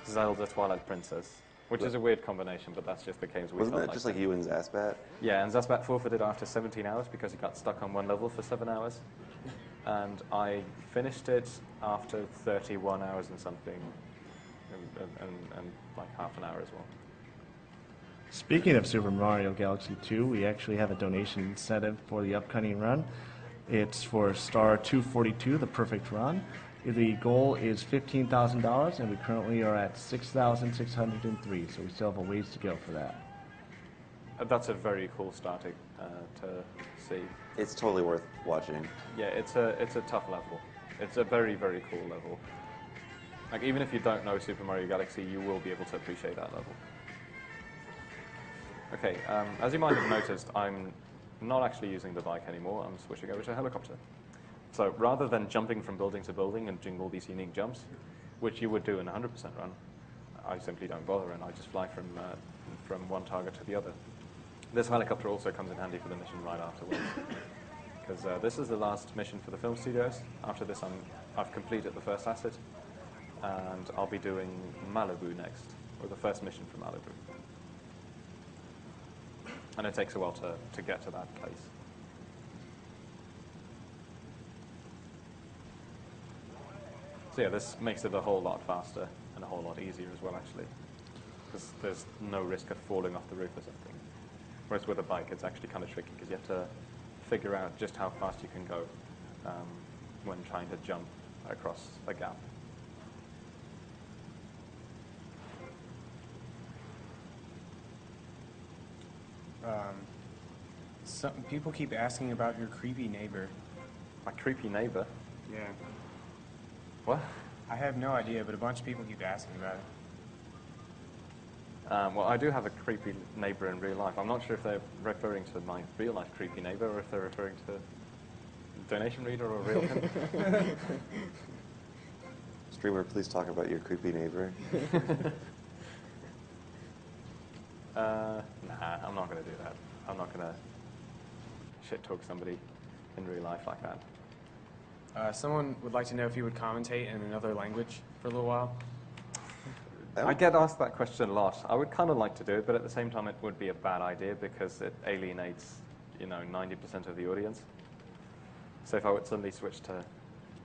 Zelda Twilight Princess, which is a weird combination, but that's just the games we Wasn't that just like you and Zasbat? Yeah, and Zasbat forfeited after 17 hours because he got stuck on one level for 7 hours. And I finished it after 31 hours and something, and like half an hour as well. Speaking of Super Mario Galaxy 2, we actually have a donation incentive for the upcoming run. It's for star 242, the perfect run. The goal is $15,000, and we currently are at 6,603, so we still have a ways to go for that. That's a very cool starting to see. It's totally worth watching. Yeah, it's a tough level. It's a very, very cool level. Like, even if you don't know Super Mario Galaxy, you will be able to appreciate that level. Okay, as you might have noticed, I'm not actually using the bike anymore. I'm switching over to a helicopter. So rather than jumping from building to building and doing all these unique jumps, which you would do in a 100% run, I simply don't bother, and I just fly from one target to the other. This helicopter also comes in handy for the mission right afterwards, because this is the last mission for the film studios. After this, I've completed the first asset, and I'll be doing Malibu next, or the first mission for Malibu. And it takes a while to get to that place. So yeah, this makes it a whole lot faster and a whole lot easier as well, actually, because there's no risk of falling off the roof or something. Whereas with a bike, it's actually kind of tricky because you have to figure out just how fast you can go when trying to jump across a gap. Some people keep asking about your creepy neighbor. My creepy neighbor? Yeah. What? I have no idea, but a bunch of people keep asking about it. Well, I do have a creepy neighbor in real life. I'm not sure if they're referring to my real life creepy neighbor or if they're referring to donation reader or real him. Streamer, please talk about your creepy neighbor. Nah, I'm not going to do that. I'm not going to shit talk somebody in real life like that. Someone would like to know if you would commentate in another language for a little while. I get asked that question a lot. I would kind of like to do it, but at the same time, it would be a bad idea because it alienates, 90% of the audience. So if I would suddenly switch to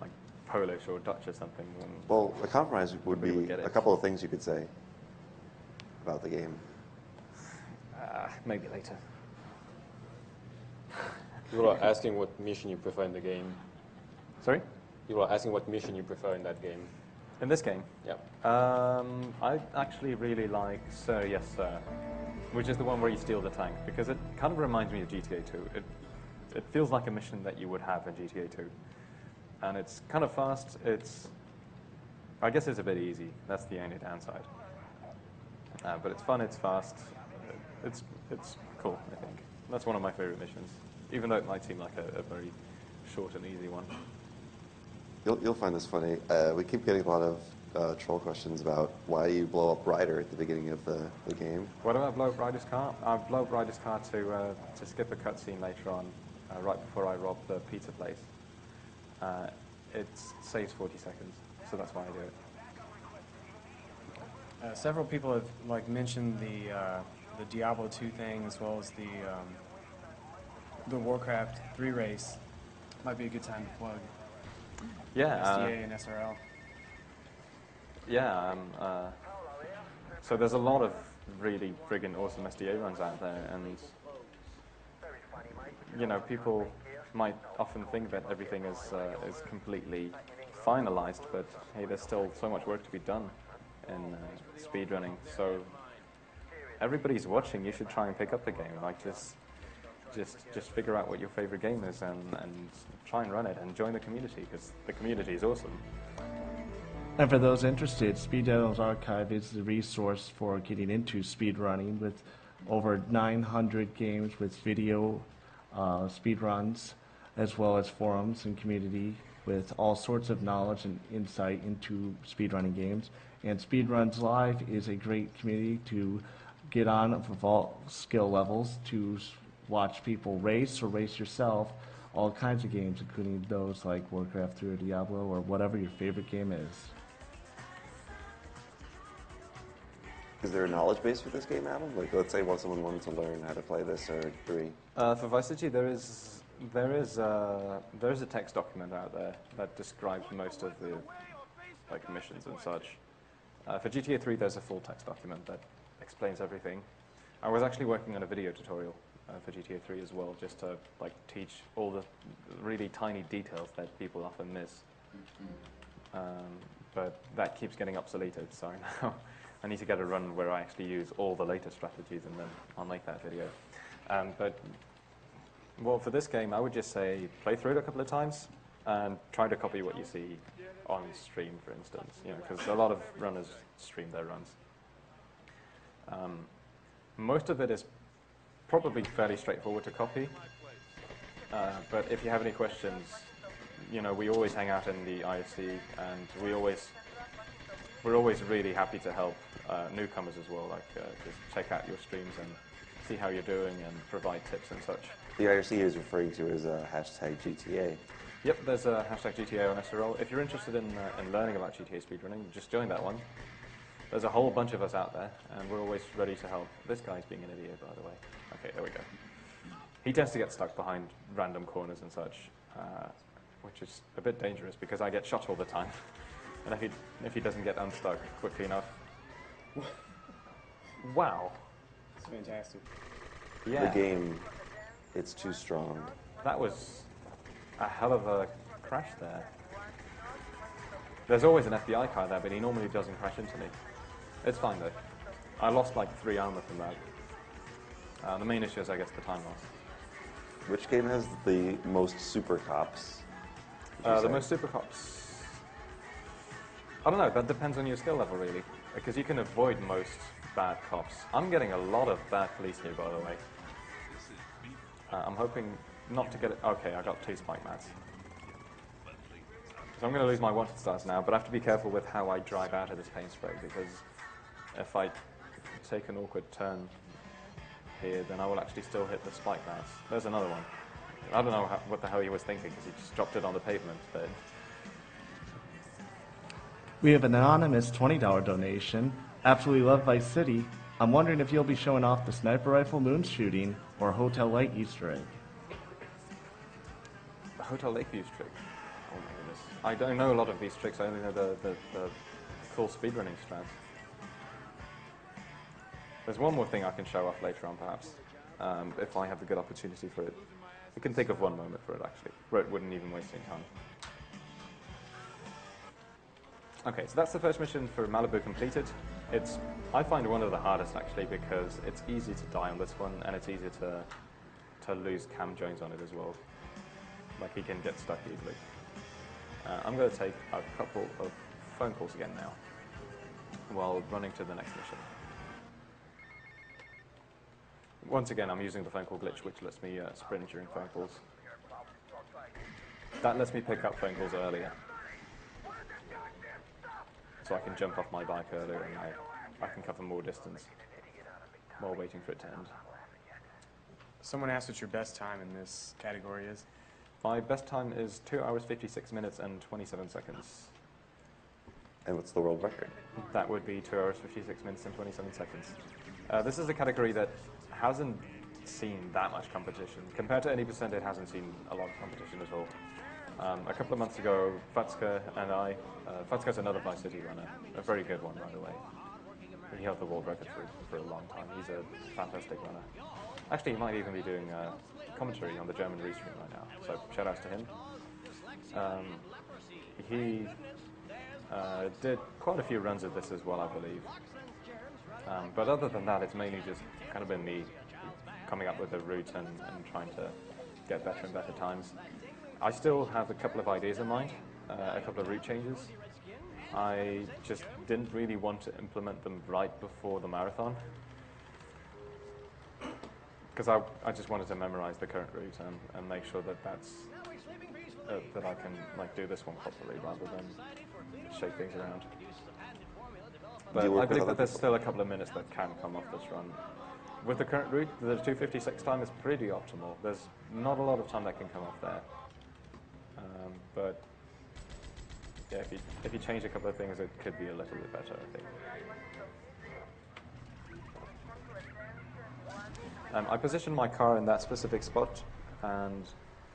like Polish or Dutch or something, then well, the compromise would be would get it. a couple of things you could say about the game. Maybe later. People are asking what mission you prefer in the game. Sorry? People are asking what mission you prefer in that game. In this game? Yeah. I actually really like Sir, Yes Sir, which is the one where you steal the tank, because it kind of reminds me of GTA 2. It feels like a mission that you would have in GTA 2. And it's kind of fast. I guess it's a bit easy. That's the only downside. But it's fun, it's fast. It's cool, I think. That's one of my favorite missions, even though it might seem like a very short and easy one. You'll find this funny. We keep getting a lot of troll questions about why you blow up Ryder at the beginning of the game. Why do I blow up Ryder's car? I blow up Ryder's car to skip a cutscene later on, right before I rob the pizza place. It saves 40 seconds, so that's why I do it. Several people have mentioned the Diablo 2 thing as well as the Warcraft 3 race. Might be a good time to plug. Yeah. SDA and SRL. Yeah. So there's a lot of really friggin' awesome SDA runs out there, and people might often think that everything is completely finalized, but hey, there's still so much work to be done in speedrunning. So everybody's watching. You should try and pick up the game. Just figure out what your favorite game is and try and run it and join the community, because the community is awesome. And for those interested, Speed Demo's Archive is the resource for getting into speedrunning, with over 900 games with video speedruns, as well as forums and community with all sorts of knowledge and insight into speedrunning games. And Speedruns Live is a great community to get on of all skill levels, to watch people race or race yourself, all kinds of games, including those like Warcraft 3 or Diablo or whatever your favorite game is. Is there a knowledge base for this game, Adam? Like, let's say someone wanted to learn how to play this or 3. For Vice City, there is a text document out there that describes most of the missions and such. For GTA 3, there's a full text document that explains everything. I was actually working on a video tutorial for GTA 3 as well, just to like teach all the really tiny details that people often miss. But that keeps getting obsoleted, so now I need to get a run where I actually use all the latest strategies, and then I'll make that video. But well, for this game, I would just say play through it a couple of times and try to copy what you see on stream, for instance. You know, because a lot of runners stream their runs. Most of it is probably fairly straightforward to copy. But if you have any questions, you know, we always hang out in the IFC, and we're always really happy to help newcomers as well. Like just check out your streams and see how you're doing and provide tips and such. The IRC is referring to as hashtag GTA. Yep, there's a hashtag GTA on SRL. If you're interested in learning about GTA speedrunning, just join that one. There's a whole bunch of us out there, and we're always ready to help. This guy's being an idiot, by the way. Okay, there we go. He tends to get stuck behind random corners and such, which is a bit dangerous because I get shot all the time. And if he doesn't get unstuck quickly enough... Wow. It's fantastic. Yeah. The game, it's too strong. That was a hell of a crash there. There's always an FBI car there, but he normally doesn't crash into me. It's fine though. I lost like 3 armor from that. The main issue is, I guess, the time loss. Which game has the most super cops? The most super cops... I don't know, that depends on your skill level, really. Because you can avoid most bad cops. I'm getting a lot of bad police here, by the way. I'm hoping not to get it... Okay, I got 2 spike mats. So I'm going to lose my wanted stars now, but I have to be careful with how I drive out of this paint spray, because if I take an awkward turn here, then I will actually still hit the spike mats. There's another one. I don't know what the hell he was thinking, because he just dropped it on the pavement, but... We have an anonymous $20 donation. Absolutely love Vice City. I'm wondering if you'll be showing off the sniper rifle moon shooting or Hotel Light Easter egg. The Hotel Lakeview trick. Oh my goodness. I don't know a lot of these tricks, I only know the cool speedrunning strats. There's one more thing I can show off later on, perhaps, if I have the good opportunity for it. I can think of one moment for it, actually, where it wouldn't even waste any time. Okay, so that's the first mission for Malibu completed. I find one of the hardest, actually, because it's easy to die on this one, and it's easy to lose Cam Jones on it as well. Like, he can get stuck easily. I'm going to take a couple of phone calls again now, while running to the next mission. Once again, I'm using the phone call glitch, which lets me sprint during phone calls. That lets me pick up phone calls earlier, so I can jump off my bike earlier and I can cover more distance while waiting for it to end. Someone asked what your best time in this category is. My best time is 2 hours, 56 minutes and 27 seconds. And what's the world record? That would be 2 hours, 56 minutes and 27 seconds. This is a category that hasn't seen that much competition. Compared to 80%, it hasn't seen a lot of competition at all. A couple of months ago, Fatska and I, Fatska's another Vice City runner, a very good one, by the way. He held the world record for a long time. He's a fantastic runner. Actually, he might even be doing commentary on the German restream right now, so shout outs to him. He did quite a few runs of this as well, I believe. But other than that, it's mainly just kind of been me coming up with a route and trying to get better and better times. I still have a couple of ideas in mind, a couple of route changes. I just didn't really want to implement them right before the marathon, because I just wanted to memorize the current route and make sure that that I can like do this one properly rather than shake things around. But I believe that there's still a couple of minutes that can come off this run. With the current route, the 2:56 time is pretty optimal. There's not a lot of time that can come off there. But yeah, if you change a couple of things, it could be a little bit better, I think. I positioned my car in that specific spot, and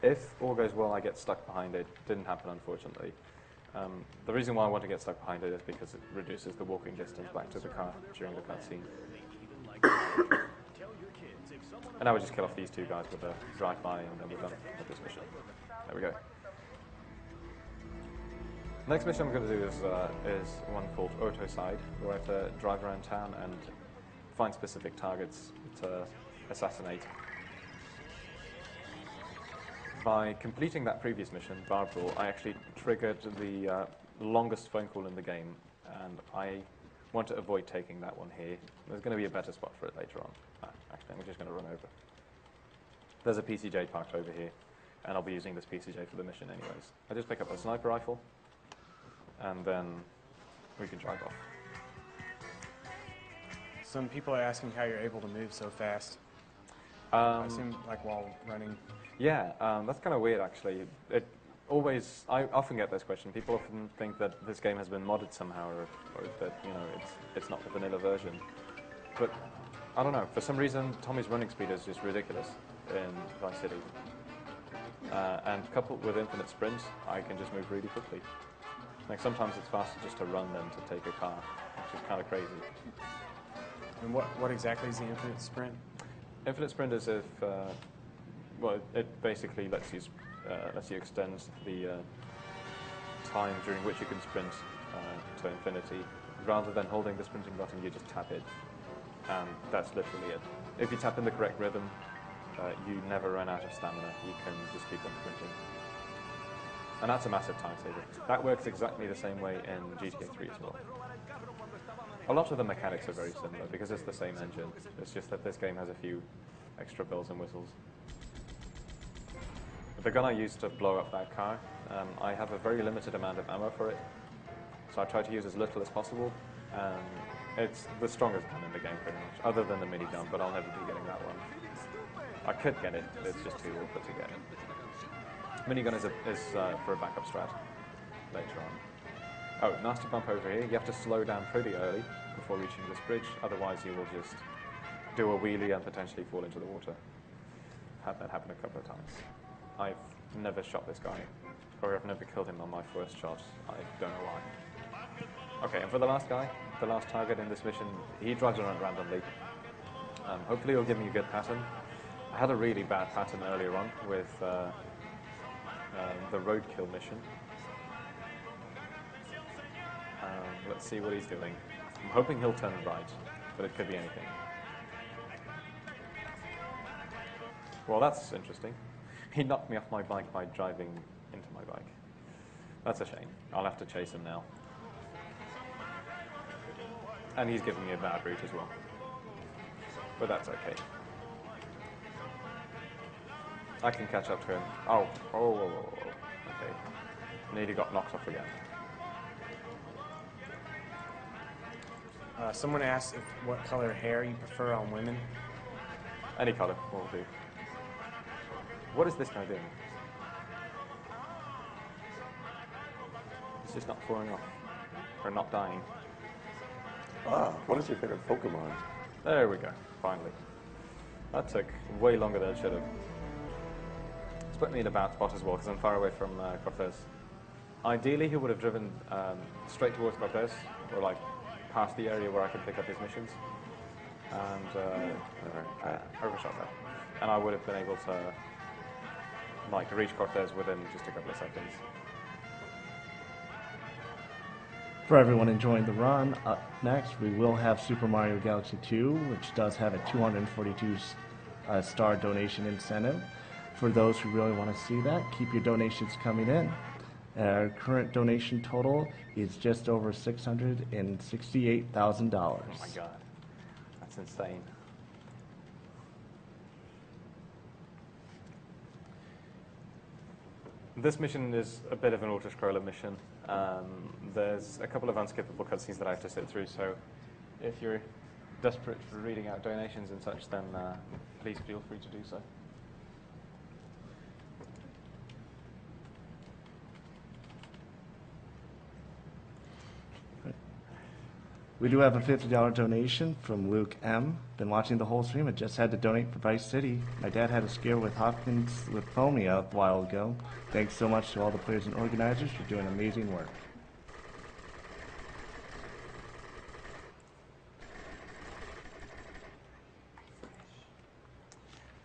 if all goes well, I get stuck behind it. Didn't happen, unfortunately. The reason why I want to get stuck behind it is because it reduces the walking distance back to the car during the cutscene. And now we just kill off these two guys with a drive-by, and then we're done with this mission. There we go. Next mission I'm going to do is one called Autoside, where I have to drive around town and find specific targets to assassinate. By completing that previous mission, Bar Brawl, I actually triggered the longest phone call in the game, and I want to avoid taking that one here. There's going to be a better spot for it later on. Actually, I'm just going to run over. There's a PCJ parked over here, and I'll be using this PCJ for the mission anyways. I just pick up a sniper rifle, and then we can drive off. Some people are asking how you're able to move so fast. I seem like while running. Yeah, that's kind of weird actually. I often get this question. People often think that this game has been modded somehow, or that it's not the vanilla version. But I don't know. For some reason, Tommy's running speed is just ridiculous in Vice City. And coupled with infinite sprint, I can just move really quickly. Like sometimes it's faster just to run than to take a car, which is kind of crazy. And what exactly is the infinite sprint? Infinite sprint is if, well, it basically lets you extend the time during which you can sprint to infinity. Rather than holding the sprinting button, you just tap it, and that's literally it. If you tap in the correct rhythm, you never run out of stamina. You can just keep on sprinting. And that's a massive time saver. That works exactly the same way in GTA 3 as well. A lot of the mechanics are very similar because it's the same engine. It's just that this game has a few extra bells and whistles. The gun I used to blow up that car, I have a very limited amount of ammo for it. So I try to use as little as possible. It's the strongest gun in the game pretty much, other than the minigun, but I'll never be getting that one. I could get it, but it's just too awkward to get. Minigun is for a backup strat later on. Oh, nasty bump over here. You have to slow down pretty early before reaching this bridge, otherwise you will just do a wheelie and potentially fall into the water. Had that happen a couple of times. I've never shot this guy, or I've never killed him on my first shot. I don't know why. Okay, and for the last guy, the last target in this mission, he drives around randomly. Hopefully he'll give me a good pattern. I had a really bad pattern earlier on with the roadkill mission. Let's see what he's doing. I'm hoping he'll turn right, but it could be anything. Well, that's interesting. He knocked me off my bike by driving into my bike. That's a shame. I'll have to chase him now. And he's giving me a bad route as well. But that's okay. I can catch up to him. Oh. Okay. Nearly got knocked off again. Someone asked what color hair you prefer on women. Any color will do. What is this guy doing? He's just not falling off. Or not dying. What is your favorite Pokemon? There we go, finally. That took way longer than it should have. It's put me in a bad spot as well, because I'm far away from Cortez. Ideally, he would have driven straight towards Cortez, or like past the area where I could pick up his missions, and overshot that. And I would have been able to like reach Cortez within just a couple of seconds. For everyone enjoying the run, up next we will have Super Mario Galaxy 2, which does have a 242 star donation incentive. For those who really want to see that, keep your donations coming in. Our current donation total is just over $668,000. Oh my god, that's insane. This mission is a bit of an auto-scroller mission. There's a couple of unskippable cutscenes that I have to sit through, so if you're desperate for reading out donations and such, then please feel free to do so. We do have a $50 donation from Luke M. Been watching the whole stream. I just had to donate for Vice City. My dad had a scare with Hopkins lymphoma a while ago. Thanks so much to all the players and organizers for doing amazing work.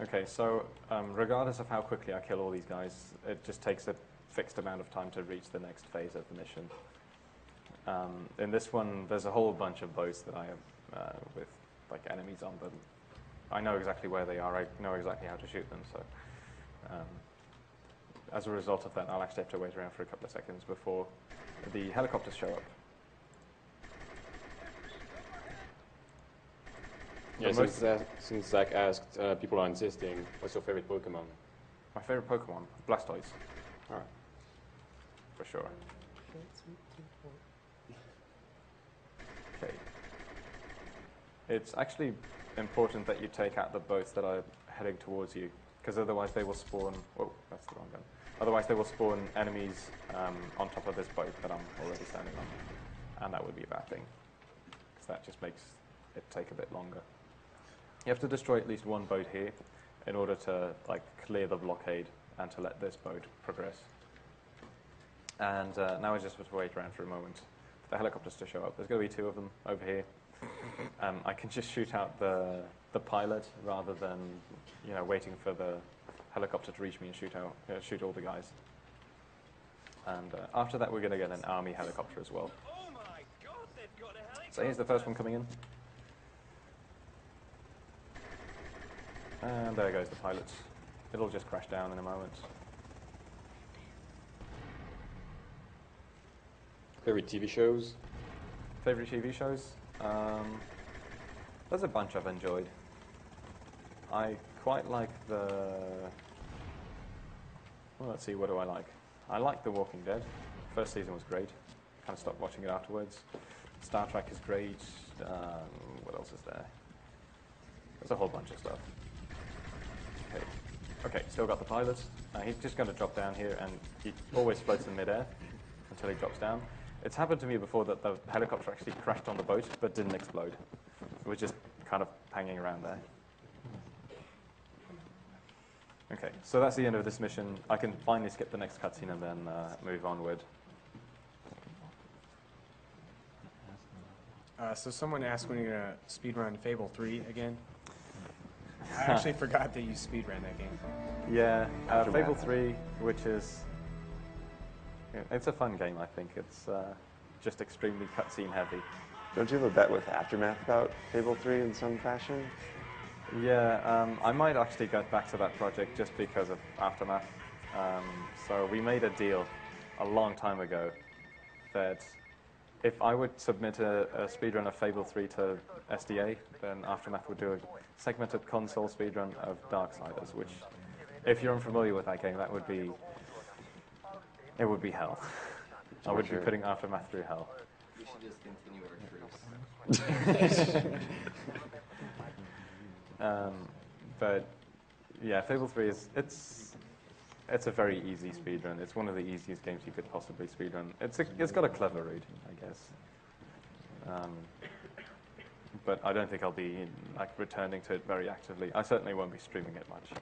Okay, so regardless of how quickly I kill all these guys, it just takes a fixed amount of time to reach the next phase of the mission. In this one, there's a whole bunch of boats that I have with like enemies on them. I know exactly where they are. I know exactly how to shoot them. So as a result of that, I'll actually have to wait around for a couple of seconds before the helicopters show up. Yeah, since Zach asked, people are insisting, what's your favorite Pokemon? My favorite Pokemon, Blastoise. All right. For sure. Okay. It's actually important that you take out the boats that are heading towards you, because otherwise they will spawn. Oh, that's the wrong gun. Otherwise they will spawn enemies on top of this boat that I'm already standing on, and that would be a bad thing, because that just makes it take a bit longer. You have to destroy at least one boat here in order to like clear the blockade and to let this boat progress. And now I just have to wait around for a moment for the helicopters to show up. There's going to be 2 of them over here. I can just shoot out the pilot rather than waiting for the helicopter to reach me and shoot all the guys. And after that, we're going to get an army helicopter as well. So here's the first one coming in. And there goes the pilot. It'll just crash down in a moment. Favorite TV shows? Favorite TV shows? There's a bunch I've enjoyed. I quite like the... Well, let's see, what do I like? I like The Walking Dead. First season was great. Kind of stopped watching it afterwards. Star Trek is great. What else is there? There's a whole bunch of stuff. Okay, still got the pilot. He's just going to drop down here, and he always floats in midair until he drops down. It's happened to me before that the helicopter actually crashed on the boat, but didn't explode. It was just kind of hanging around there. Okay, so that's the end of this mission. I can finally skip the next cutscene and then move onward. So someone asked when you're going to speedrun Fable 3 again. I actually forgot that you speedran that game. Yeah, Fable 3, which is... it's a fun game, I think. It's just extremely cutscene heavy. Don't you have a bet with Aftermath about Fable 3 in some fashion? Yeah, I might actually get back to that project just because of Aftermath. So we made a deal a long time ago that if I would submit a speedrun of Fable 3 to SDA, then Aftermath would do a segmented console speedrun of Darksiders, which, if you're unfamiliar with that game, that would be... it would be hell. I would be putting Aftermath through hell. We should just continue our truce. But yeah, Fable 3 is it's a very easy speedrun. It's one of the easiest games you could possibly speedrun. It's got a clever route, I guess. But I don't think I'll be like returning to it very actively. I certainly won't be streaming it much.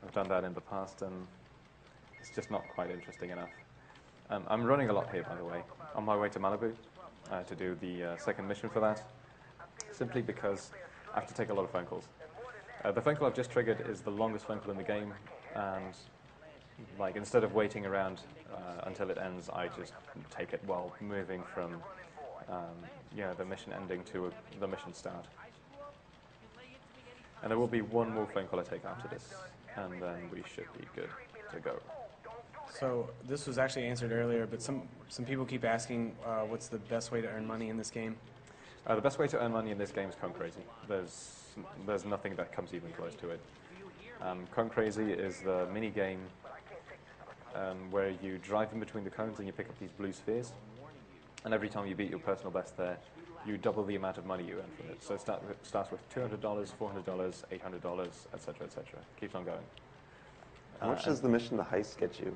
I've done that in the past, and it's just not quite interesting enough. I'm running a lot here, by the way, on my way to Malibu to do the second mission for that, simply because I have to take a lot of phone calls. The phone call I've just triggered is the longest phone call in the game, and like instead of waiting around until it ends, I just take it while moving from the mission ending to the mission start. And there will be one more phone call I take after this, and then we should be good to go. So this was actually answered earlier, but some people keep asking what's the best way to earn money in this game? The best way to earn money in this game is Con Crazy. There's nothing that comes even close to it. Con Crazy is the mini game where you drive in between the cones and you pick up these blue spheres. And every time you beat your personal best there, you double the amount of money you earn from it. So it starts with $200, $400, $800, etc., etc. Keeps on going. How much does the mission, the heist, get you?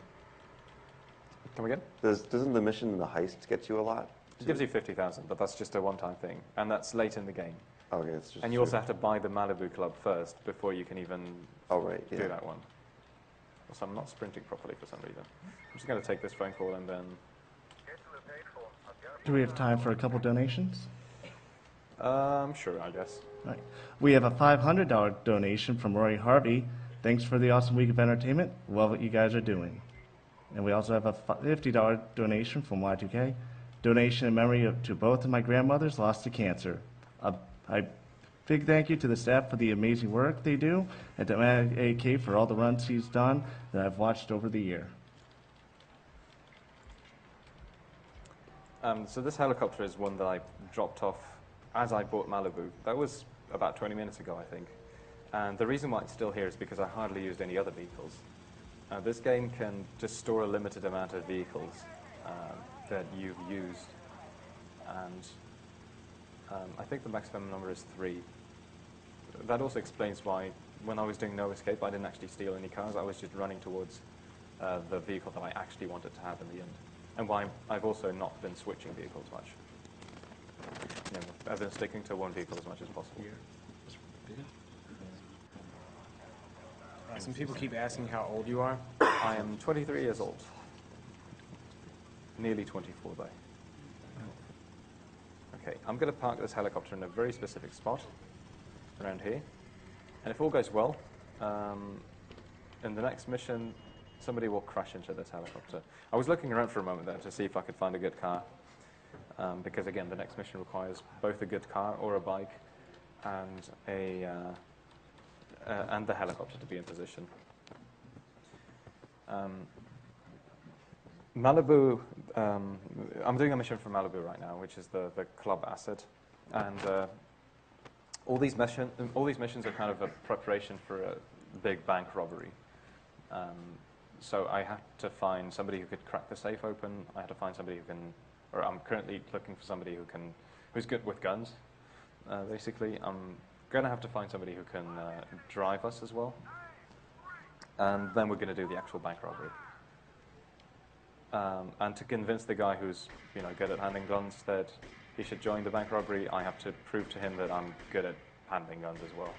Come again? Doesn't the mission, the heist, get you a lot? It gives you 50,000, but that's just a one-time thing, and that's late in the game. Okay, it's just. And you also have to buy the Malibu Club first before you can even do that one. So I'm not sprinting properly for some reason. I'm just going to take this phone call and then... Do we have time for a couple donations? Sure, I guess. All right. We have a $500 donation from Rory Harvey. Thanks for the awesome week of entertainment. Love what you guys are doing. And we also have a $50 donation from Y2K. Donation in memory to both of my grandmothers lost to cancer. A big thank you to the staff for the amazing work they do, and to ADAMAK for all the runs he's done that I've watched over the year. So this helicopter is one that I dropped off as I bought Malibu. That was about 20 minutes ago, I think. And the reason why it's still here is because I hardly used any other vehicles. This game can just store a limited amount of vehicles that you've used. And I think the maximum number is 3. That also explains why, when I was doing No Escape, I didn't actually steal any cars. I was just running towards the vehicle that I actually wanted to have in the end. And why I've also not been switching vehicles much. You know, I've been sticking to one vehicle as much as possible. Some people keep asking how old you are. I am 23 years old. Nearly 24, though. Okay, I'm going to park this helicopter in a very specific spot around here. And if all goes well, in the next mission, somebody will crash into this helicopter. I was looking around for a moment there to see if I could find a good car. Because, again, the next mission requires both a good car or a bike and and the helicopter to be in position. Malibu, I'm doing a mission for Malibu right now, which is the club asset. And all these missions are kind of a preparation for a big bank robbery. So I had to find somebody who could crack the safe open. I had to find somebody who can, or I'm currently looking for somebody who's good with guns. Basically, I'm going to have to find somebody who can drive us as well. And then we're going to do the actual bank robbery. And to convince the guy who's good at handling guns that he should join the bank robbery, I have to prove to him that I'm good at handling guns as well.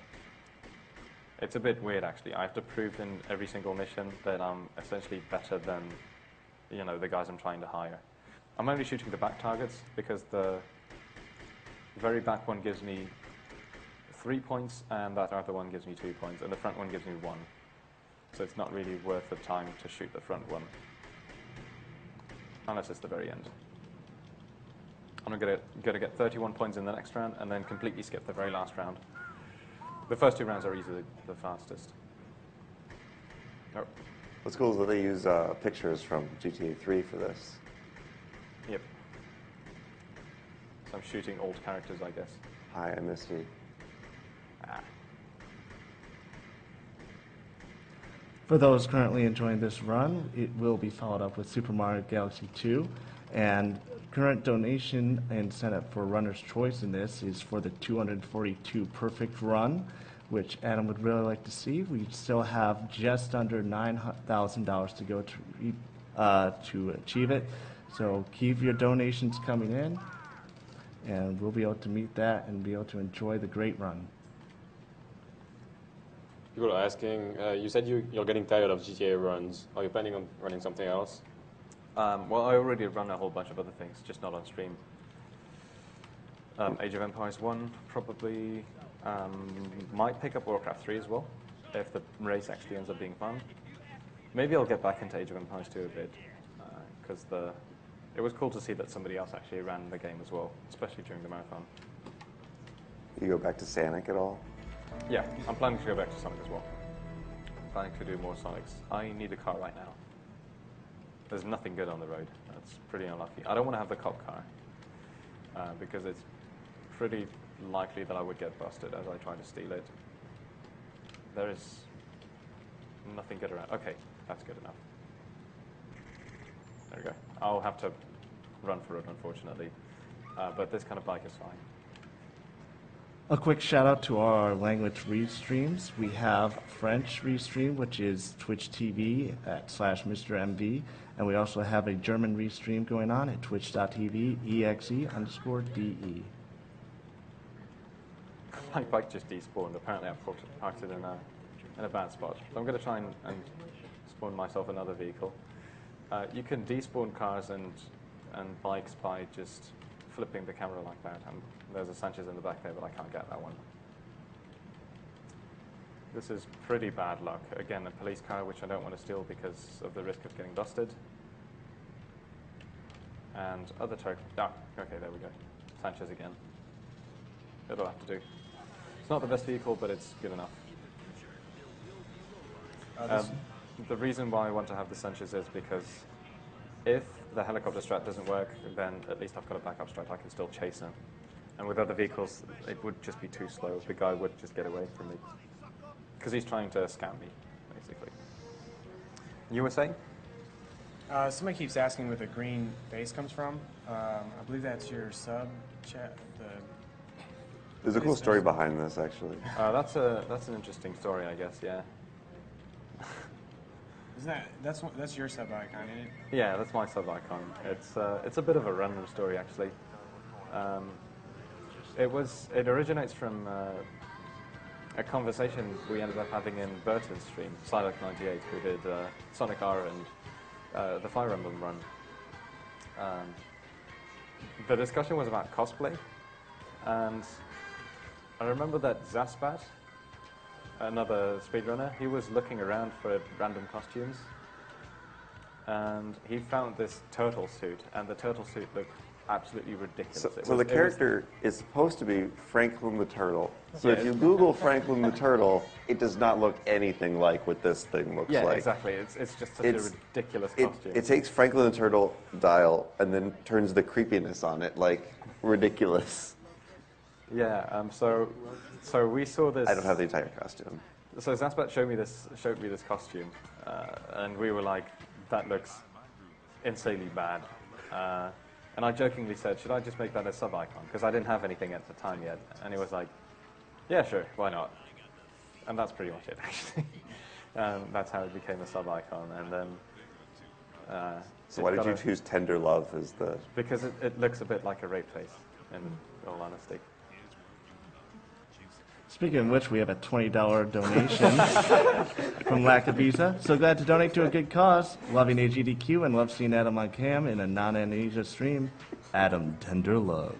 It's a bit weird, actually. I have to prove in every single mission that I'm essentially better than the guys I'm trying to hire. I'm only shooting the back targets because the very back one gives me 3 points, and that other one gives me 2 points, and the front one gives me 1. So it's not really worth the time to shoot the front one. Unless it's the very end. I'm going to get 31 points in the next round, and then completely skip the very last round. The first 2 rounds are easily the fastest. Oh. What's cool is that they use pictures from GTA 3 for this. Yep. So I'm shooting old characters, I guess. Hi, I missed you. For those currently enjoying this run, it will be followed up with Super Mario Galaxy 2, and current donation and setup for Runner's Choice in this is for the 242 perfect run, which Adam would really like to see. We still have just under $9,000 to go to achieve it, so keep your donations coming in, and we'll be able to meet that and be able to enjoy the great run. People are asking, you said you're getting tired of GTA runs. Are you planning on running something else? Well, I already run a whole bunch of other things, just not on stream. Age of Empires 1, probably. Might pick up Warcraft 3 as well, if the race actually ends up being fun. Maybe I'll get back into Age of Empires 2 a bit, because it was cool to see that somebody else actually ran the game as well, especially during the marathon. You go back to Sonic at all? Yeah, I'm planning to go back to Sonic as well. I'm planning to do more Sonics. I need a car right now. There's nothing good on the road. That's pretty unlucky. I don't want to have the cop car, because it's pretty likely that I would get busted as I try to steal it. There is nothing good around. Okay, that's good enough. There we go. I'll have to run for it, unfortunately. But this kind of bike is fine. A quick shout out to our language restreams. We have French restream, which is Twitch TV /MrMV, and we also have a German restream going on at twitch.tv exe_DE. My bike just despawned. Apparently I parked it in a bad spot. So I'm going to try and spawn myself another vehicle. You can despawn cars and bikes by just flipping the camera like that. And there's a Sanchez in the back there, but I can't get that one. This is pretty bad luck. Again, a police car, which I don't want to steal because of the risk of getting busted. And other okay, there we go. Sanchez again. It'll have to do. It's not the best vehicle, but it's good enough. The reason why I want to have the Sanchez is because if the helicopter strat doesn't work, then at least I've got a backup strat. I can still chase him. And with other vehicles, it would just be too slow. The guy would just get away from me. Because he's trying to scam me, basically. You were saying? Somebody keeps asking where the green base comes from. I believe that's your sub chat. There's a cool story behind this, actually. That's an interesting story, I guess. Yeah. Isn't that's your sub icon, isn't it? Yeah, that's my sub icon. It's a bit of a random story, actually. It originates from a conversation we ended up having in Burton's stream, Psylocke98, who did Sonic R and the Fire Emblem run. The discussion was about cosplay, and I remember that Zaspat, another speedrunner, he was looking around for random costumes, and he found this turtle suit, and the turtle suit looked absolutely ridiculous. So the character is supposed to be Franklin the Turtle. So if you Google Franklin the Turtle, it does not look anything like what this thing looks like. Yeah, exactly. It's just such a ridiculous costume. It takes Franklin the Turtle dial and then turns the creepiness on it, like, ridiculous. Yeah, so we saw this. I don't have the entire costume. So Zaspat showed me this costume, and we were like, that looks insanely bad. And I jokingly said, should I just make that a sub-icon? Because I didn't have anything at the time yet. And he was like, yeah, sure, why not? And that's pretty much it, actually. That's how it became a sub-icon. And then... so why did you choose Tender Love as the... Because it looks a bit like a rape face, in all honesty. Speaking of which, we have a $20 donation from Lactavisa. So glad to donate to a good cause. Loving AGDQ and love seeing Adam on cam in a non-amnesia stream. Adam, tender love.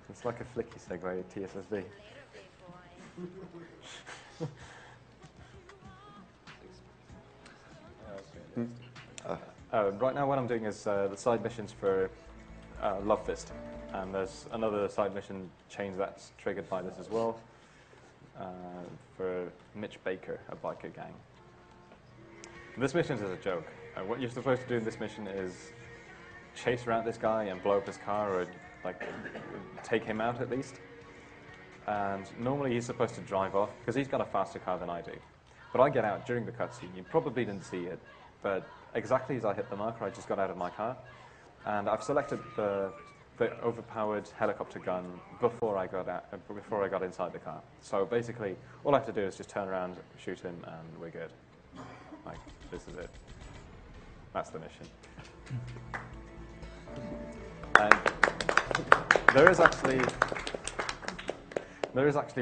It's like a flicky segue at TSSB. Right now what I'm doing is the side missions for Love Fist. And there's another side mission change that's triggered by this as well. For Mitch Baker, a biker gang. This mission is a joke. What you're supposed to do in this mission is chase around this guy and blow up his car, or like take him out at least. And normally he's supposed to drive off because he's got a faster car than I do. But I get out during the cutscene. You probably didn't see it, but exactly as I hit the marker, I just got out of my car, and I've selected the overpowered helicopter gun before I got inside the car. So basically, all I have to do is just turn around, shoot him, and we're good. Like, this is it. That's the mission. And there is actually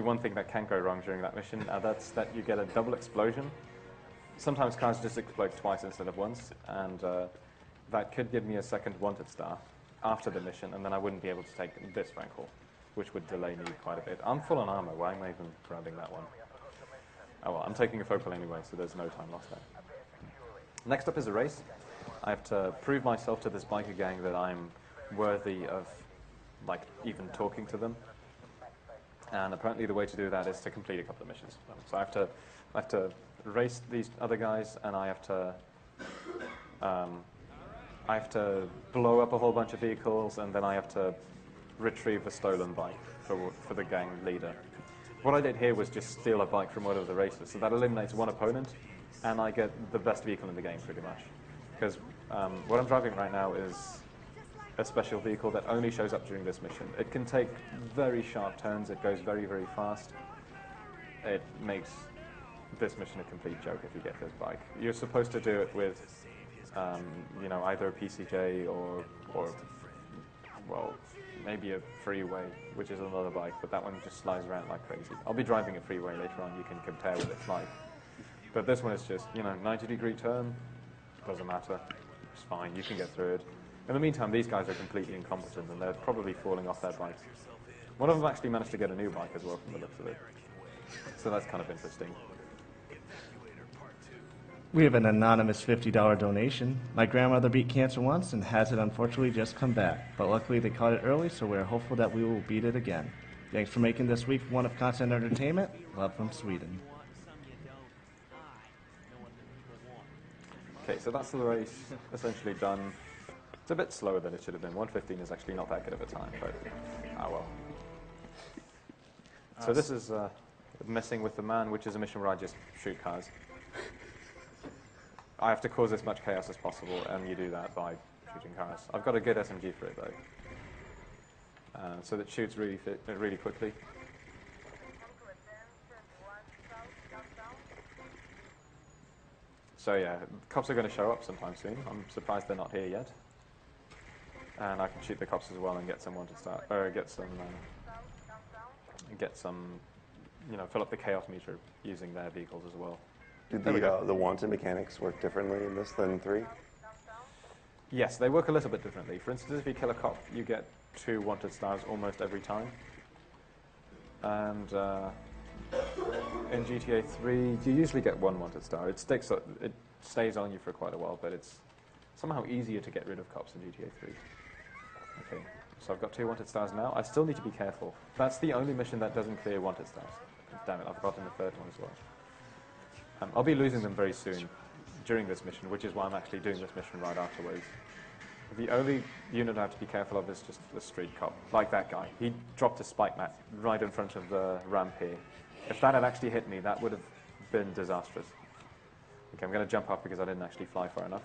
one thing that can go wrong during that mission, and that's that you get a double explosion. Sometimes cars just explode twice instead of once, and that could give me a second wanted star after the mission, and then I wouldn't be able to take this rank haul, which would delay me quite a bit. I'm full on armor. Why am I even grabbing that one? Oh well, I'm taking a focal anyway, so there's no time lost there. Next up is a race. I have to prove myself to this biker gang that I'm worthy of, like, even talking to them. And apparently the way to do that is to complete a couple of missions. So I have to race these other guys, and I have to blow up a whole bunch of vehicles, and then I have to retrieve a stolen bike for the gang leader. What I did here was just steal a bike from one of the racers, so that eliminates one opponent, and I get the best vehicle in the game pretty much. Because what I'm driving right now is a special vehicle that only shows up during this mission. It can take very sharp turns, it goes very, very fast. It makes this mission a complete joke if you get this bike. You're supposed to do it with, you know, either a PCJ or well, maybe a Freeway, which is another bike, but that one just slides around like crazy. I'll be driving a Freeway later on, you can compare what it's like. But this one is just, 90-degree turn, doesn't matter. It's fine, you can get through it. In the meantime, these guys are completely incompetent and they're probably falling off their bikes. One of them actually managed to get a new bike as well from the looks of it. So that's kind of interesting. We have an anonymous $50 donation. My grandmother beat cancer once and has it unfortunately just come back, but luckily they caught it early, so we're hopeful that we will beat it again. Thanks for making this week one of constant entertainment. Love from Sweden. Okay, so that's the race essentially done. It's a bit slower than it should have been. 1:15 is actually not that good of a time, but well. So this is Messing with the Man, which is a mission where I just shoot cars. I have to cause as much chaos as possible, and you do that by shooting cars. I've got a good SMG for it, though. So that shoots really quickly. So yeah, cops are going to show up sometime soon. I'm surprised they're not here yet. And I can shoot the cops as well and get someone to start, or get some, fill up the chaos meter using their vehicles as well. Do the wanted mechanics work differently in this than 3? Yes, they work a little bit differently. For instance, if you kill a cop, you get 2 wanted stars almost every time. And in GTA 3, you usually get 1 wanted star. It stays on you for quite a while, but it's somehow easier to get rid of cops in GTA 3. Okay, so I've got 2 wanted stars now. I still need to be careful. That's the only mission that doesn't clear wanted stars. Damn it, I've forgotten the 3rd one as well. I'll be losing them very soon during this mission, which is why I'm actually doing this mission right afterwards. The only unit I have to be careful of is just the street cop, like that guy. He dropped a spike mat right in front of the ramp here. If that had actually hit me, that would have been disastrous. Okay, I'm going to jump up because I didn't actually fly far enough.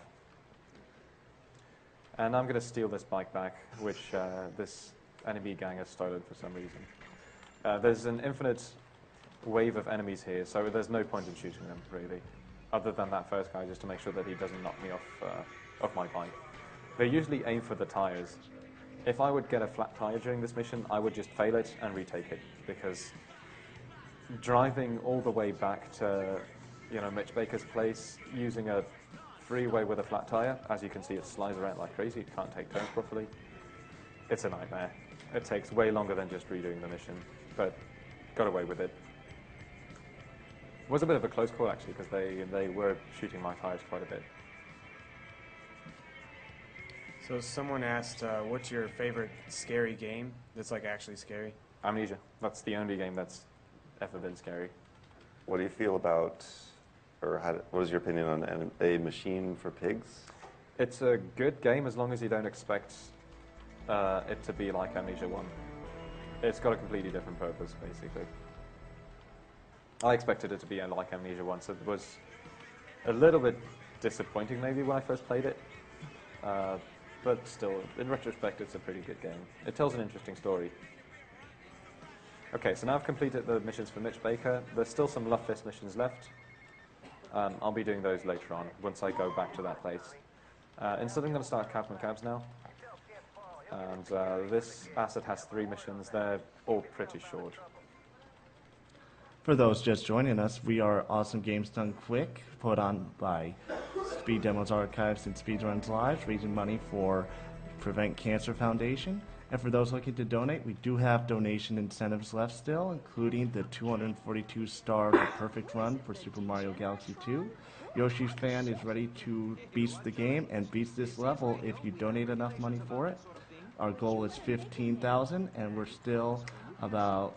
And I'm going to steal this bike back, which this enemy gang has stolen for some reason. There's an infinite wave of enemies here, so there's no point in shooting them, really. Other than that first guy, just to make sure that he doesn't knock me off my bike. They usually aim for the tires. If I would get a flat tire during this mission, I would just fail it and retake it, because driving all the way back to, Mitch Baker's place, using a freeway with a flat tire, as you can see, it slides around like crazy. It can't take turns properly. It's a nightmare. It takes way longer than just redoing the mission, but got away with it. It was a bit of a close call, actually, because they were shooting my tires quite a bit. So someone asked, what's your favorite scary game that's actually scary? Amnesia. That's the only game that's ever been scary. What do you feel about, what is your opinion on a machine for pigs? It's a good game as long as you don't expect it to be like Amnesia 1. It's got a completely different purpose, basically. I expected it to be like Amnesia 1, so it was a little bit disappointing maybe when I first played it. But still, in retrospect, it's a pretty good game. It tells an interesting story. Okay, so now I've completed the missions for Mitch Baker. There's still some Love Fist missions left. I'll be doing those later on, once I go back to that place. Instead, I'm going to start Captain Cabs now. And this asset has 3 missions. They're all pretty short. For those just joining us, we are Awesome Games Done Quick, put on by Speed Demos Archives and Speedruns Live, raising money for Prevent Cancer Foundation. And for those looking to donate, we do have donation incentives left still, including the 242-star Perfect Run for Super Mario Galaxy 2. Yoshi's Fan is ready to beat the game and beat this level if you donate enough money for it. Our goal is 15,000, and we're still about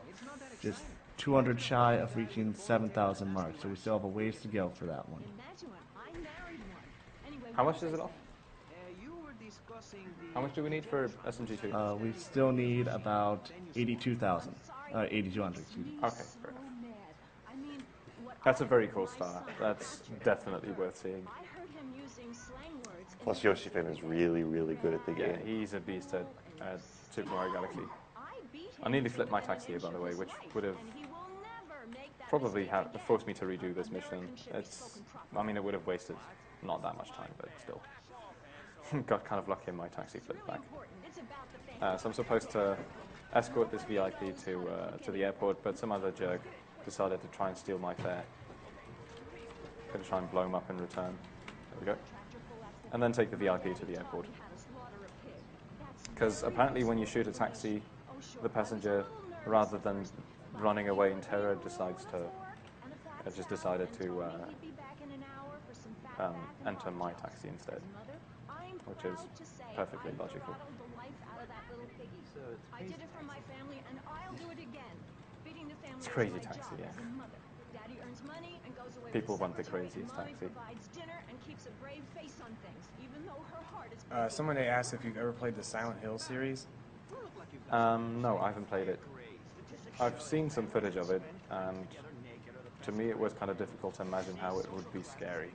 just 200 shy of reaching 7,000 mark, so we still have a ways to go for that one. How much is it off? How much do we need for SMG2? We still need about 82,000, 8,200, excuse me. Okay, fair enough. That's a very cool star. That's definitely worth seeing. Plus, Yoshi Fan is really, really good at the game. Yeah, he's a beast at Super Mario Galaxy. I nearly flipped my taxi here, by the way, which would have probably forced me to redo this mission. It would have wasted not that much time, but still. Got kind of lucky and my taxi flipped back. So I'm supposed to escort this VIP to the airport, but some other jerk decided to try and steal my fare. Going to try and blow him up in return. There we go. And then take the VIP to the airport. Because apparently when you shoot a taxi, the passenger, rather than running away in terror, decided to enter my taxi instead, which is perfectly logical. It's crazy taxi, yeah. People want the craziest taxi. Someone asked if you've ever played the Silent Hill series. No, I haven't played it. I've seen some footage of it, and to me it was kind of difficult to imagine how it would be scary.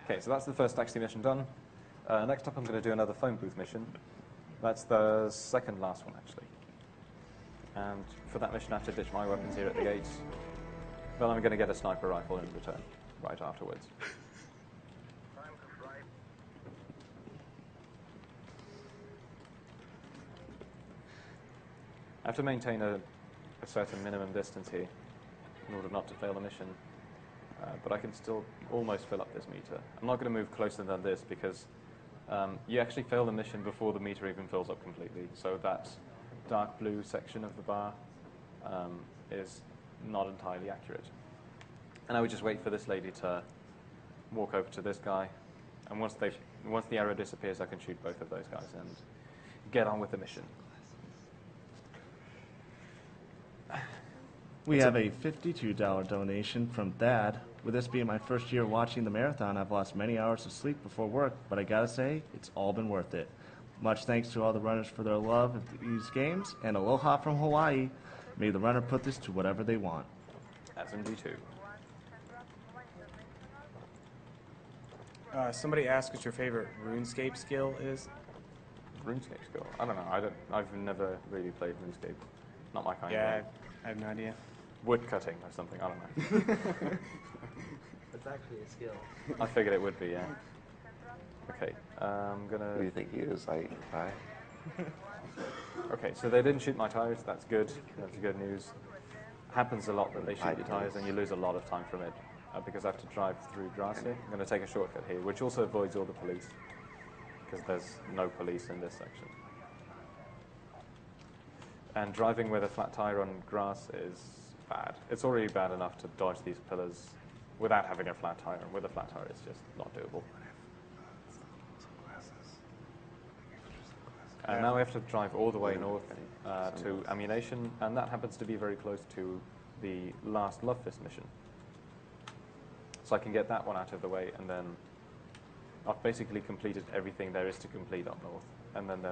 Okay, so that's the first taxi mission done. Next up I'm going to do another phone booth mission. That's the second last one, actually. And for that mission I have to ditch my weapons here at the gates. But I'm going to get a sniper rifle in return, right afterwards. I have to maintain a certain minimum distance here in order not to fail the mission. But I can still almost fill up this meter. I'm not going to move closer than this because you actually fail the mission before the meter even fills up completely. So that dark blue section of the bar is not entirely accurate. And I would just wait for this lady to walk over to this guy. And once the arrow disappears, I can shoot both of those guys and get on with the mission. We have a $52 donation from Thad. With this being my first year watching the marathon, I've lost many hours of sleep before work, but I gotta say, it's all been worth it. Much thanks to all the runners for their love of these games, and aloha from Hawaii. May the runner put this to whatever they want. SMG2. Somebody asked what your favorite RuneScape skill is. RuneScape skill? I don't know. I've never really played RuneScape. Not my kind of Yeah, game. I have no idea. Wood cutting or something. I don't know. It's actually a skill. I figured it would be, yeah. Okay, I'm gonna... Who do you think he is? I. Okay, so they didn't shoot my tires. That's good. That's good news. Happens a lot that they shoot your tires and you lose a lot of time from it because I have to drive through grass here. I'm going to take a shortcut here, which also avoids all the police because there's no police in this section. And driving with a flat tire on grass is bad. It's already bad enough to dodge these pillars without having a flat tire, and with a flat tire it's just not doable. And now we have to drive all the way north to Ammunition, and that happens to be very close to the last Love Fist mission. So I can get that one out of the way, and then I've basically completed everything there is to complete up north. And then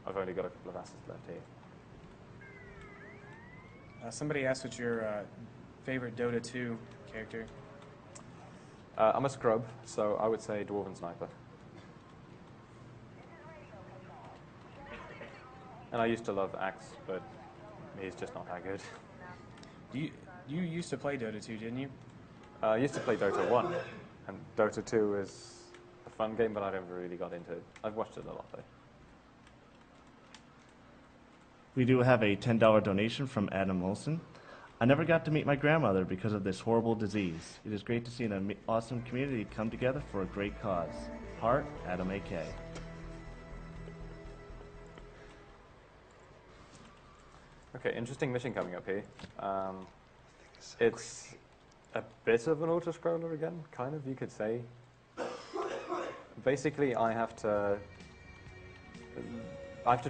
I've only got a couple of assets left here. Somebody asked what your favorite Dota 2 character. I'm a scrub, so I would say Dwarven Sniper. And I used to love Axe, but he's just not that good. You used to play Dota 2, didn't you? I used to play Dota 1, and Dota 2 is a fun game, but I never really got into it. I've watched it a lot, though. We do have a $10 donation from Adam Wilson. I never got to meet my grandmother because of this horrible disease. It is great to see an awesome community come together for a great cause. Heart, Adam AK. Okay, interesting mission coming up here. It's a bit of an auto-scroller again, kind of, you could say. Basically, I have to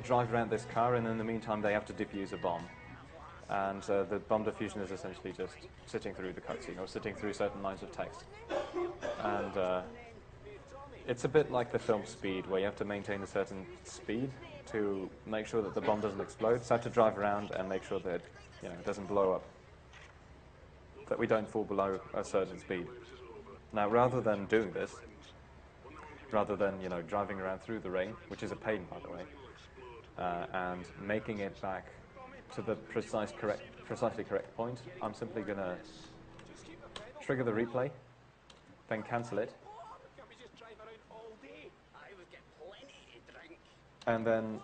drive around this car, and in the meantime, they have to defuse a bomb. And the bomb diffusion is essentially just sitting through the cutscene, or sitting through certain lines of text. And it's a bit like the film Speed, where you have to maintain a certain speed to make sure that the bomb doesn't explode. So I have to drive around and make sure that it doesn't blow up, that we don't fall below a certain speed. Now, rather than doing this, rather than driving around through the rain, which is a pain, by the way, and making it back to the precisely correct point, I'm simply going to trigger the replay, then cancel it, and then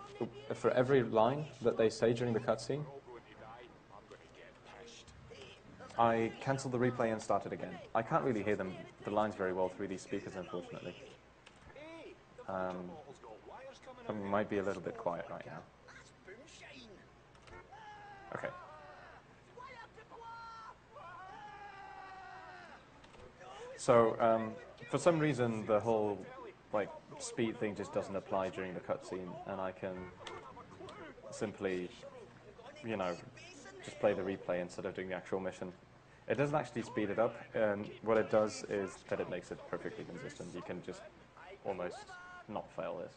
for every line that they say during the cutscene, I cancelled the replay and started again. I can't really hear the lines very well through these speakers, unfortunately. I might be a little bit quiet right now. Okay. So, for some reason, the whole speed thing just doesn't apply during the cutscene, and I can simply, just play the replay instead of doing the actual mission. It doesn't actually speed it up, and what it does is that it makes it perfectly consistent. You can just almost not fail this.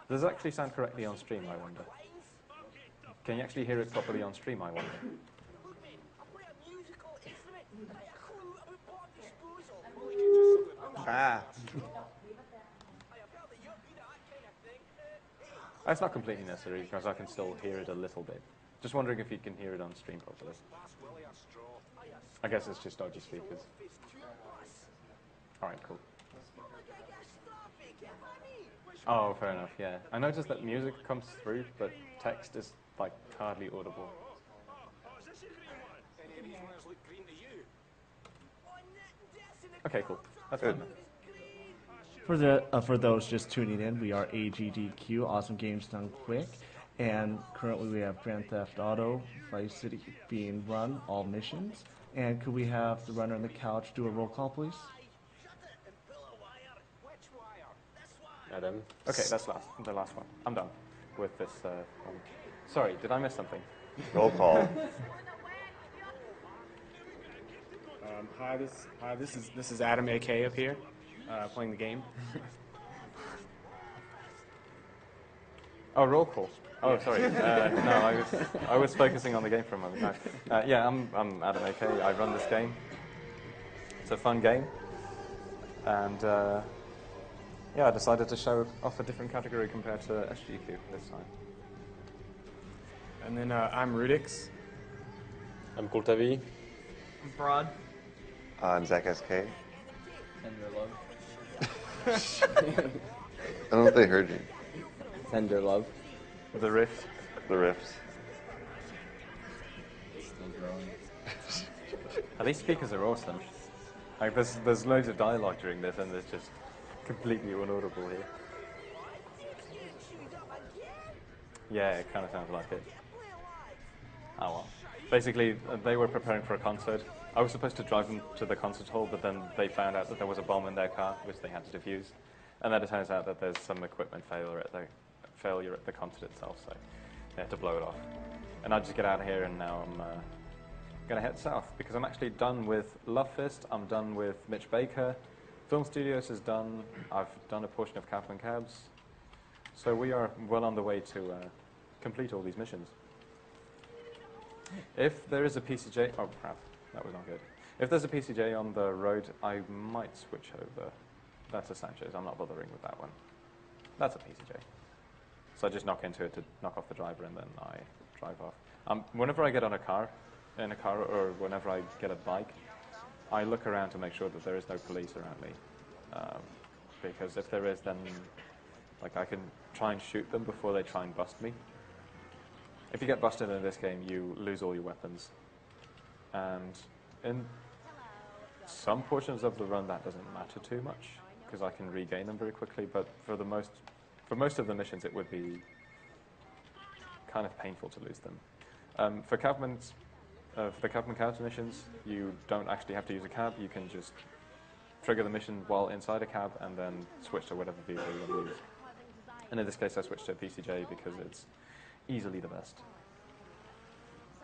Does it actually sound correctly on stream, I wonder? Can you actually hear it properly on stream, I wonder? Ah. It's not completely necessary because I can still hear it a little bit. Just wondering if you can hear it on stream properly. I guess it's just dodgy speakers. Alright, cool. Oh, fair enough, yeah. I noticed that music comes through, but text is, hardly audible. Okay, cool. That's fine then. For those just tuning in, we are AGDQ, Awesome Games Done Quick, and currently we have Grand Theft Auto, Vice City being run, all missions. And could we have the runner on the couch do a roll call, please? Adam. Okay, that's the last one. I'm done with this one. Sorry, did I miss something? Roll call. Hi, this is ADAMAK up here, playing the game. Oh, roll call. Oh, sorry. No, I was focusing on the game for a moment. No. Yeah, I'm ADAMAK. I run this game. It's a fun game, and yeah, I decided to show off a different category compared to SGQ this time. And then I'm Rudix. I'm Kultavi. I'm Broad. I'm Zach SK. Tender love. I don't know if they heard you. Tender love. The Rift. The Rift. Still growing. These speakers are awesome. There's loads of dialogue during this, and there's just completely inaudible here. Yeah, it kind of sounds like it. Oh well. Basically, they were preparing for a concert. I was supposed to drive them to the concert hall, but then they found out that there was a bomb in their car, which they had to defuse. And then it turns out that there's some equipment failure at the concert itself, so they had to blow it off. And I just get out of here, and now I'm going to head south, because I'm actually done with Love Fist, I'm done with Mitch Baker, Film Studios is done, I've done a portion of Kaplan Cabs, so we are well on the way to complete all these missions. If there is a PCJ, oh crap, that was not good. If there's a PCJ on the road, I might switch over. That's a Sanchez, I'm not bothering with that one. That's a PCJ. So I just knock into it to knock off the driver, and then I drive off. Whenever I get in a car, or whenever I get a bike, I look around to make sure that there is no police around me. Because if there is, then I can try and shoot them before they try and bust me. If you get busted in this game, you lose all your weapons. And in some portions of the run, that doesn't matter too much, because I can regain them very quickly, but for most of the missions, it would be kind of painful to lose them. For the Cabman Cabs missions, you don't actually have to use a cab. You can just trigger the mission while inside a cab and then switch to whatever vehicle you want to use. And in this case, I switched to a PCJ because it's easily the best.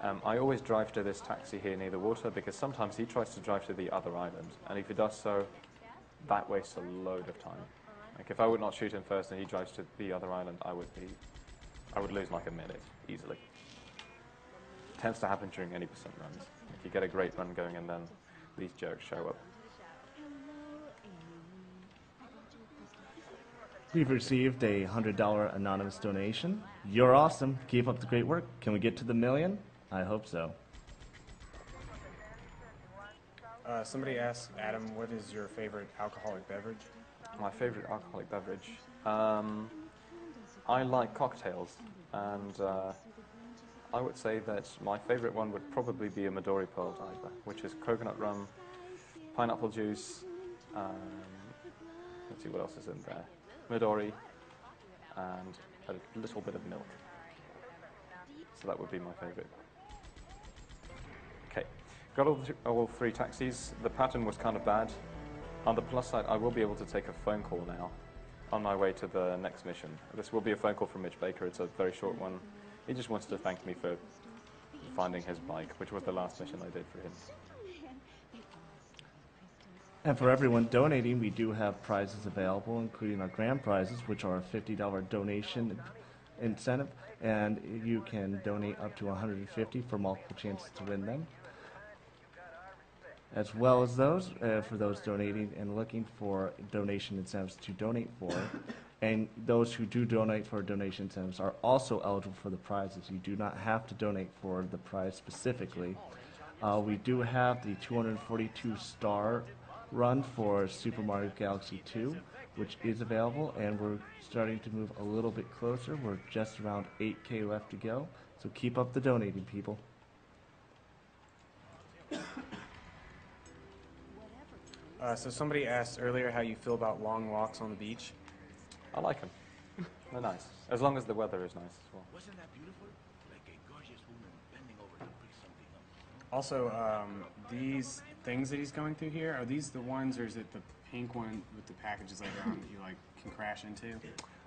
I always drive to this taxi here near the water, because sometimes he tries to drive to the other island, and if he does so, that wastes a load of time. If I would not shoot him first and he drives to the other island, I would lose a minute easily. It tends to happen during any percent runs. If you get a great run going, and then these jerks show up. We've received a $100 anonymous donation. You're awesome. Keep up the great work. Can we get to the million? I hope so. Somebody asked Adam, what is your favorite alcoholic beverage? My favorite alcoholic beverage? I like cocktails, and I would say that my favorite one would probably be a Midori Pearl Diver, which is coconut rum, pineapple juice, let's see what else is in there, Midori, and a little bit of milk. So that would be my favorite. Okay, got all three taxis. The pattern was kind of bad. On the plus side, I will be able to take a phone call now on my way to the next mission. This will be a phone call from Mitch Baker. It's a very short one. He just wants to thank me for finding his bike, which was the last mission I did for him. And for everyone donating, we do have prizes available, including our grand prizes, which are a $50 donation incentive, and you can donate up to $150 for multiple chances to win them. As well as those, for those donating and looking for donation incentives to donate for, and those who do donate for donation incentives are also eligible for the prizes. You do not have to donate for the prize specifically. We do have the 242-star run for Super Mario Galaxy 2, which is available, and we're starting to move a little bit closer. We're just around 8K left to go, so keep up the donating, people. So somebody asked earlier how you feel about long walks on the beach. I like them. They're nice, as long as the weather is nice as well. Wasn't that beautiful? Like a gorgeous woman bending over to pick something up. Also, these things that he's going through here, are these the ones, or is it the pink one with the packages later on that you like can crash into?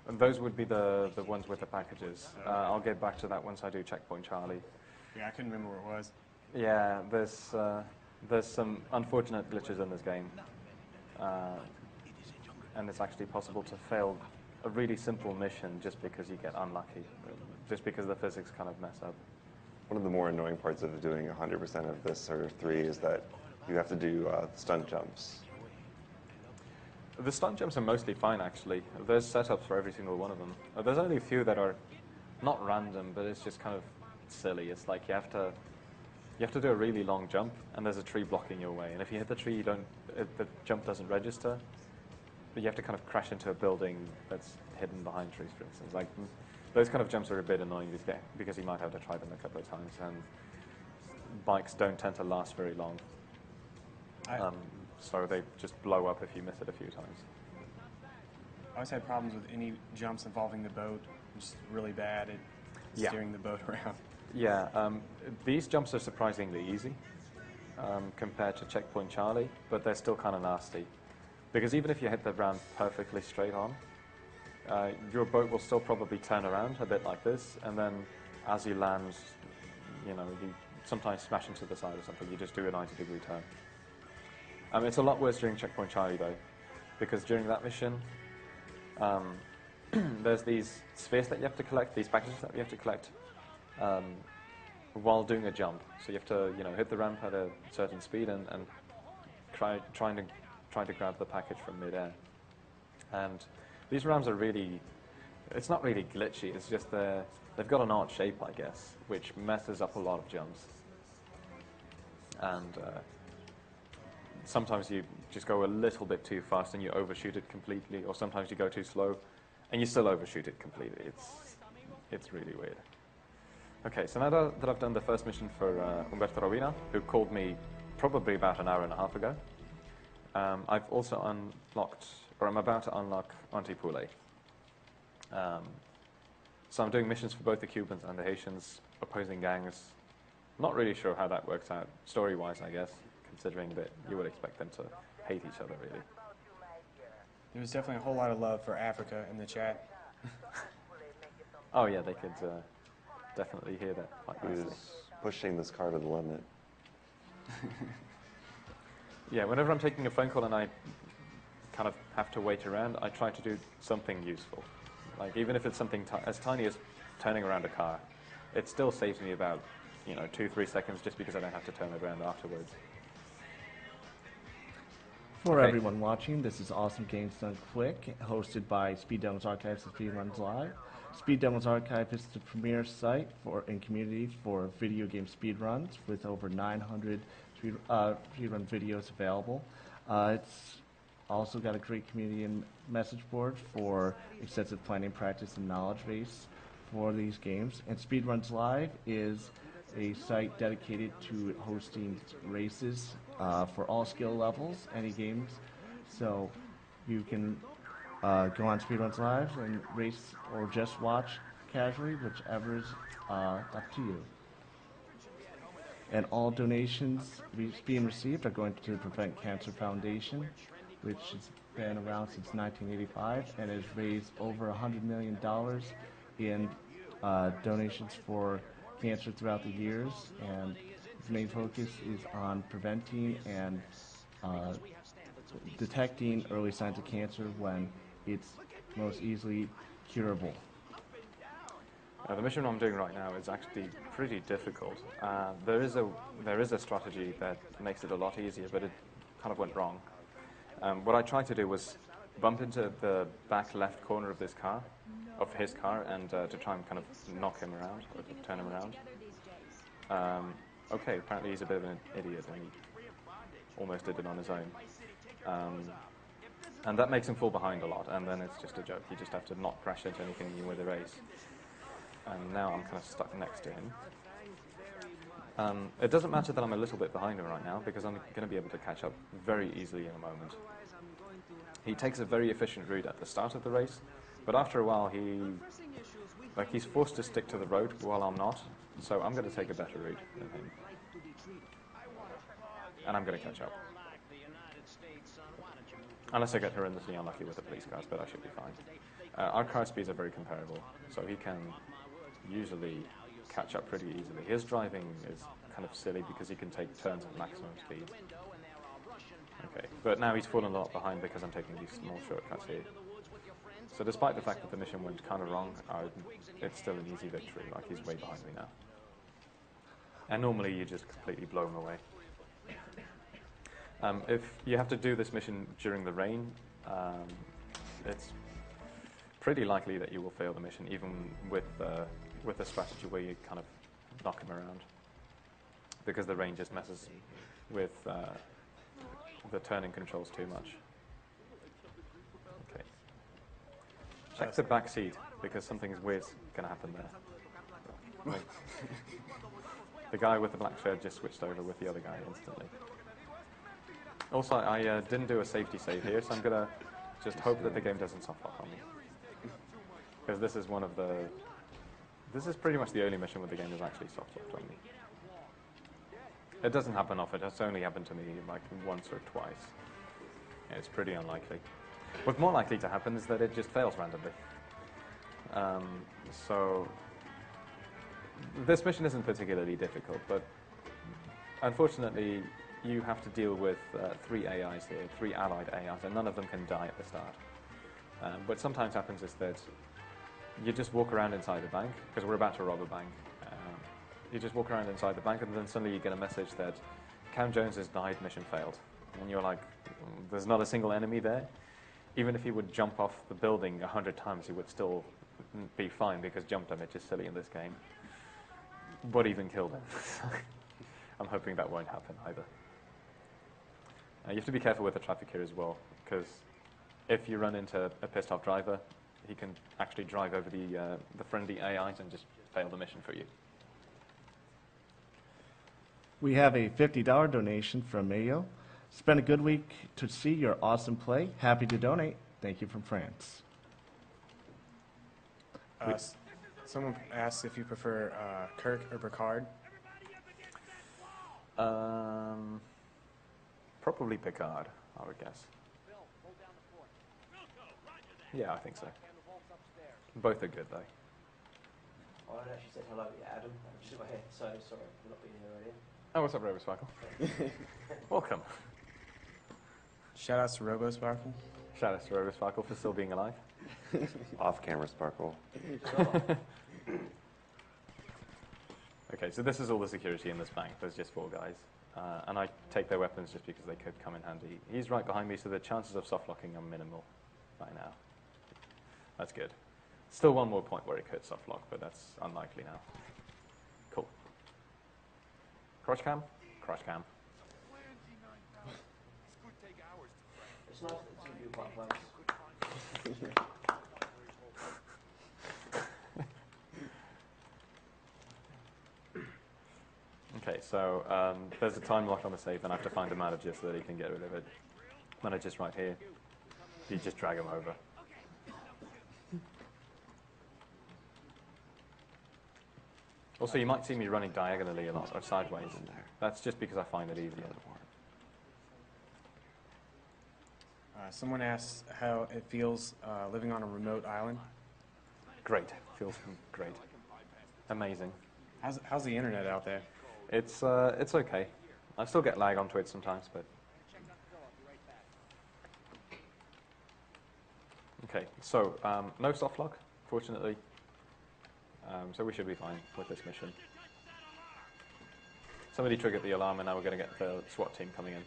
And those would be the ones with the packages. I'll get back to that once I do Checkpoint Charlie. Yeah, I couldn't remember where it was. Yeah, there's some unfortunate glitches in this game. And it's actually possible to fail a really simple mission just because you get unlucky, just because the physics kind of mess up. One of the more annoying parts of doing 100% of this sort of 3 is that you have to do stunt jumps. The stunt jumps are mostly fine, actually. There's setups for every single one of them. There's only a few that are not random, but it's just kind of silly. It's like you have to do a really long jump, and there's a tree blocking your way. And if you hit the tree, the jump doesn't register. But you have to kind of crash into a building that's hidden behind trees, for instance. Like those kind of jumps are a bit annoying because you might have to try them a couple of times, and bikes don't tend to last very long. So they just blow up if you miss it a few times. I always had problems with any jumps involving the boat. I'm just really bad at steering the boat around. Yeah, these jumps are surprisingly easy compared to Checkpoint Charlie, but they're still kind of nasty. Because even if you hit the ramp perfectly straight on, your boat will still probably turn around a bit like this, and then as you land, you sometimes smash into the side or something. You just do a 90-degree turn. It's a lot worse during Checkpoint Charlie, though, because during that mission, there's these spheres that you have to collect, these packages that you have to collect while doing a jump. So you have to, hit the ramp at a certain speed and trying to grab the package from midair. And these ramps are it's not really glitchy, it's just they've got an odd shape, I guess, which messes up a lot of jumps. And sometimes you just go a little bit too fast and you overshoot it completely, or sometimes you go too slow and you still overshoot it completely. It's really weird. Okay, so now that I've done the first mission for Umberto Rovina, who called me probably about an hour and a half ago, I've also unlocked, or I'm about to unlock Antipule. So I'm doing missions for both the Cubans and the Haitians, opposing gangs. Not really sure how that works out, story-wise, I guess, considering that you would expect them to hate each other, really. There was definitely a whole lot of love for Africa in the chat. Oh yeah, they could definitely hear that quite He nicely. was pushing this car to the limit. Yeah, whenever I'm taking a phone call and I kind of have to wait around, I try to do something useful. Like, even if it's something as tiny as turning around a car, it still saves me about, 2-3 seconds just because I don't have to turn it around afterwards. For everyone watching, this is Awesome Games Done Quick, hosted by Speed Demos Archives and Speedruns Live. Speed Demos Archive is the premier site and community for video game speedruns with over 900 speedrun videos available. It's also got a great community and message board for extensive planning, practice, and knowledge base for these games. And Speedruns Live is a site dedicated to hosting races for all skill levels, any games. So you can go on Speedruns Live and race or just watch casually, whichever is up to you. And all donations being received are going to the Prevent Cancer Foundation, which has been around since 1985 and has raised over $100 million in donations for cancer throughout the years. And its main focus is on preventing and detecting early signs of cancer when it's most easily curable. The mission I'm doing right now is actually pretty difficult. There is a strategy that makes it a lot easier, but it kind of went wrong. What I tried to do was bump into the back left corner of his car, and to try and kind of knock him around, or to turn him around. Okay, apparently he's a bit of an idiot, and he almost did it on his own. And that makes him fall behind a lot, and then it's just a joke. You just have to not crash into anything new with the race. And now I'm kind of stuck next to him. It doesn't matter that I'm a little bit behind him right now, because I'm going to be able to catch up very easily in a moment. He takes a very efficient route at the start of the race, but after a while he's forced to stick to the road while I'm not, so I'm going to take a better route than him. And I'm going to catch up. Unless I get horrendously unlucky with the police cars, but I should be fine. Our car speeds are very comparable, so he can usually catch up pretty easily. His driving is kind of silly because he can take turns at maximum speed. Okay, but now he's fallen a lot behind because I'm taking these small shortcuts here. So despite the fact that the mission went kind of wrong, it's still an easy victory. Like, he's way behind me now. And normally you just completely blow him away. If you have to do this mission during the rain, it's pretty likely that you will fail the mission, even with a strategy where you kind of knock him around, because the rain just messes with the turning controls too much. Okay. Check the back seat, because something weird's going to happen there. Like, the guy with the black shirt just switched over with the other guy instantly. Also, I didn't do a safety save here, so I'm going to just hope that the game doesn't softlock on me. Because this is pretty much the only mission where the game has actually softlocked on me. It doesn't happen often. It's only happened to me like once or twice. And it's pretty unlikely. What's more likely to happen is that it just fails randomly. So this mission isn't particularly difficult, but unfortunately you have to deal with 3 AIs here, 3 allied AIs, and none of them can die at the start. What sometimes happens is that you just walk around inside the bank, because we're about to rob a bank. You just walk around inside the bank, and then suddenly you get a message that Cam Jones has died, mission failed. And you're like, there's not a single enemy there. Even if he would jump off the building 100 times, he would still be fine, because jump damage is silly in this game. What even killed him? I'm hoping that won't happen either. You have to be careful with the traffic here as well, because if you run into a pissed off driver, he can actually drive over the friendly AIs and just fail the mission for you. We have a $50 donation from Mayo. Spend a good week to see your awesome play. Happy to donate. Thank you from France. Someone asked if you prefer Kirk or Picard. Probably Picard, I would guess. Yeah, I think so. Both are good, though. Oh, I actually said hello, yeah, Adam. I'm just in my head, so sorry for not being here earlier. Oh, what's up, RoboSparkle? Welcome. Shout-outs to RoboSparkle. Shout-outs to RoboSparkle for still being alive. Off-camera Sparkle. Okay, so this is all the security in this bank. There's just 4 guys. And I take their weapons just because they could come in handy. He's right behind me, so the chances of soft-locking are minimal right now. That's good. Still one more point where it could soft-lock, but that's unlikely now. Cool. Crotch cam? Crotch cam. It's nice that two people quite close. Okay, so there's a time lock on the save, and I have to find a manager so that he can get rid of it. Manager's right here. You just drag him over. Also, you might see me running diagonally a lot, or sideways. That's just because I find it easier. Someone asks how it feels living on a remote island. Great. Feels great. Amazing. How's the internet out there? It's okay. I still get lag on Twitch sometimes, but... Okay, so no soft lock, fortunately. So we should be fine with this mission. Somebody triggered the alarm and now we're going to get the SWAT team coming in.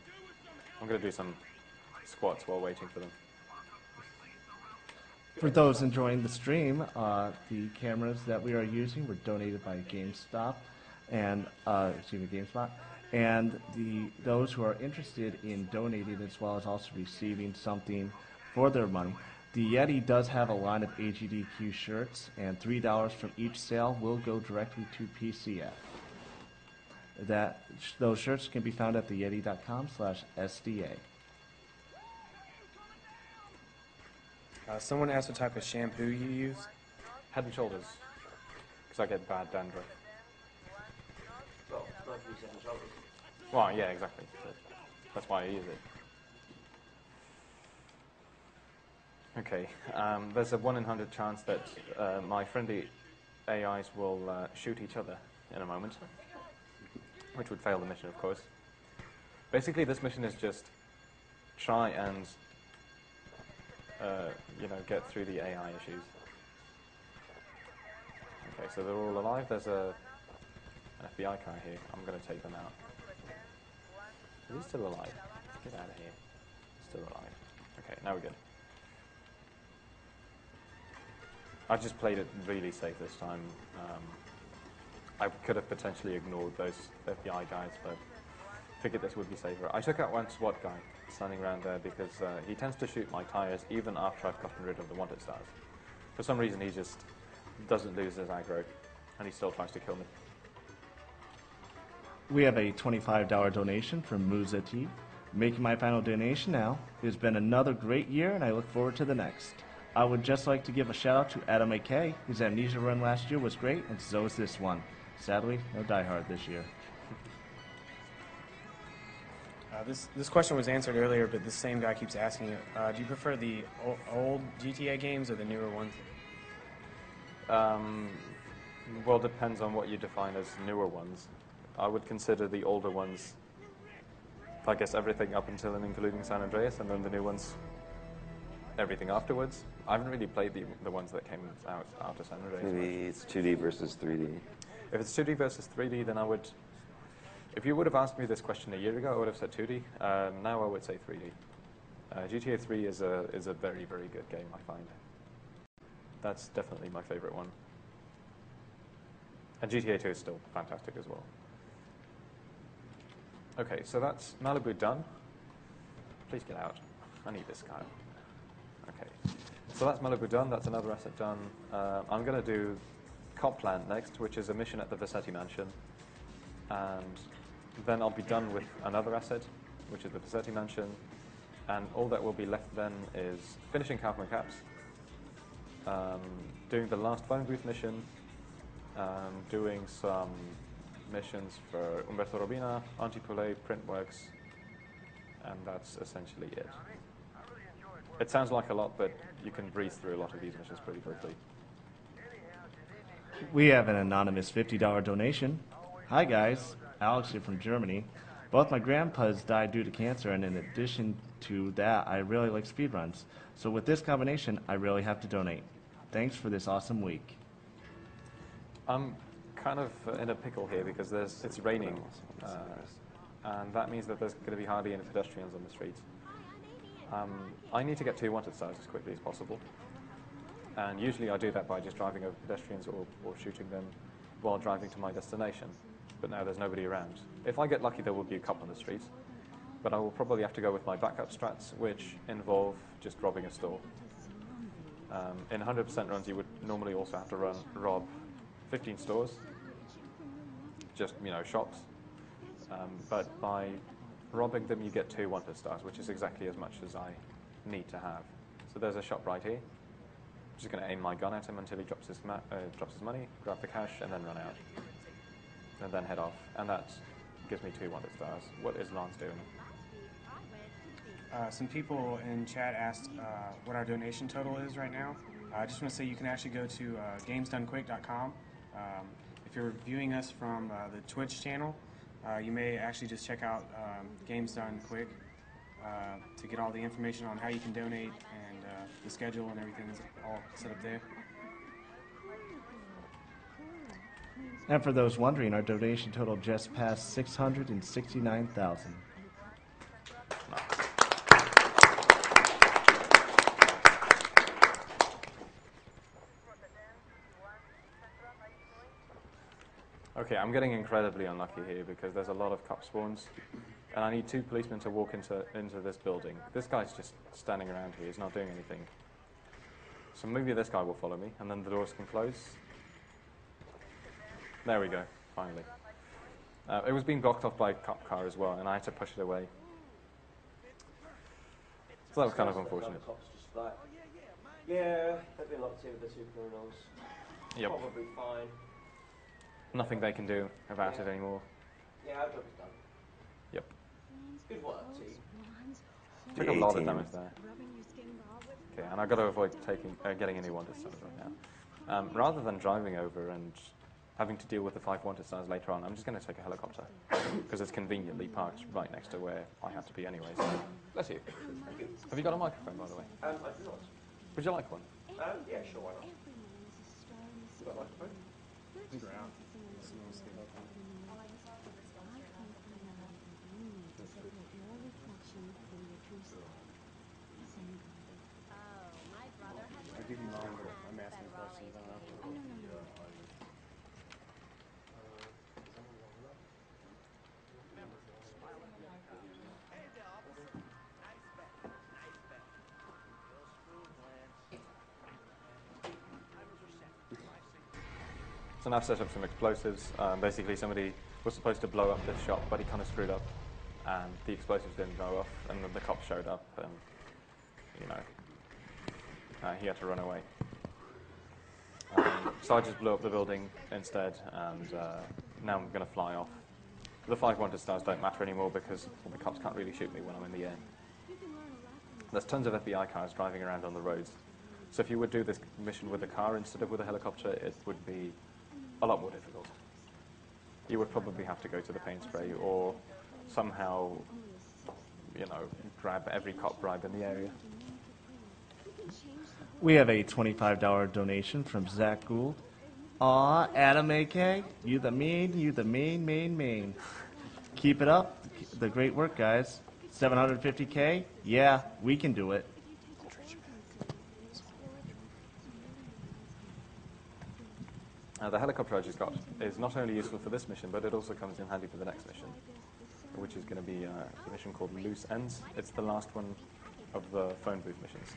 I'm going to do some squats while waiting for them. For those enjoying the stream, the cameras that we are using were donated by GameStop and GameSpot, and those who are interested in donating as well as also receiving something for their money. The Yeti does have a line of AGDQ shirts, and $3 from each sale will go directly to PCF. Those shirts can be found at theyeti.com/SDA. Someone asked what type of shampoo you use. Head and Shoulders, because I get bad dandruff. Well, both use Head and Shoulders. Well, yeah, exactly. That's why I use it. Okay, there's a 1 in 100 chance that my friendly AIs will shoot each other in a moment, which would fail the mission, of course. Basically, this mission is just try and, get through the AI issues. Okay, so they're all alive. There's an FBI car here. I'm going to take them out. Is he still alive? Let's get out of here. Still alive. Okay, now we're good. I just played it really safe this time. I could have potentially ignored those FBI guys, but figured this would be safer. I took out one SWAT guy standing around there because he tends to shoot my tires even after I've gotten rid of the wanted stars. For some reason, he just doesn't lose his aggro, and he still tries to kill me. We have a $25 donation from Muza T. Making my final donation now. It has been another great year, and I look forward to the next. I would just like to give a shout out to ADAMAK. His Amnesia run last year was great, and so is this one. Sadly, no Die Hard this year. This question was answered earlier, but the same guy keeps asking it. Do you prefer the old GTA games or the newer ones? Well, depends on what you define as newer ones. I would consider the older ones, I guess, everything up until and including San Andreas, and then the new ones, everything afterwards. I haven't really played the ones that came out after San Andreas. Maybe it's 2D versus 3D. If it's 2D versus 3D, then I would... If you would have asked me this question a year ago, I would have said 2D. Now I would say 3D. GTA 3 is a very, very good game, I find. That's definitely my favorite one. And GTA 2 is still fantastic as well. Okay, so that's Malibu done. Please get out. I need this guy. Okay, so that's Malibu done. That's another asset done. I'm going to do Copland next, which is a mission at the Vassetti Mansion. And then I'll be done with another asset, which is the Vassetti Mansion. And all that will be left then is finishing Kaufman Caps, doing the last phone booth mission, doing some missions for Umberto Robina, Antipole, Printworks, and that's essentially it. It sounds like a lot, but you can breeze through a lot of these missions pretty quickly. We have an anonymous $50 donation. Hi guys, Alex here from Germany. Both my grandpas died due to cancer, and in addition to that, I really like speedruns. So with this combination, I really have to donate. Thanks for this awesome week. I'm kind of in a pickle here because it's raining, and that means that there's going to be hardly any pedestrians on the streets. I need to get 2 wanted stars as quickly as possible, and usually I do that by just driving over pedestrians or shooting them while driving to my destination. But now there's nobody around. If I get lucky, there will be a couple on the streets, but I will probably have to go with my backup strats, which involve just robbing a store. In 100% runs, you would normally also have to rob 15 stores, just, shops, but by robbing them, you get 2 wanted stars, which is exactly as much as I need to have. So there's a shop right here. I'm just going to aim my gun at him until he drops his money, grab the cash, and then run out. And then head off. And that gives me 2 wanted stars. What is Lance doing? Some people in chat asked what our donation total is right now. I just want to say you can actually go to gamesdonequick.com. If you're viewing us from the Twitch channel, you may actually just check out Games Done Quick to get all the information on how you can donate and the schedule and everything is all set up there. And for those wondering, our donation total just passed 669,000. Okay, I'm getting incredibly unlucky here because there's a lot of cop spawns, and I need 2 policemen to walk into this building. This guy's just standing around here, he's not doing anything. So maybe this guy will follow me, and then the doors can close. There we go, finally. It was being blocked off by a cop car as well, and I had to push it away. So that was kind of unfortunate. Yeah, they've been locked in with the 2 criminals. Yep. Probably fine. Nothing they can do about it anymore. Yeah, our job is done. Yep. Good work, team. Took a lot of damage there. Okay, and I've got to avoid getting any wanted stars right now. Rather than driving over and having to deal with the 5 wanted stars later on, I'm just going to take a helicopter because it's conveniently parked right next to where I have to be anyway. So. Bless you. Have you got a microphone, by the way? I do not. Would you like one? Yeah, sure, why not? You got a microphone? I'll give you mine, but I'm asking questions. I don't know. So now I've set up some explosives. Basically, somebody was supposed to blow up this shop, but he kind of screwed up, and the explosives didn't go off, and then the cops showed up, and, you know, he had to run away. So I just blew up the building instead, and now I'm going to fly off. The 5 wanted stars don't matter anymore because the cops can't really shoot me when I'm in the air. There's tons of FBI cars driving around on the roads. So if you would do this mission with a car instead of with a helicopter, it would be a lot more difficult. You would probably have to go to the paint spray or somehow, you know, grab every cop bribe in the area. We have a $25 donation from Zach Gould. Aw, ADAMAK, you the main. Keep it up, the great work, guys. 750K? Yeah, we can do it. The helicopter I just got is not only useful for this mission, but it also comes in handy for the next mission, which is going to be a mission called Loose Ends. It's the last one of the phone booth missions.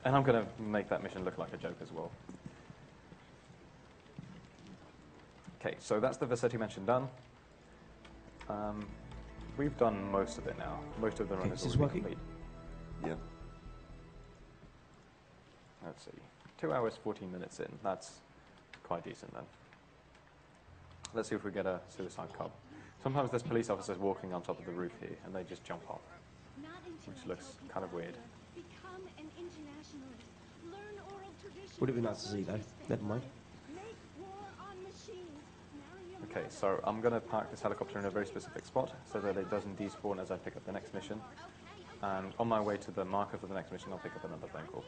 And I'm going to make that mission look like a joke as well. Okay, so that's the Vicinity mission done. We've done most of it now. Most of the run is already complete. Yeah. Let's see. 2 hours, 14 minutes in. That's quite decent then. Let's see if we get a suicide cop. Sometimes there's police officers walking on top of the roof here, and they just jump off, which looks kind of weird. Would it be nice to see though? Never mind. Okay, so I'm going to park this helicopter in a very specific spot so that it doesn't despawn as I pick up the next mission. And on my way to the marker for the next mission, I'll pick up another phone call.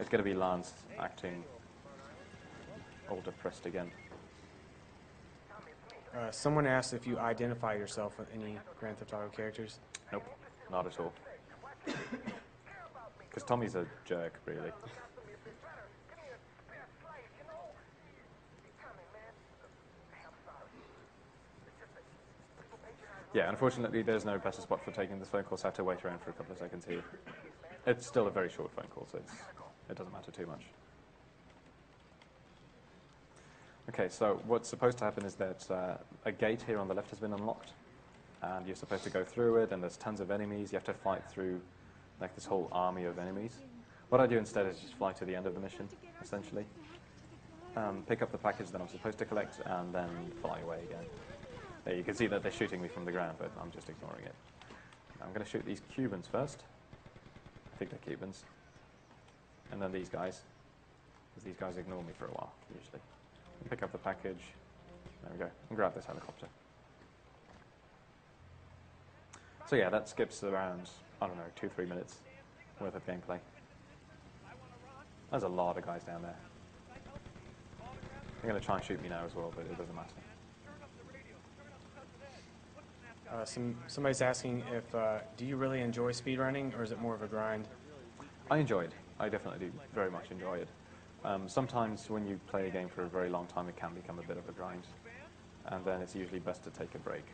It's going to be Lance acting all depressed again. Someone asked if you identify yourself with any Grand Theft Auto characters. Nope, not at all. Because Tommy's a jerk, really. Yeah, unfortunately, there's no better spot for taking this phone call, so I have to wait around for a couple of seconds here. It's still a very short phone call, so it doesn't matter too much. Okay, so what's supposed to happen is that a gate here on the left has been unlocked, and you're supposed to go through it, and there's tons of enemies. You have to fight through like this whole army of enemies. What I do instead is just fly to the end of the mission, essentially. Pick up the package that I'm supposed to collect, and then fly away again. There, you can see that they're shooting me from the ground, but I'm just ignoring it. I'm going to shoot these Cubans first. I think they're Cubans. And then these guys. Because these guys ignore me for a while, usually. Pick up the package. There we go. And grab this helicopter. So yeah, that skips around, I don't know, 2-3 minutes worth of gameplay. There's a lot of guys down there. They're going to try and shoot me now as well, but it doesn't matter. Somebody's asking if, do you really enjoy speedrunning, or is it more of a grind? I enjoy it. I definitely do very much enjoy it. Sometimes when you play a game for a very long time, it can become a bit of a grind. And then it's usually best to take a break.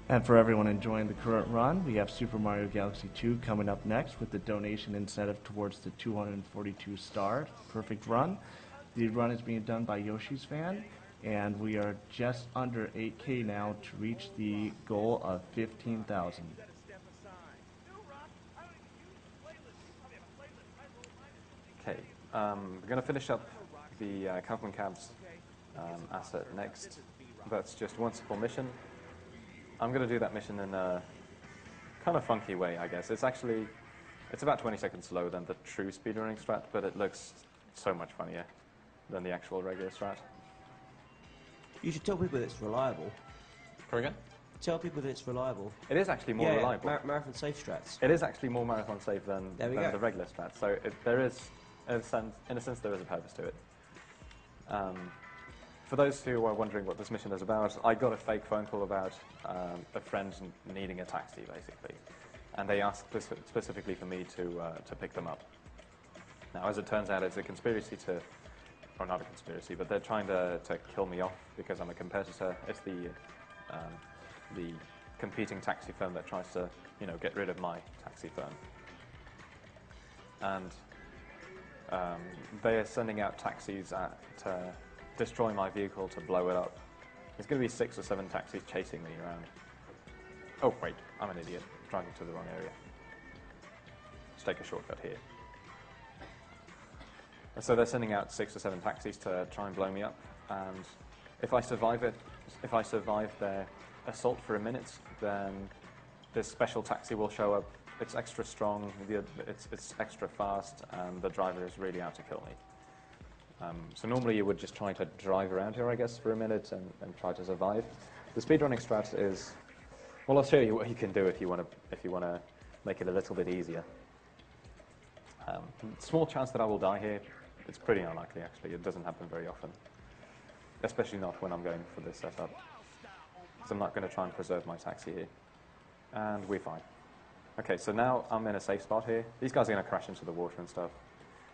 And for everyone enjoying the current run, we have Super Mario Galaxy 2 coming up next with the donation incentive towards the 242-star perfect run. The run is being done by Yoshi's Fan, and we are just under 8K now to reach the goal of 15,000. Okay, we're going to finish up the Kaufman Cabs asset next. That's just one simple mission. I'm going to do that mission in a kind of funky way, I guess. It's about 20 seconds slower than the true speedrunning strat, but it looks so much funnier than the actual regular strat. You should tell people that it's reliable. Sorry again? Tell people that it's reliable. It is actually more reliable. Marathon safe strats. It is actually more marathon safe than the regular strat. So there is, in a sense, there is a purpose to it. For those who are wondering what this mission is about, I got a fake phone call about a friend needing a taxi, basically. And they asked specifically for me to pick them up. Now, as it turns out, it's a conspiracy to, or not a conspiracy, but they're trying to kill me off because I'm a competitor. It's the competing taxi firm that tries to, get rid of my taxi firm. And they are sending out taxis to destroy my vehicle, to blow it up. There's going to be 6 or 7 taxis chasing me around. Oh, wait, I'm an idiot, driving to the wrong area. Let's take a shortcut here. So they're sending out 6 or 7 taxis to try and blow me up, and if I survive their assault for a minute, then this special taxi will show up. It's extra strong, it's extra fast, and the driver is really out to kill me. So normally you would just try to drive around here, I guess, for a minute and try to survive. The speedrunning strat is, well, I'll show you what you can do if you want to make it a little bit easier. Small chance that I will die here. It's pretty unlikely, actually. It doesn't happen very often, especially not when I'm going for this setup. So I'm not going to try and preserve my taxi here. And we're fine. Okay, so now I'm in a safe spot here. These guys are going to crash into the water and stuff.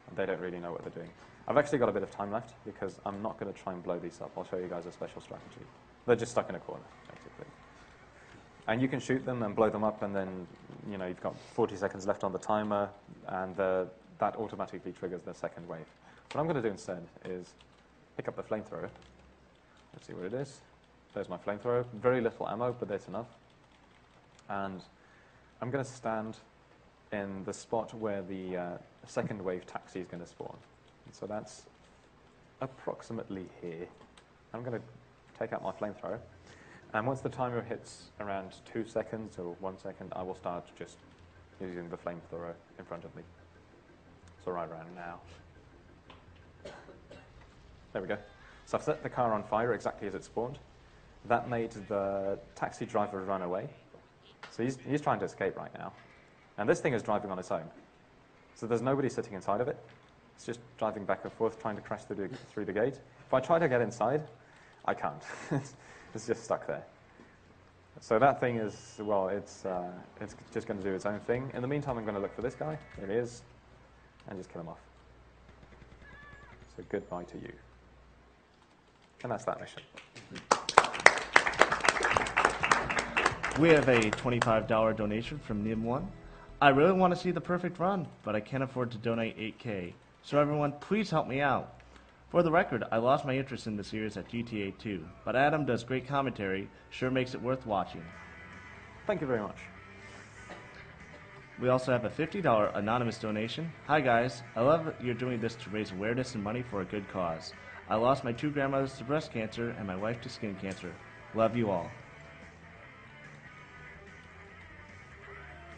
And they don't really know what they're doing. I've actually got a bit of time left because I'm not going to try and blow these up. I'll show you guys a special strategy. They're just stuck in a corner, basically. And you can shoot them and blow them up, and then you've got 40 seconds left on the timer, and that automatically triggers the second wave. What I'm going to do instead is pick up the flamethrower. Let's see what it is. There's my flamethrower. Very little ammo, but that's enough. And I'm going to stand in the spot where the second wave taxi is going to spawn. So that's approximately here. I'm going to take out my flamethrower. And once the timer hits around 2 seconds or 1 second, I will start just using the flamethrower in front of me. So right around now. There we go. So I've set the car on fire exactly as it spawned. That made the taxi driver run away. So he's trying to escape right now. And this thing is driving on its own. So there's nobody sitting inside of it. It's just driving back and forth, trying to crash through the gate. If I try to get inside, I can't. It's just stuck there. So that thing is, well, it's just going to do its own thing. In the meantime, I'm going to look for this guy. There he is. And just kill him off. So goodbye to you. And that's that mission. We have a $25 donation from Nim1. I really want to see the perfect run, but I can't afford to donate 8K. So everyone, please help me out. For the record, I lost my interest in the series at GTA 2, but Adam does great commentary, sure makes it worth watching. Thank you very much. We also have a $50 anonymous donation. Hi guys, I love that you're doing this to raise awareness and money for a good cause. I lost my 2 grandmothers to breast cancer and my wife to skin cancer. Love you all.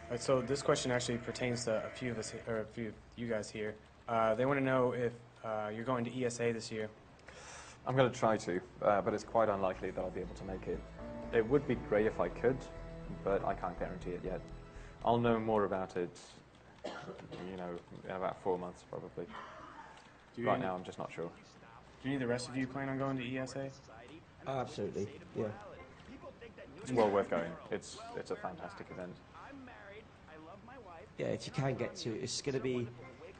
Alright, so this question actually pertains to a few of us, or a few of you guys here. They want to know if you're going to ESA this year. I'm going to try to, but it's quite unlikely that I'll be able to make it. It would be great if I could, but I can't guarantee it yet. I'll know more about it, you know, in about 4 months probably. Right now I'm just not sure. Do any of the rest of you plan on going to ESA? Absolutely, yeah. It's well worth going. It's a fantastic event. Yeah, if you can get to it, it's going to be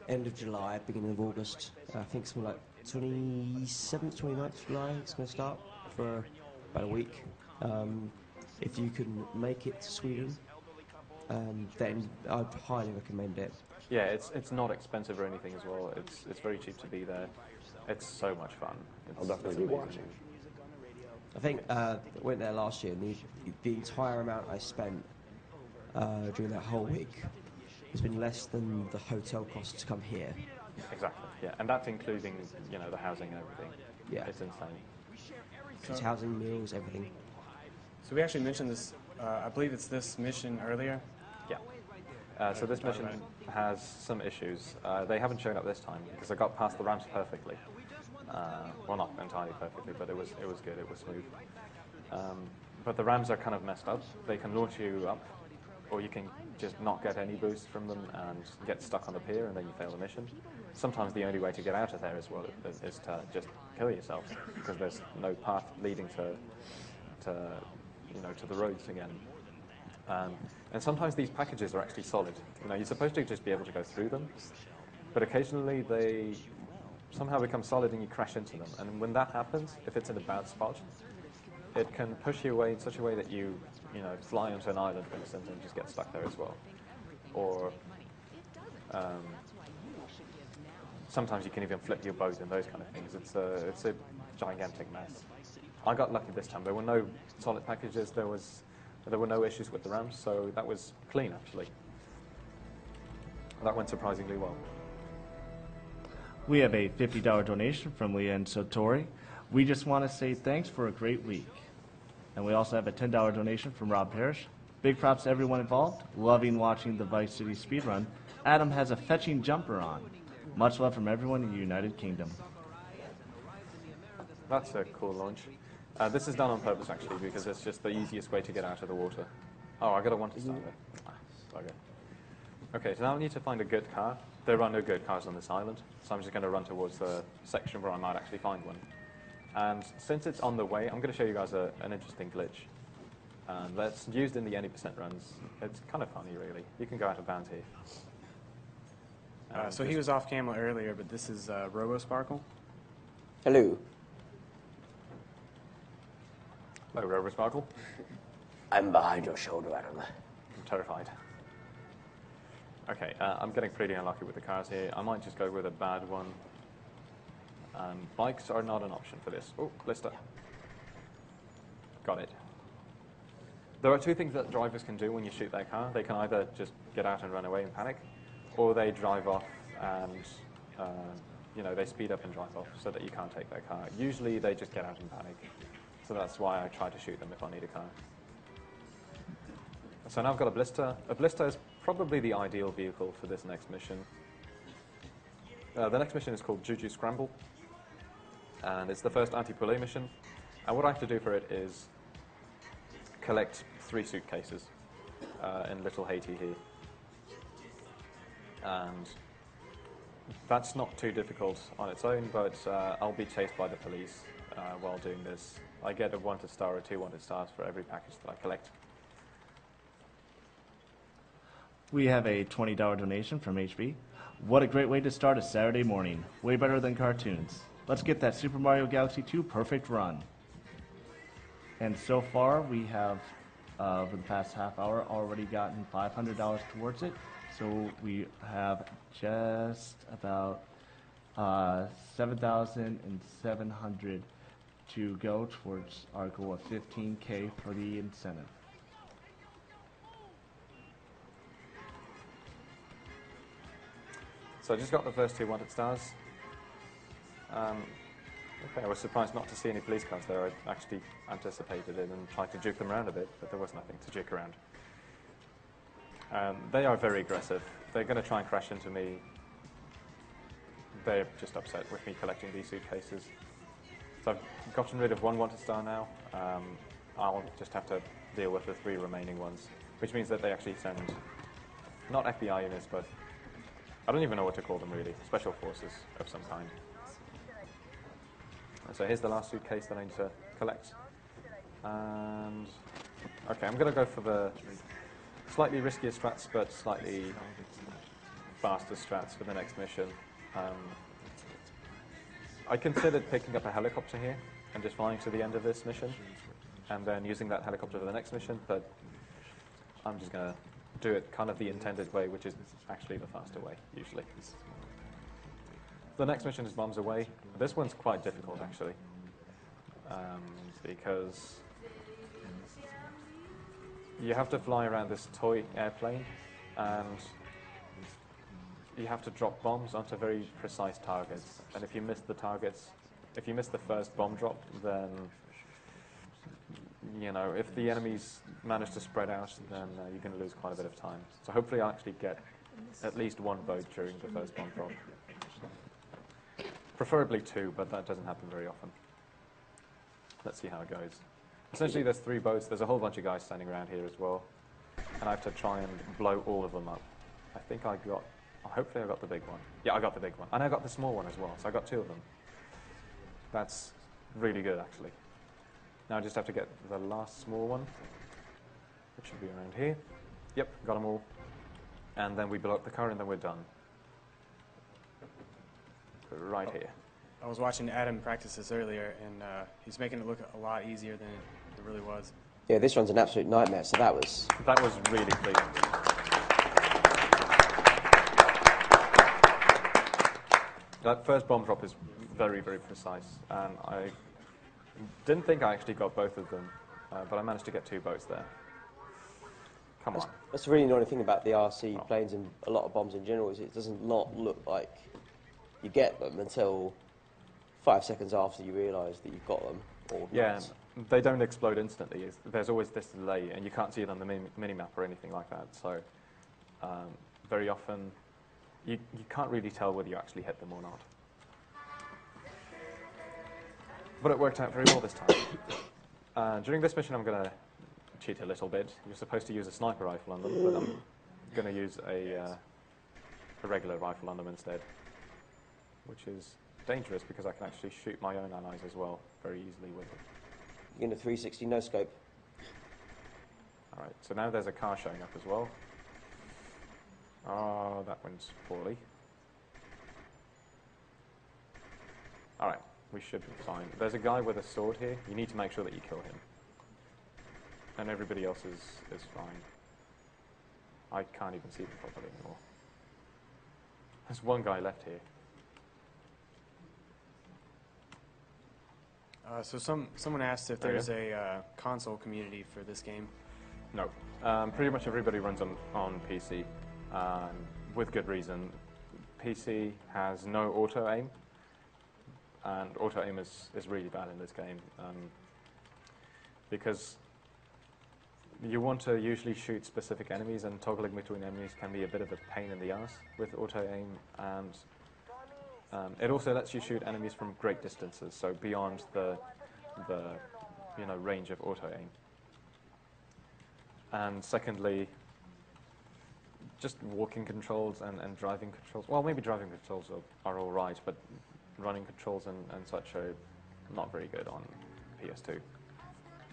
end of July, beginning of August. I think something like 27th, 29th of July it's going to start for about a week. If you can make it to Sweden, then I'd highly recommend it. Yeah, it's not expensive or anything as well. It's very cheap to be there. It's so much fun. I'll definitely be watching. I think I went there last year, and the entire amount I spent during that whole week has been less than the hotel costs to come here. Exactly, yeah, and that's including, you know, the housing and everything. Yeah. It's insane. It's housing, meals, everything. So we actually mentioned this, I believe it's this mission earlier. Yeah. So this mission has some issues. They haven't shown up this time because I got past the ramps perfectly. Well, not entirely perfectly, but it was good. It was smooth. But the rams are kind of messed up. They can launch you up, or you can just not get any boost from them and get stuck on the pier, and then you fail the mission. Sometimes the only way to get out of there is to just kill yourself because there's no path leading to the roads again. And sometimes these packages are actually solid. You know, you're supposed to just be able to go through them, but occasionally they somehow become solid and you crash into them. And when that happens, if it's in a bad spot, it can push you away in such a way that you fly onto an island, for instance, and just get stuck there as well. Or sometimes you can even flip your boat and those kind of things. It's a gigantic mess. I got lucky this time. There were no solid packages. There were no issues with the ramps, so that was clean actually. That went surprisingly well. We have a $50 donation from Leanne Sotori. We just want to say thanks for a great week. And we also have a $10 donation from Rob Parrish. Big props to everyone involved. Loving watching the Vice City speedrun. Adam has a fetching jumper on. Much love from everyone in the United Kingdom. That's a cool launch. This is done on purpose actually because it's just the easiest way to get out of the water. Oh, I got a one to start with. Okay, so now I need to find a good car. There are no good cars on this island, so I'm just going to run towards the section where I might actually find one. And since it's on the way, I'm going to show you guys an interesting glitch. That's used in the any % runs. It's kind of funny, really. You can go out of bounds here. So he was off camera earlier, but this is RoboSparkle. Hello. Hello, RoboSparkle. I'm behind your shoulder, Adam. I'm terrified. Okay, I'm getting pretty unlucky with the cars here. I might just go with a bad one. Bikes are not an option for this. Oh, blister. Got it. There are two things that drivers can do when you shoot their car. They can either just get out and run away and panic, or they drive off and they speed up and drive off so that you can't take their car. Usually they just get out and panic. So that's why I try to shoot them if I need a car. So now I've got a blister. A blister is probably the ideal vehicle for this next mission. The next mission is called Juju Scramble, and it's the first anti-pulley mission. And what I have to do for it is collect 3 suitcases in Little Haiti here. And that's not too difficult on its own, but I'll be chased by the police while doing this. I get a 1 star or 2 wanted stars for every package that I collect. We have a $20 donation from HB. What a great way to start a Saturday morning. Way better than cartoons. Let's get that Super Mario Galaxy 2 perfect run. And so far, we have, for the past half hour, already gotten $500 towards it. So we have just about 7,700 to go towards our goal of 15K for the incentive. So I just got the first 2 wanted stars. Okay, I was surprised not to see any police cars there. I actually anticipated it and tried to juke them around a bit, but there was nothing to juke around. They are very aggressive. They're going to try and crash into me. They're just upset with me collecting these suitcases. So I've gotten rid of 1 wanted star now. I'll just have to deal with the 3 remaining ones, which means that they actually send, not FBI units, but I don't even know what to call them really, special forces of some kind. So here's the last suitcase that I need to collect. And okay, I'm going to go for the slightly riskier strats, but slightly faster strats for the next mission. I considered picking up a helicopter here and just flying to the end of this mission, and then using that helicopter for the next mission, but I'm just going to do it kind of the intended way, which is actually the faster way, usually. The next mission is bombs away. This one's quite difficult, actually, because you have to fly around this toy airplane, and you have to drop bombs onto very precise targets. And if you miss the targets, if you miss the first bomb drop, then, you know, if the enemies manage to spread out, then you're going to lose quite a bit of time. So hopefully I'll actually get at least 1 boat during the first bomb drop. Preferably 2, but that doesn't happen very often. Let's see how it goes. Essentially, there's 3 boats. There's a whole bunch of guys standing around here as well. And I have to try and blow all of them up. I think I got... Oh, hopefully I got the big one. Yeah, I got the big one. And I got the small one as well, so I got 2 of them. That's really good, actually. Now I just have to get the last small one, which should be around here. Yep, got them all. And then we blow up the car, and then we're done. Right here. I was watching Adam practice this earlier, and he's making it look a lot easier than it really was. Yeah, this one's an absolute nightmare, so that was really clean. That first bomb drop is very, very precise, and I didn't think I actually got both of them, but I managed to get 2 boats there. Come on. That's the really annoying thing about the RC planes and a lot of bombs in general, is it doesn't not look like you get them until 5 seconds after you realise that you've got them. Or yeah, they don't explode instantly. There's always this delay, and you can't see it on the mini-map or anything like that. So very often you can't really tell whether you actually hit them or not. But it worked out very well this time. During this mission I'm going to cheat a little bit. You're supposed to use a sniper rifle on them, but I'm going to use a regular rifle on them instead, which is dangerous because I can actually shoot my own allies as well very easily with it. You're in a 360 no scope. Alright, so now there's a car showing up as well. Oh, that went poorly. Alright, we should be fine. There's a guy with a sword here. You need to make sure that you kill him. And everybody else is fine. I can't even see them properly anymore. There's 1 guy left here. So someone asked if there's a console community for this game. No. Pretty much everybody runs on PC, with good reason. PC has no auto-aim, and auto-aim is really bad in this game, because you want to usually shoot specific enemies, and toggling between enemies can be a bit of a pain in the ass with auto-aim, and it also lets you shoot enemies from great distances, so beyond the range of auto-aim. And secondly, just walking controls and driving controls. Well, maybe driving controls are all right, but running controls and such are not very good on PS2.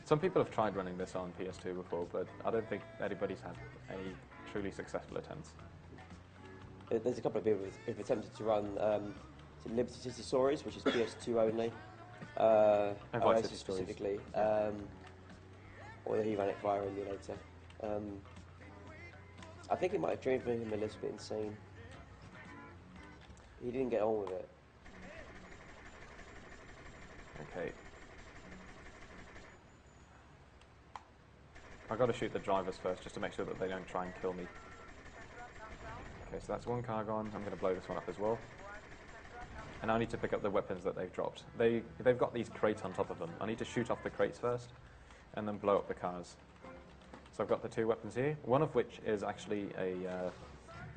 Some people have tried running this on PS2 before, but I don't think anybody's had any truly successful attempts. There's a couple of people who've attempted to run Liberty City Stories, which is PS2 only. Oasis specifically. Or he ran it via emulator. I think it might have driven him a little bit insane. He didn't get on with it. Okay. I've got to shoot the drivers first just to make sure that they don't try and kill me. Okay, so that's one car gone. I'm going to blow this one up as well. And I need to pick up the weapons that they've dropped. They've got these crates on top of them. I need to shoot off the crates first and then blow up the cars. So I've got the 2 weapons here, one of which is actually an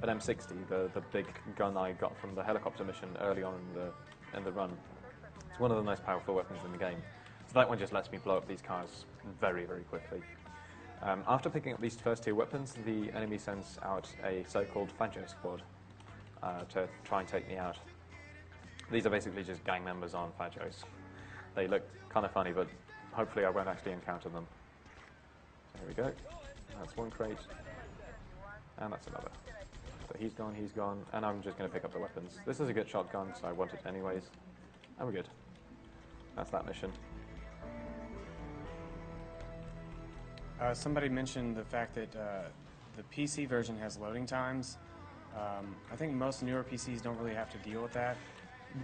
M60, the big gun I got from the helicopter mission early on in the run. It's one of the most powerful weapons in the game. So that one just lets me blow up these cars very, very quickly. After picking up these first 2 weapons, the enemy sends out a so-called Fajo squad to try and take me out. These are basically just gang members on Fajos. They look kind of funny, but hopefully I won't actually encounter them. There we go. That's one crate. And that's another. So he's gone, and I'm just going to pick up the weapons. This is a good shotgun, so I want it anyways. And we're good. That's that mission. Somebody mentioned the fact that the PC version has loading times. I think most newer PCs don't really have to deal with that.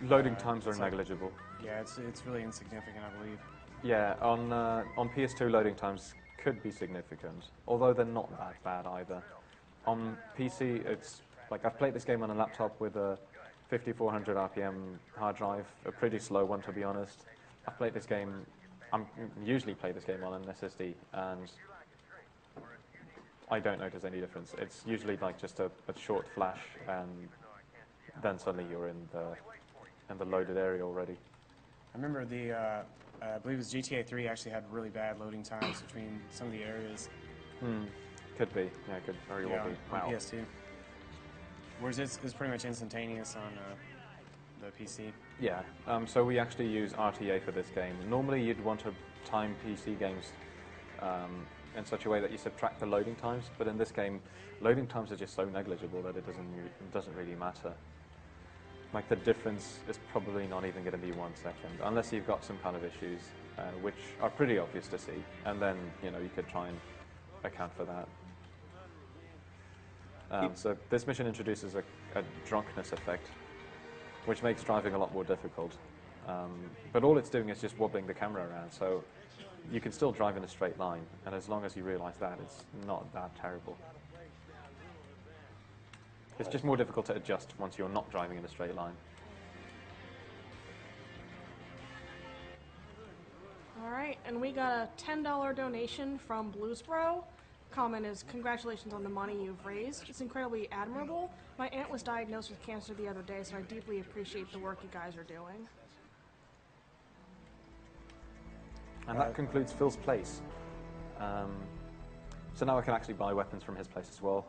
Loading times are negligible. Yeah, it's really insignificant, I believe. Yeah, on PS2 loading times could be significant, although they're not that bad either. On PC, it's like I've played this game on a laptop with a 5400 RPM hard drive, a pretty slow one to be honest. I've played this game. I usually play this game on an SSD, and I don't notice any difference. It's usually like just a short flash, and then suddenly you're in the loaded area already. I remember I believe it was GTA 3 actually had really bad loading times between some of the areas. Could be. Yeah, could very well be. On PS2. Whereas it's pretty much instantaneous on the PC. Yeah, so we actually use RTA for this game. Normally you'd want to time PC games in such a way that you subtract the loading times, but in this game, loading times are just so negligible that it doesn't really matter. Like the difference is probably not even going to be 1 second, unless you've got some kind of issues, which are pretty obvious to see, and then you could try and account for that. So this mission introduces a drunkenness effect, which makes driving a lot more difficult. But all it's doing is just wobbling the camera around, so you can still drive in a straight line, and as long as you realize that, it's not that terrible. It's just more difficult to adjust once you're not driving in a straight line. Alright, and we got a $10 donation from Bluesbro. Comment is, congratulations on the money you've raised. It's incredibly admirable. My aunt was diagnosed with cancer the other day, so I deeply appreciate the work you guys are doing. And that concludes Phil's place. So now I can actually buy weapons from his place as well.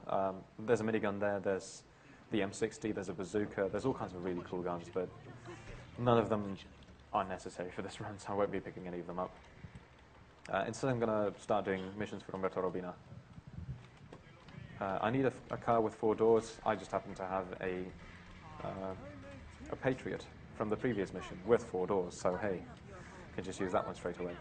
There's a minigun there, there's the M60, there's a bazooka, there's all kinds of really cool guns, but none of them are necessary for this run, so I won't be picking any of them up. Instead I'm going to start doing missions for Roberto Robina. I need a car with 4 doors. I just happen to have a Patriot from the previous mission with 4 doors, so hey, I can just use that one straight away.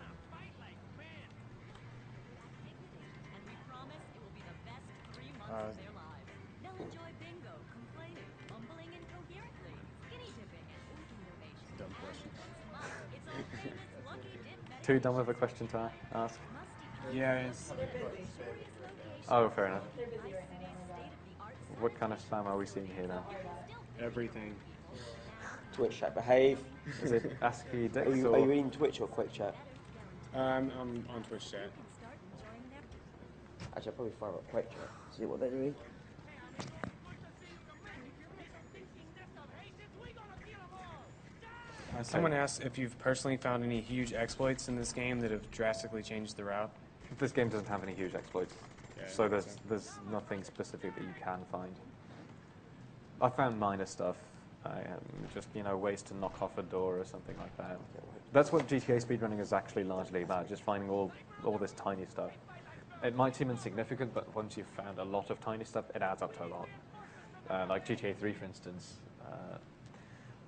Dumb question. Too dumb of a question to ask? Yeah, it's... Oh, fair enough. What kind of spam are we seeing here then? Everything. Twitch chat, behave. Is it ASCII Dix are you in Twitch or Quick Chat? I'm on Twitch chat. Actually, I'll probably fire up Quick Chat, see what they're doing. Someone asked if you've personally found any huge exploits in this game that have drastically changed the route. This game doesn't have any huge exploits, so there's nothing specific that you can find. I found minor stuff, just ways to knock off a door or something like that. That's what GTA speedrunning is actually largely about, just finding all this tiny stuff. It might seem insignificant, but once you've found a lot of tiny stuff, it adds up to a lot. Like GTA 3, for instance.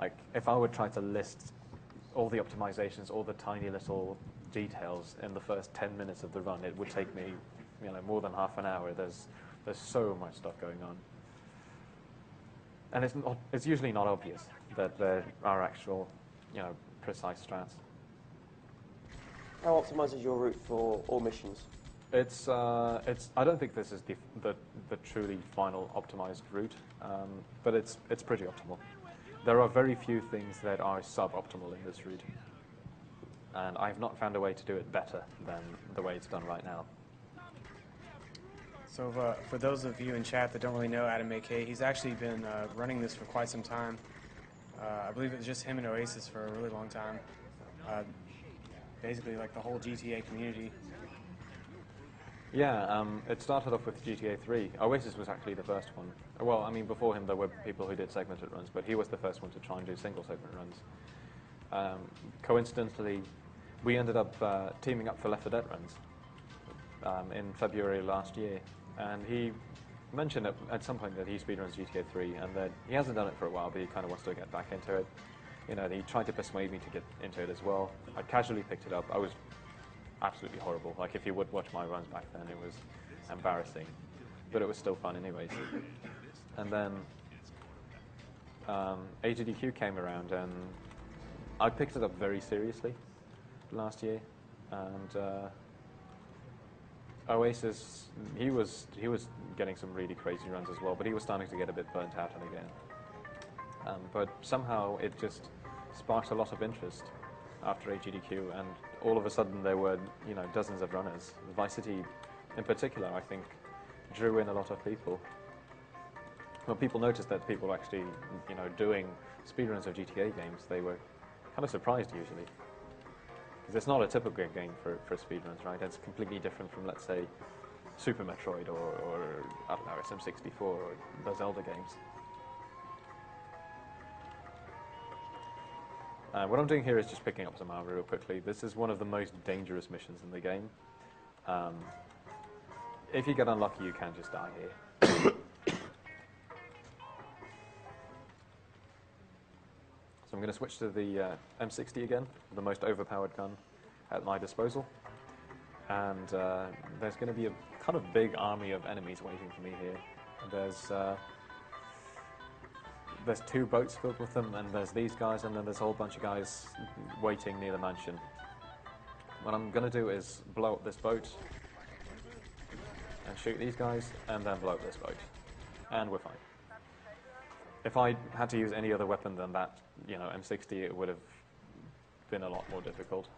Like, if I would try to list all the optimizations, all the tiny little details in the first 10 minutes of the run, it would take me, more than half an hour. There's so much stuff going on, and it's usually not obvious that there are actual, precise strats. How optimised is your route for all missions? It's. I don't think this is the truly final optimized route, but it's pretty optimal. There are very few things that are suboptimal in this route, and I've not found a way to do it better than the way it's done right now. So for those of you in chat that don't really know ADAMAK, he's actually been running this for quite some time. I believe it was just him and Oasis for a really long time. Basically, like the whole GTA community. Yeah, it started off with GTA 3. Oasis was actually the first one. Well, I mean, before him there were people who did segmented runs, but he was the first one to try and do single segment runs. Coincidentally, we ended up teaming up for Left 4 Dead runs in February last year, and he mentioned at some point that he speedruns GTA 3, and that he hasn't done it for a while, but he kind of wants to get back into it. You know, he tried to persuade me to get into it as well. I casually picked it up. I was absolutely horrible. Like, if you would watch my runs back then, it was embarrassing, but it was still fun anyways. And then AGDQ came around, and I picked it up very seriously last year. And Oasis, he was getting some really crazy runs as well, but he was starting to get a bit burnt out on again. But somehow it just sparked a lot of interest after AGDQ, and all of a sudden there were, you know, dozens of runners. Vice City, in particular, I think, drew in a lot of people. When people noticed that people were actually, you know, doing speedruns of GTA games, they were kind of surprised usually. Because it's not a typical game for speedruns, right? It's completely different from, let's say, Super Metroid or I don't know, SM64 or the Zelda games. What I'm doing here is just picking up some armor real quickly. This is one of the most dangerous missions in the game. If you get unlucky, you can just die here. So I'm going to switch to the M60 again, the most overpowered gun at my disposal. And there's going to be a kind of big army of enemies waiting for me here. There's two boats filled with them, and there's these guys, and then there's a whole bunch of guys waiting near the mansion. What I'm going to do is blow up this boat and shoot these guys, and then blow up this boat. And we're fine. If I had to use any other weapon than that, you know, M60, it would have been a lot more difficult.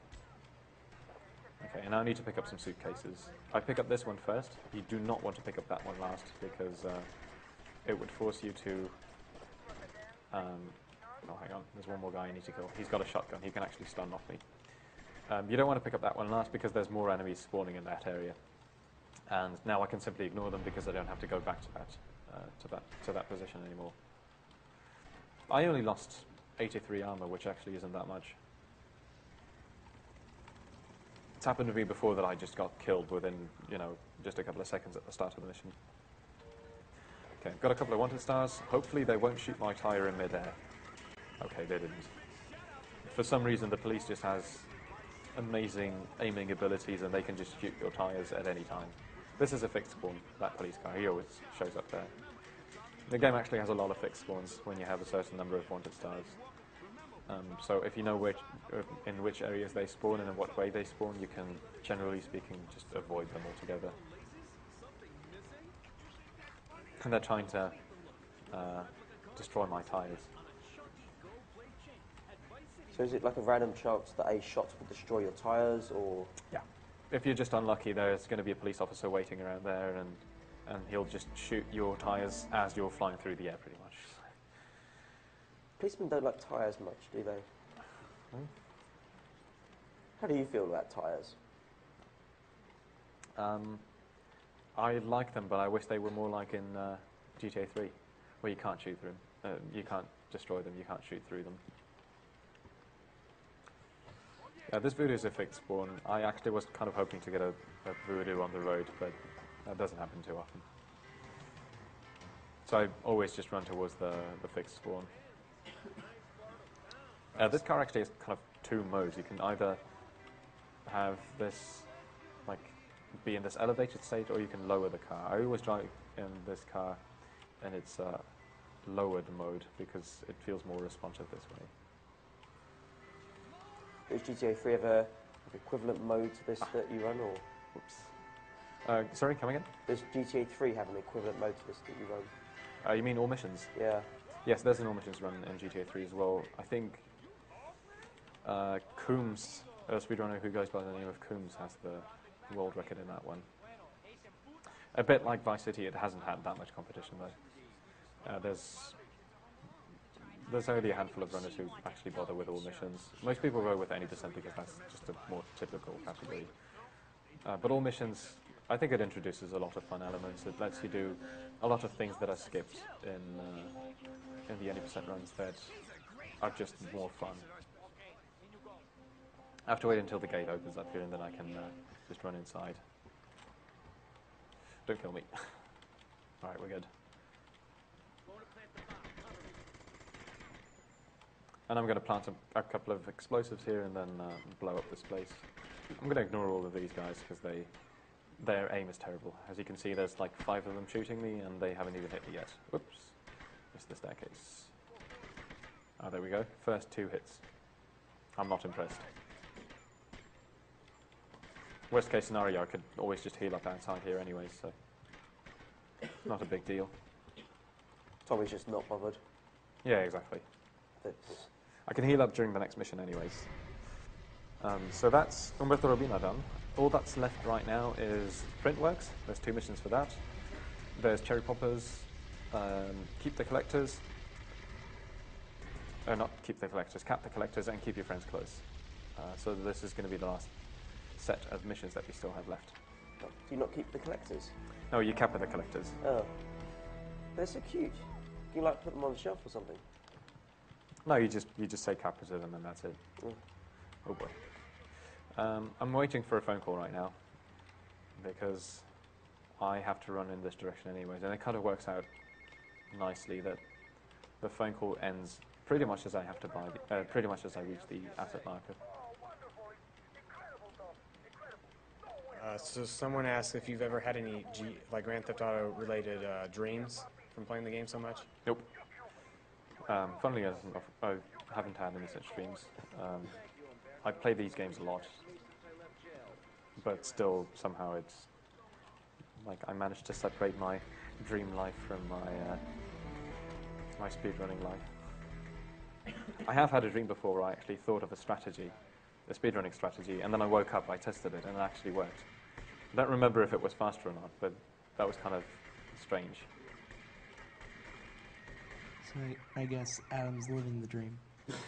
Okay, and now I need to pick up some suitcases. I pick up this one first. You do not want to pick up that one last, because it would force you to... oh, hang on, there's one more guy I need to kill. He's got a shotgun, he can actually stun off me. You don't want to pick up that one last because there's more enemies spawning in that area. And now I can simply ignore them because I don't have to go back to that position anymore. I only lost 83 armor, which actually isn't that much. It's happened to me before that I just got killed within, you know, just a couple of seconds at the start of the mission. Okay, got a couple of wanted stars. Hopefully they won't shoot my tyre in midair. Okay, they didn't. For some reason, the police just has amazing aiming abilities, and they can just shoot your tyres at any time. This is a fixed spawn, that police car. He always shows up there. The game actually has a lot of fixed spawns when you have a certain number of wanted stars. So if you know in which areas they spawn and in what way they spawn, you can, generally speaking, just avoid them altogether. And they're trying to destroy my tyres. So is it like a random chance that a shot will destroy your tyres, or...? Yeah. If you're just unlucky, there's going to be a police officer waiting around there, and he'll just shoot your tyres as you're flying through the air, pretty much. Policemen don't like tyres much, do they? How do you feel about tyres? I like them, but I wish they were more like in GTA 3, where you can't shoot through them. You can't destroy them, you can't shoot through them. This voodoo is a fixed spawn. I actually was kind of hoping to get a voodoo on the road, but that doesn't happen too often. So I always just run towards the fixed spawn. This car actually has kind of two modes. You can either have this, like, be in this elevated state, or you can lower the car. I always drive in this car in its lowered mode because it feels more responsive this way. Does GTA 3 ever equivalent mode to this that you run, or? Whoops. Sorry, come again? Does GTA 3 have an equivalent mode to this that you run? You mean all missions? Yeah. Yes, there's an all missions run in GTA 3 as well. I think Coombs, a speedrunner who goes by the name of Coombs, has the world record in that one. A bit like Vice City, it hasn't had that much competition though. There's only a handful of runners who actually bother with all missions. Most people go with any percent because that's just a more typical category. But all missions, I think it introduces a lot of fun elements. It lets you do a lot of things that are skipped in the any percent runs that are just more fun. I have to wait until the gate opens up here and then I can just run inside. Don't kill me. Alright, we're good. And I'm going to plant a couple of explosives here and then blow up this place. I'm going to ignore all of these guys because their aim is terrible. As you can see, there's like 5 of them shooting me and they haven't even hit me yet. Whoops. Missed the staircase. Ah, there we go. First 2 hits. I'm not impressed. Worst case scenario, I could always just heal up outside here anyway, so not a big deal. Tommy's just not bothered. Yeah, exactly. I can heal up during the next mission anyways. So that's Umberto Robina done. All that's left right now is Printworks. There's 2 missions for that. There's Cherry Poppers, Keep the Collectors. Not Keep the Collectors, Cap the Collectors, and Keep Your Friends Close. So this is going to be the last set of missions that we still have left. Do you not keep the collectors? No, you cap the collectors. Oh. They're so cute. Can you like put them on the shelf or something? No, you just say capper to them and that's it. Mm. Oh boy. I'm waiting for a phone call right now because I have to run in this direction anyways, and it kind of works out nicely that the phone call ends pretty much as I have to buy, pretty much as I reach the asset marker. So someone asked if you've ever had any Grand Theft Auto related dreams from playing the game so much. Nope. Funnily enough, I haven't had any such dreams. I play these games a lot, but still somehow it's like I managed to separate my dream life from my speedrunning life. I have had a dream before where I actually thought of a strategy, a speedrunning strategy, and then I woke up, I tested it, and it actually worked. I don't remember if it was faster or not, but that was kind of strange. So I guess Adam's living the dream. Okay,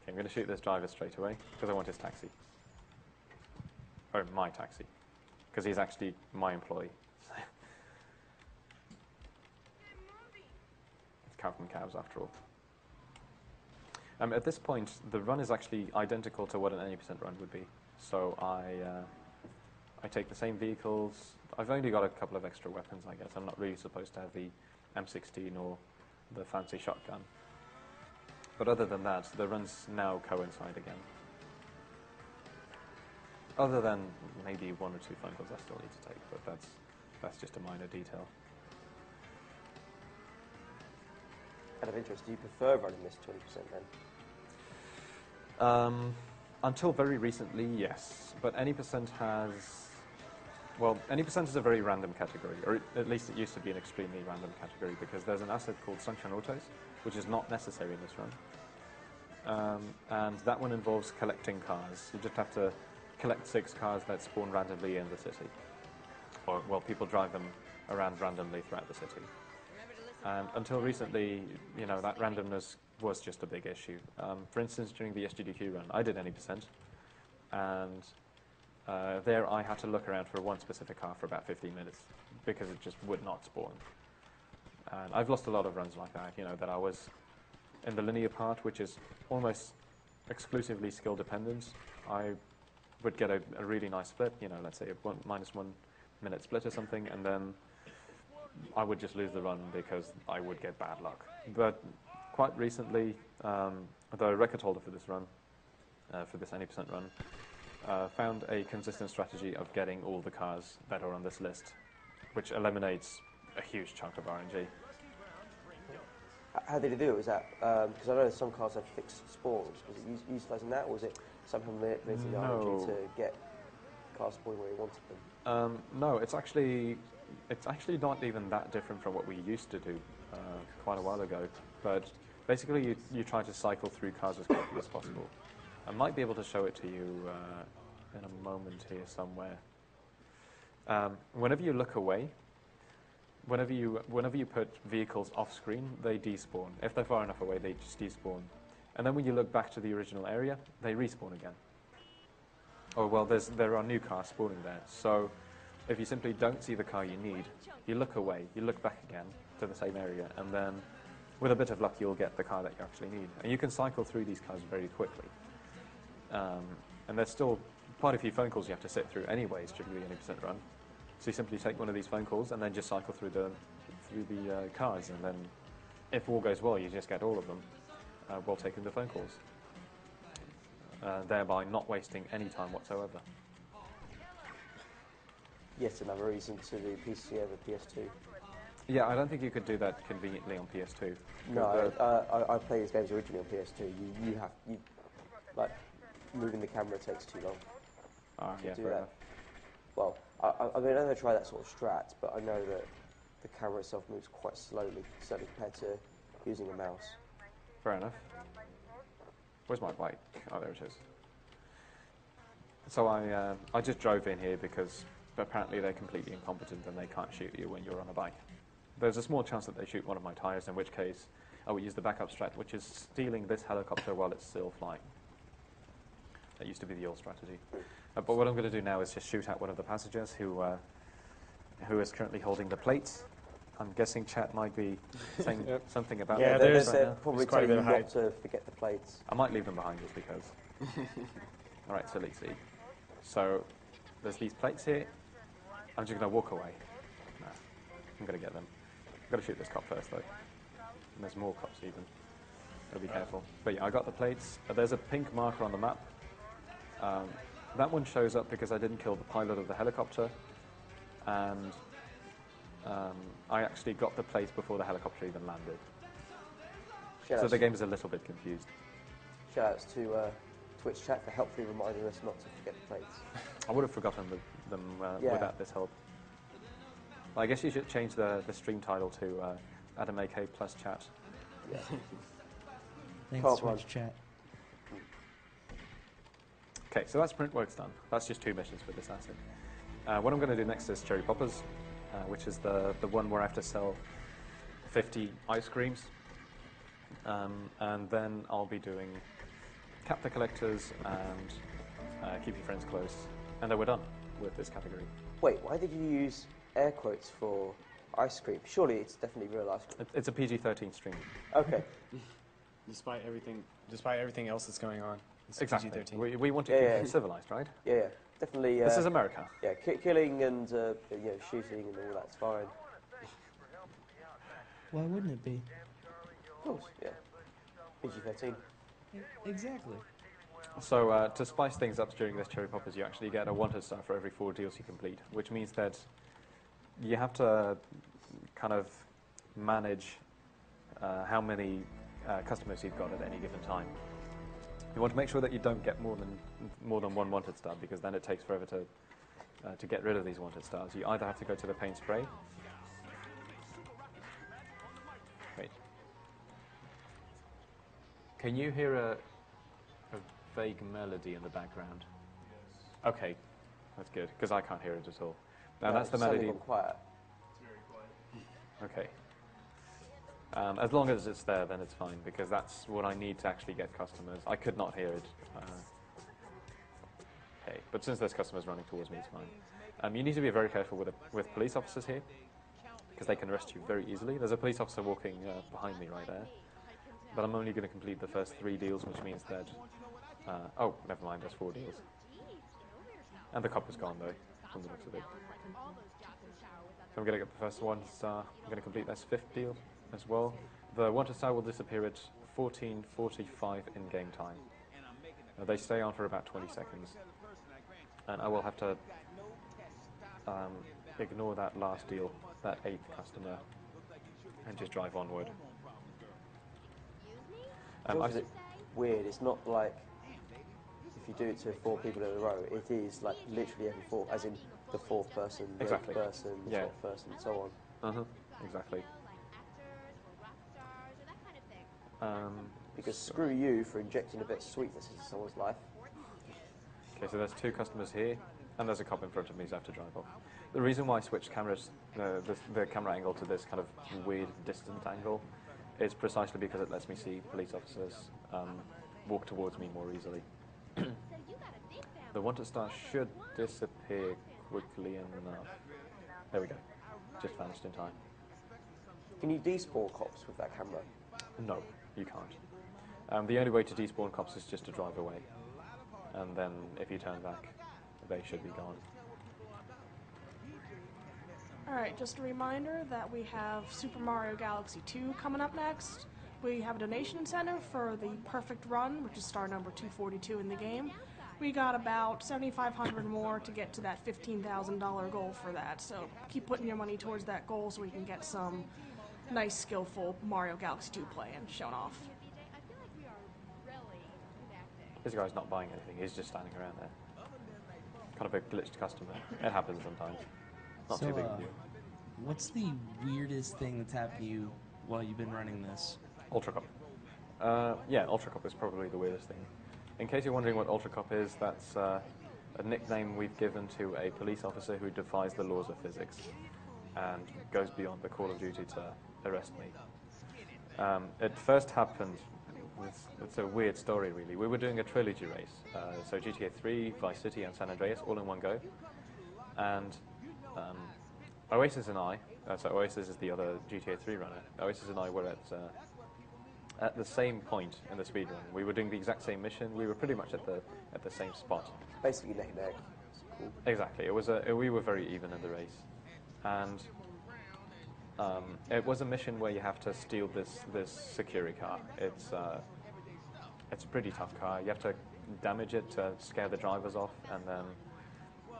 I'm going to shoot this driver straight away, because I want his taxi. Or my taxi, because he's actually my employee. It's cow from cows, after all. At this point, the run is actually identical to what an any percent run would be. So I take the same vehicles. I've only got a couple of extra weapons, I guess. I'm not really supposed to have the M16 or the fancy shotgun. But other than that, the runs now coincide again. Other than maybe 1 or 2 phone calls I still need to take, but that's just a minor detail. Out of interest, do you prefer running this 20% then? Until very recently, yes. But any percent has... Well, any percent is a very random category, or at least it used to be an extremely random category, because there's an asset called Sunshine Autos, which is not necessary in this run. And that one involves collecting cars. You just have to collect 6 cars that spawn randomly in the city. Or, well, people drive them around randomly throughout the city. And until recently, you know, that randomness was just a big issue. For instance, during the AGDQ run, I did any percent, and there I had to look around for one specific car for about 15 minutes because it just would not spawn. And I've lost a lot of runs like that, you know, that I was in the linear part, which is almost exclusively skill dependent. I would get a really nice split, you know, let's say a -1 minute split or something, and then I would just lose the run because I would get bad luck. But quite recently, the record holder for this run, for this any percent run, found a consistent strategy of getting all the cars that are on this list, which eliminates a huge chunk of RNG. How did he do it? Was that because I know some cars have fixed spawns? Was it utilising that, or was it somehow manipulating the RNG to get cars spawning where he wanted them? No, it's actually not even that different from what we used to do quite a while ago. But basically, you try to cycle through cars as quickly as possible. I might be able to show it to you in a moment here somewhere. Whenever you look away, whenever you put vehicles off screen, they despawn. If they're far enough away, they just despawn. And then when you look back to the original area, they respawn again. Oh well, there are new cars spawning there. So if you simply don't see the car you need, you look away, you look back again to the same area, and then with a bit of luck, you'll get the car that you actually need. And you can cycle through these cars very quickly. And there's still quite a few phone calls you have to sit through anyways during the 80% run. So you simply take one of these phone calls and then just cycle through the cars, and then if all goes well, you just get all of them while taking the phone calls, thereby not wasting any time whatsoever. Yet another reason to do PC over PS2. Yeah, I don't think you could do that conveniently on PS2. No, I play these games originally on PS2. You like moving the camera takes too long. Yeah, do fair that. enough. Well, I mean, I never try that sort of strat, but I know that the camera itself moves quite slowly, certainly compared to using a mouse. Fair enough. Where's my bike? Oh, there it is. So I just drove in here because apparently they're completely incompetent and they can't shoot you when you're on a bike. There's a small chance that they shoot one of my tyres, in which case I would use the backup strat, which is stealing this helicopter while it's still flying. That used to be the old strategy. But what I'm going to do now is just shoot at one of the passengers who is currently holding the plates. I'm guessing chat might be saying something about yeah, that. They're probably telling you not to forget the plates. I might leave them behind just because. All right, so let's see. So there's these plates here. I'm just going to walk away. No, I'm going to get them. I've got to shoot this cop first, though. And there's more cops even. Gotta be careful. But yeah, I got the plates. There's a pink marker on the map. That one shows up because I didn't kill the pilot of the helicopter, and I actually got the plates before the helicopter even landed. So the game is a little bit confused. Shoutouts to Twitch chat for helpfully reminding us not to forget the plates. I would have forgotten them without this help. I guess you should change the stream title to ADAMAK plus chat. Yeah. Thanks, Twitch chat. Okay, so that's print work's done. That's just 2 missions for this asset. What I'm going to do next is Cherry Poppers, which is the one where I have to sell 50 ice creams. And then I'll be doing Cap the Collectors and Keep Your Friends Close. And then we're done with this category. Wait, why did you use air quotes for ice cream? Surely it's definitely real ice cream. It's a PG-13 stream. Okay. Despite everything else that's going on. It's Exactly. PG-13. We want to keep it civilized, right? Yeah, definitely. This is America. Yeah, killing and shooting and all that's fine. Why wouldn't it be? Of course, yeah. PG-13. Exactly. So to spice things up during this Cherry Poppers, you actually get a wanted star for every 4 deals you complete, which means that you have to kind of manage how many customers you've got at any given time. You want to make sure that you don't get more than 1 wanted star, because then it takes forever to get rid of these wanted stars. You either have to go to the paint spray. Wait. Can you hear a vague melody in the background? Yes. Okay, that's good, because I can't hear it at all. Now that's the melody. Quiet. Okay. As long as it's there, then it's fine, because that's what I need to actually get customers. I could not hear it. Okay, but since there's customers running towards me, it's fine. You need to be very careful with police officers here, because they can arrest you very easily. There's a police officer walking behind me right there, but I'm only going to complete the first 3 deals, which means that... oh, never mind, there's 4 deals. And the cop is gone, though, from the looks of it. So I'm going to get the first 1 star. I'm going to complete this 5th deal as well. The wanted star will disappear at 14:45 in-game time. They stay on for about 20 seconds. And I will have to ignore that last deal, that 8th customer, and just drive onward. It's also a bit weird. It's not like if you do it to 4 people in a row, it is like literally every 4, as in the 4th person, the 8th person, the 12th person, and so on. Exactly. Because screw you for injecting a bit of sweetness into someone's life. Okay, so there's 2 customers here, and there's a cop in front of me, so I have to drive off. The reason why I switched cameras, the camera angle to this kind of weird distant angle, is precisely because it lets me see police officers walk towards me more easily. The wanted star should disappear quickly enough. There we go. Just vanished in time. Can you despawn cops with that camera? No, you can't. The only way to despawn cops is just to drive away. And then if you turn back, they should be gone. Alright, just a reminder that we have Super Mario Galaxy 2 coming up next. We have a donation incentive for the perfect run, which is star number 242 in the game. We got about 7,500 more to get to that $15,000 goal for that, so keep putting your money towards that goal so we can get some nice, skillful Mario Galaxy 2 play and shown off. This guy's not buying anything, he's just standing around there. Kind of a glitched customer. It happens sometimes. Not too big a deal. What's the weirdest thing that's happened to you while you've been running this? Ultra Cop. Yeah, Ultra Cop is probably the weirdest thing. In case you're wondering what Ultra Cop is, that's a nickname we've given to a police officer who defies the laws of physics and goes beyond the call of duty to arrest me. It first happened, it's a weird story really. We were doing a trilogy race, so GTA 3, Vice City and San Andreas all in one go. And Oasis and I, so Oasis is the other GTA 3 runner, Oasis and I were at the same point in the speedrun. We were doing the exact same mission. We were pretty much at the same spot. Basically neck and neck. Cool. Exactly. We were very even in the race, and it was a mission where you have to steal this security car. It's a pretty tough car. You have to damage it to scare the drivers off, and then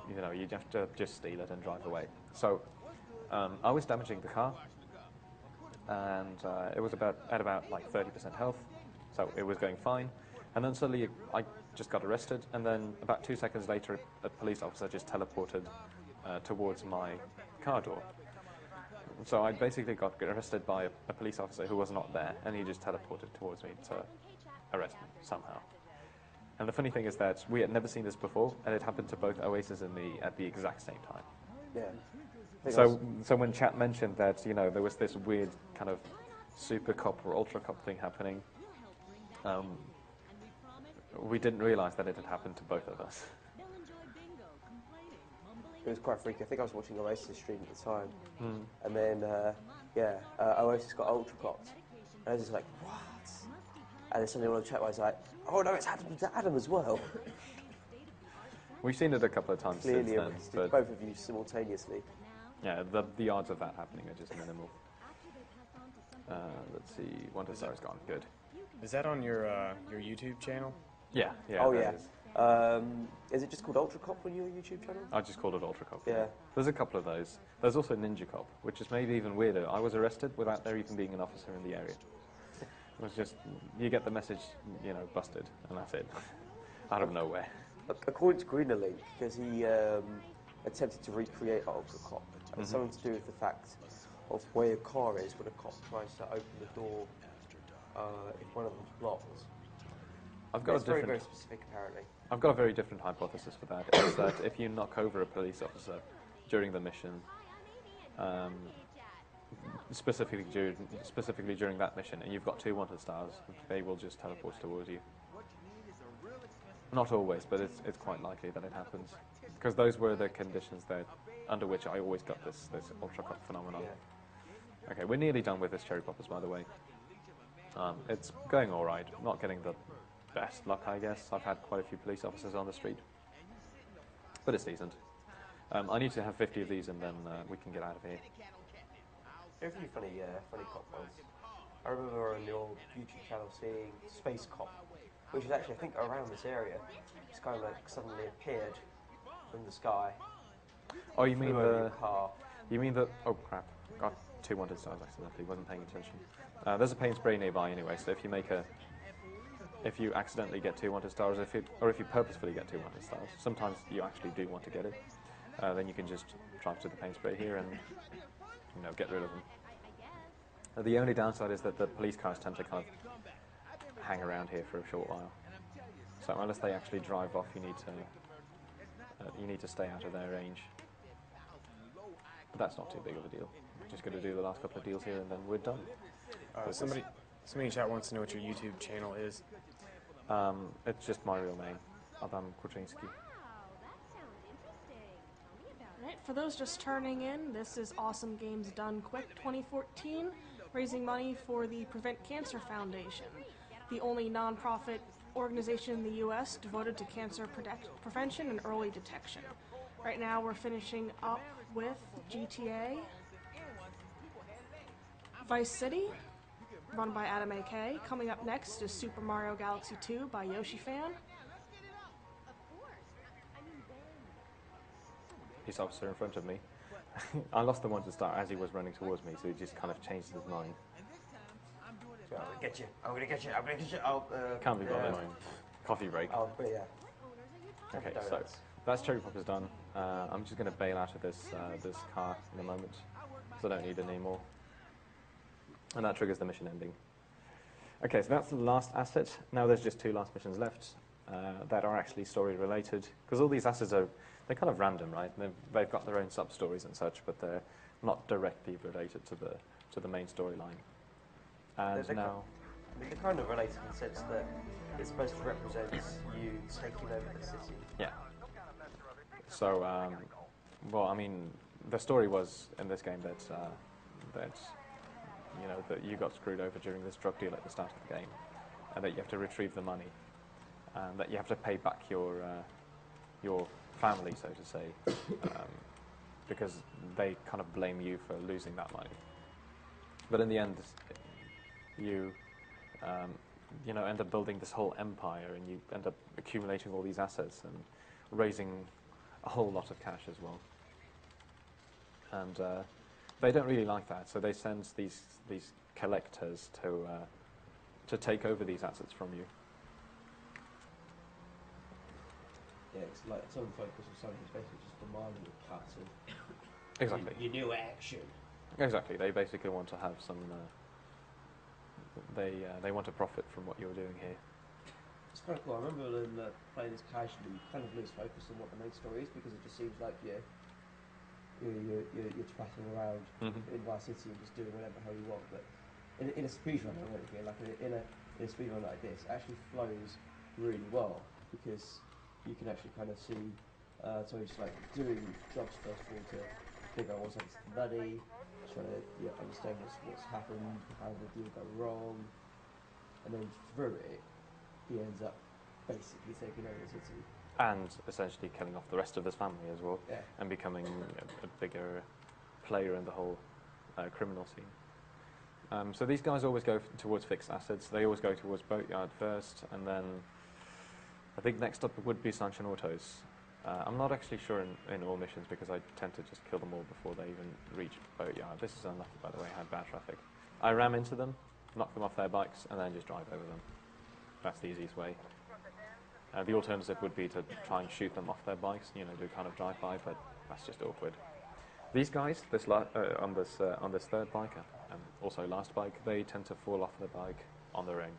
you have to just steal it and drive away. So I was damaging the car. And it was at about like 30% health, so it was going fine. And then suddenly I just got arrested, and then about 2 seconds later a police officer just teleported towards my car door. So I basically got arrested by a police officer who was not there, and he just teleported towards me to arrest me somehow. And the funny thing is that we had never seen this before, and it happened to both Oasis and me at the exact same time. Yeah. So when chat mentioned that, there was this weird kind of super cop or ultra cop thing happening, we didn't realise that it had happened to both of us. It was quite freaky. I think I was watching Oasis stream at the time. And then, Oasis got ultra copped. And I was just like, what? And then suddenly all the chat was like, oh no, it's happened to Adam as well. We've seen it a couple of times Clearly since then. But both of you simultaneously. Yeah, the odds of that happening are just minimal. Let's see, Wanted Star is gone. Good. Is that on your YouTube channel? Yeah. Oh yeah. Is it just called Ultra Cop on your YouTube channel? I just called it Ultra Cop. Yeah. There's a couple of those. There's also Ninja Cop, which is maybe even weirder. I was arrested without there even being an officer in the area. It was just, you get the message, busted, and that's it. Out of nowhere. According to Greenerlink, because he attempted to recreate Ultra Cop, and it's something to do with the fact of where your car is when a cop tries to open the door if one of them's blocked. It's very, very specific, apparently. I've got a very different hypothesis for that. It's that if you knock over a police officer during the mission, specifically during that mission, and you've got 2 wanted stars, they will just teleport towards you. Not always, but it's quite likely that it happens. Because those were the conditions under which I always got this ultra cop phenomenon. Yeah. Okay, we're nearly done with this cherry poppers, by the way. It's going alright. Not getting the best luck, I guess. I've had quite a few police officers on the street. But it's decent. I need to have 50 of these and then we can get out of here. They're really funny cop ones. I remember on your YouTube channel seeing Space Cop, which is actually, I think, around this area. It's kind of like suddenly appeared from the sky. Oh, you mean the car. You mean the? Oh crap! Got 2 wanted stars accidentally. Wasn't paying attention. There's a paint spray nearby anyway, so if you make a if you accidentally get 2 wanted stars, or if you purposefully get 2 wanted stars, sometimes you actually do want to get it, then you can just drive to the paint spray here and get rid of them. The only downside is that the police cars tend to kind of hang around here for a short while. So unless they actually drive off, you need to stay out of their range. But that's not too big of a deal. Just going to do the last couple of deals here and then we're done. Somebody in chat wants to know what your YouTube channel is. It's just my real name, Adam Kuczynski. Alright, for those just turning in, this is Awesome Games Done Quick 2014, raising money for the Prevent Cancer Foundation, the only non-profit organization in the U.S. devoted to cancer prevention and early detection. Right now we're finishing up with GTA Vice City, run by ADAMAK. Coming up next is Super Mario Galaxy 2 by YoshiFan. Police officer in front of me. I lost the one to start as he was running towards me, so he just kind of changed his mind. I'm gonna get you. I'm gonna get you. I'm gonna get you. Oh, Can't be bothered. Coffee break. Oh, but yeah. Okay, so that's Cherry Popper's done. I'm just going to bail out of this car in a moment, because I don't need it anymore. And that triggers the mission ending. Okay, so that's the last asset. Now there's just 2 last missions left that are actually story related, because all these assets they're kind of random, right? They've got their own sub-stories and such, but they're not directly related to the main storyline. And now... They're kind of related in the sense that it's supposed to represent you taking over the city. Yeah. So, well, I mean, the story was in this game that that you got screwed over during this drug deal at the start of the game, and that you have to retrieve the money, and that you have to pay back your family, so to say, because they kind of blame you for losing that money. But in the end, you end up building this whole empire, and you end up accumulating all these assets and raising a whole lot of cash as well. And they don't really like that, so they send these collectors to take over these assets from you. Yeah, it's like its own focus or something. It's basically just demanding a cut of Exactly. your new action. Exactly. They basically want to have some. They want to profit from what you're doing here. It's kind of cool. I remember them playing this casually, you kind of lose focus on what the main story is, because it just seems like you're tracking around in Vice City and just doing whatever the hell you want. But in a speedrun, like in a speedrun like this, it actually flows really well, because you can actually kind of see so it's like doing jobs first of all to figure out what's happened to the money, trying to understand what's happened, how the deal go wrong, and then through it he ends up basically taking over the city. And essentially killing off the rest of his family as well, and becoming a bigger player in the whole criminal scene. So these guys always go towards fixed assets. They always go towards Boatyard first, and then I think next up would be Sunshine Autos. I'm not actually sure in all missions, because I tend to just kill them all before they even reach Boatyard. This is unlucky, by the way. I had bad traffic. I ram into them, knock them off their bikes, and then just drive over them. That's the easiest way. The alternative would be to try and shoot them off their bikes, do kind of drive-by, but that's just awkward. These guys, on this third bike, and also last bike, they tend to fall off the bike on their own.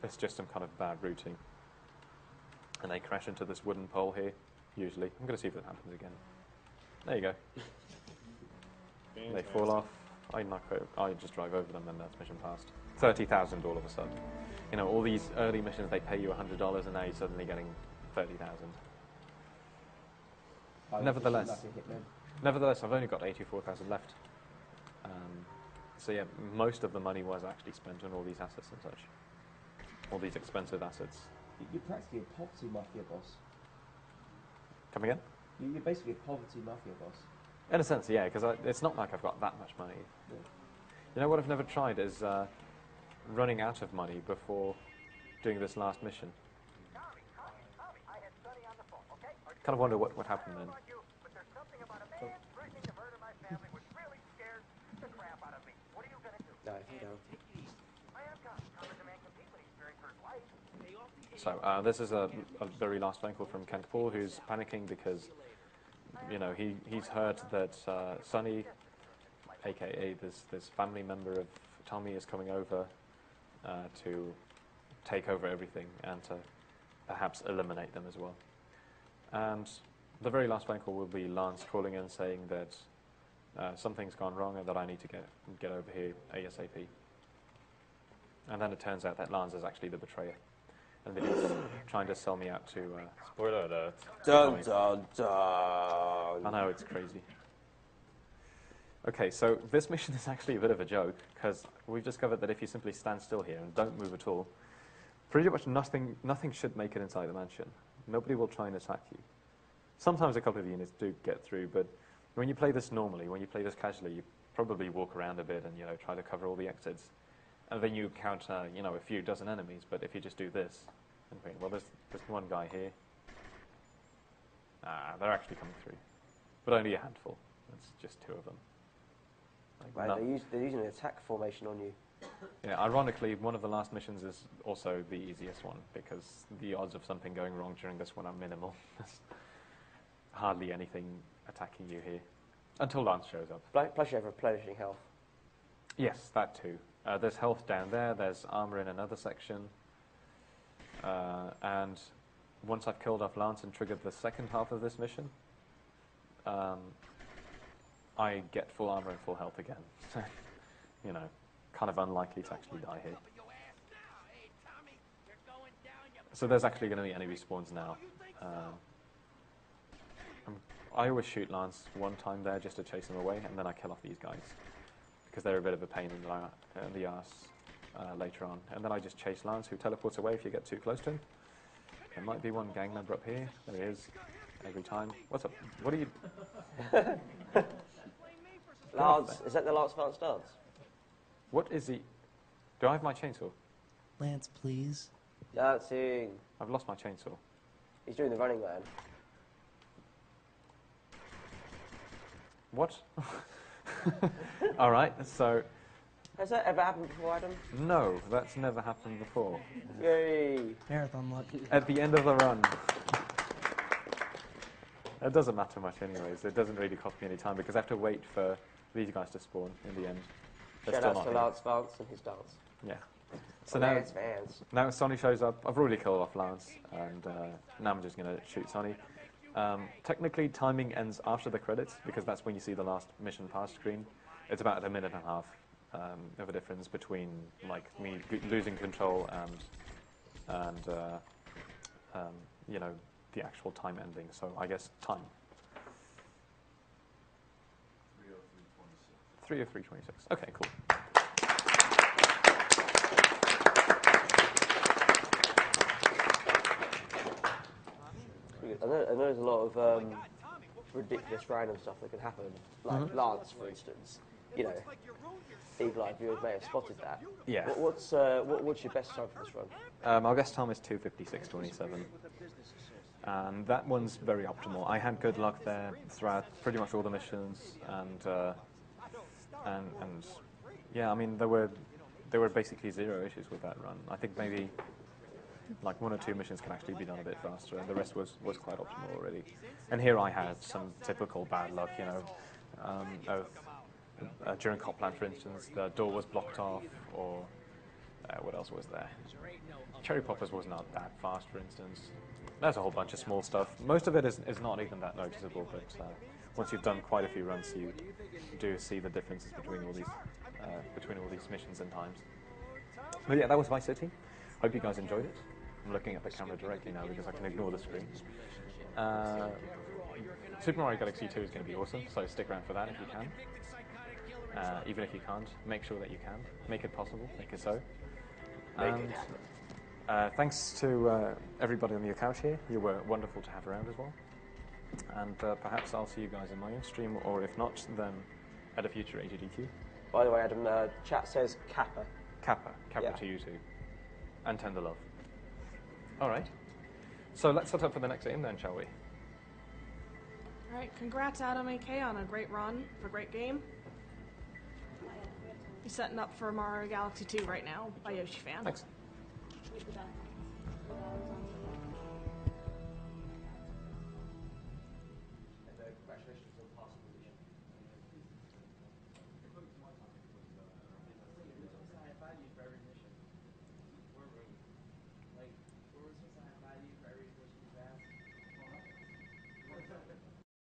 It's just some kind of bad routing. And they crash into this wooden pole here, usually. I'm going to see if that happens again. There you go. They fall off. I just drive over them, and that's mission passed. 30,000 all of a sudden. All these early missions, they pay you $100, and now you're suddenly getting 30,000. Nevertheless, I've only got 84,000 left. So yeah, most of the money was actually spent on all these assets and such. All these expensive assets. You're practically a poverty mafia boss. Come again? You're basically a poverty mafia boss. In a sense, yeah, because it's not like I've got that much money. Yeah. You know what I've never tried is running out of money before doing this last mission. Kind of wonder what happened then. So this is a very last phone call from Kent Paul, who's panicking because, you know, he's heard that Sonny, aka this family member of Tommy, is coming over to take over everything and to perhaps eliminate them as well. And the very last phone call will be Lance calling in saying that something's gone wrong and that I need to get over here ASAP. And then it turns out that Lance is actually the betrayer, and that he's trying to sell me out to... Spoiler alert. Dun, dun, dun. I know, it's crazy. Okay, so this mission is actually a bit of a joke, because we've discovered that if you simply stand still here and don't move at all, pretty much nothing should make it inside the mansion. Nobody will try and attack you. Sometimes a couple of units do get through, but when you play this normally, when you play this casually, you probably walk around a bit and, you know, try to cover all the exits. And then you encounter, you know, a few dozen enemies, but if you just do this, and think, well, there's one guy here. They're actually coming through. But only a handful. It's just two of them. Like right, they're using an attack formation on you. Yeah, ironically, one of the last missions is also the easiest one, because the odds of something going wrong during this one are minimal. There's hardly anything attacking you here, until Lance shows up. Plus you have replenishing health. Yes, that too. There's health down there, there's armor in another section, and once I've killed off Lance and triggered the second half of this mission, I get full armor and full health again. You know, kind of unlikely to actually die here. So there's actually going to be enemy spawns now. I always shoot Lance one time there just to chase him away, and then I kill off these guys, because they're a bit of a pain in the arse later on. And then I just chase Lance, who teleports away if you get too close to him. There might be one gang member up here. There he is. Every time. What's up? What are you... Lance, is that the Lance Vance dance? What is he... Do I have my chainsaw? Lance, please. Dancing. I've lost my chainsaw. He's doing the Running Man. What? Alright, so... Has that ever happened before, Adam? No, that's never happened before. Yay! Marathon luck. At the end of the run. It doesn't matter much anyways. It doesn't really cost me any time, because I have to wait for these guys to spawn in the end. They're Shout still out not to here. Lance Vance and his dance. Yeah. So Lance Vance. now Sonny shows up. I've already killed off Lance, and now I'm just going to shoot Sonny. Technically, timing ends after the credits, because that's when you see the last mission pass screen. It's about a minute and a half of a difference between like me losing control and you know, the actual time ending. So I guess time. 3:03:26. Okay, cool. I know there's a lot of ridiculous random stuff that can happen, like Lance, for instance. You know, eagle-eyed viewers may have spotted that. Yeah. What's your best time for this run? Our best time is 2:56:27. And that one's very optimal. I had good luck there throughout pretty much all the missions, and yeah, I mean there were basically zero issues with that run. I think maybe like one or two missions can actually be done a bit faster, and the rest was quite optimal already. And here I had some typical bad luck, you know, during Copland, for instance, the door was blocked off, or what else was there? Cherry Poppers was not that fast, for instance. There's a whole bunch of small stuff. Most of it is not even that noticeable, but once you've done quite a few runs, you do see the differences between all these missions and times. But yeah, that was Vice City. Hope you guys enjoyed it. I'm looking at the camera directly now because I can ignore the screen. Super Mario Galaxy 2 is going to be awesome, so stick around for that if you can. Even if you can't, make sure that you can. Make it possible, make it so. And thanks to everybody on the account here. You were wonderful to have around as well. And perhaps I'll see you guys in my own stream, or if not, then at a future AGDQ. By the way, Adam, chat says Kappa. Kappa to you too. And tender love. Alright. So let's set up for the next game then, shall we? Alright, congrats Adam AK on a great run, for a great game. He's setting up for Mario Galaxy 2 right now by Yoshi Fan. Thanks. $50 on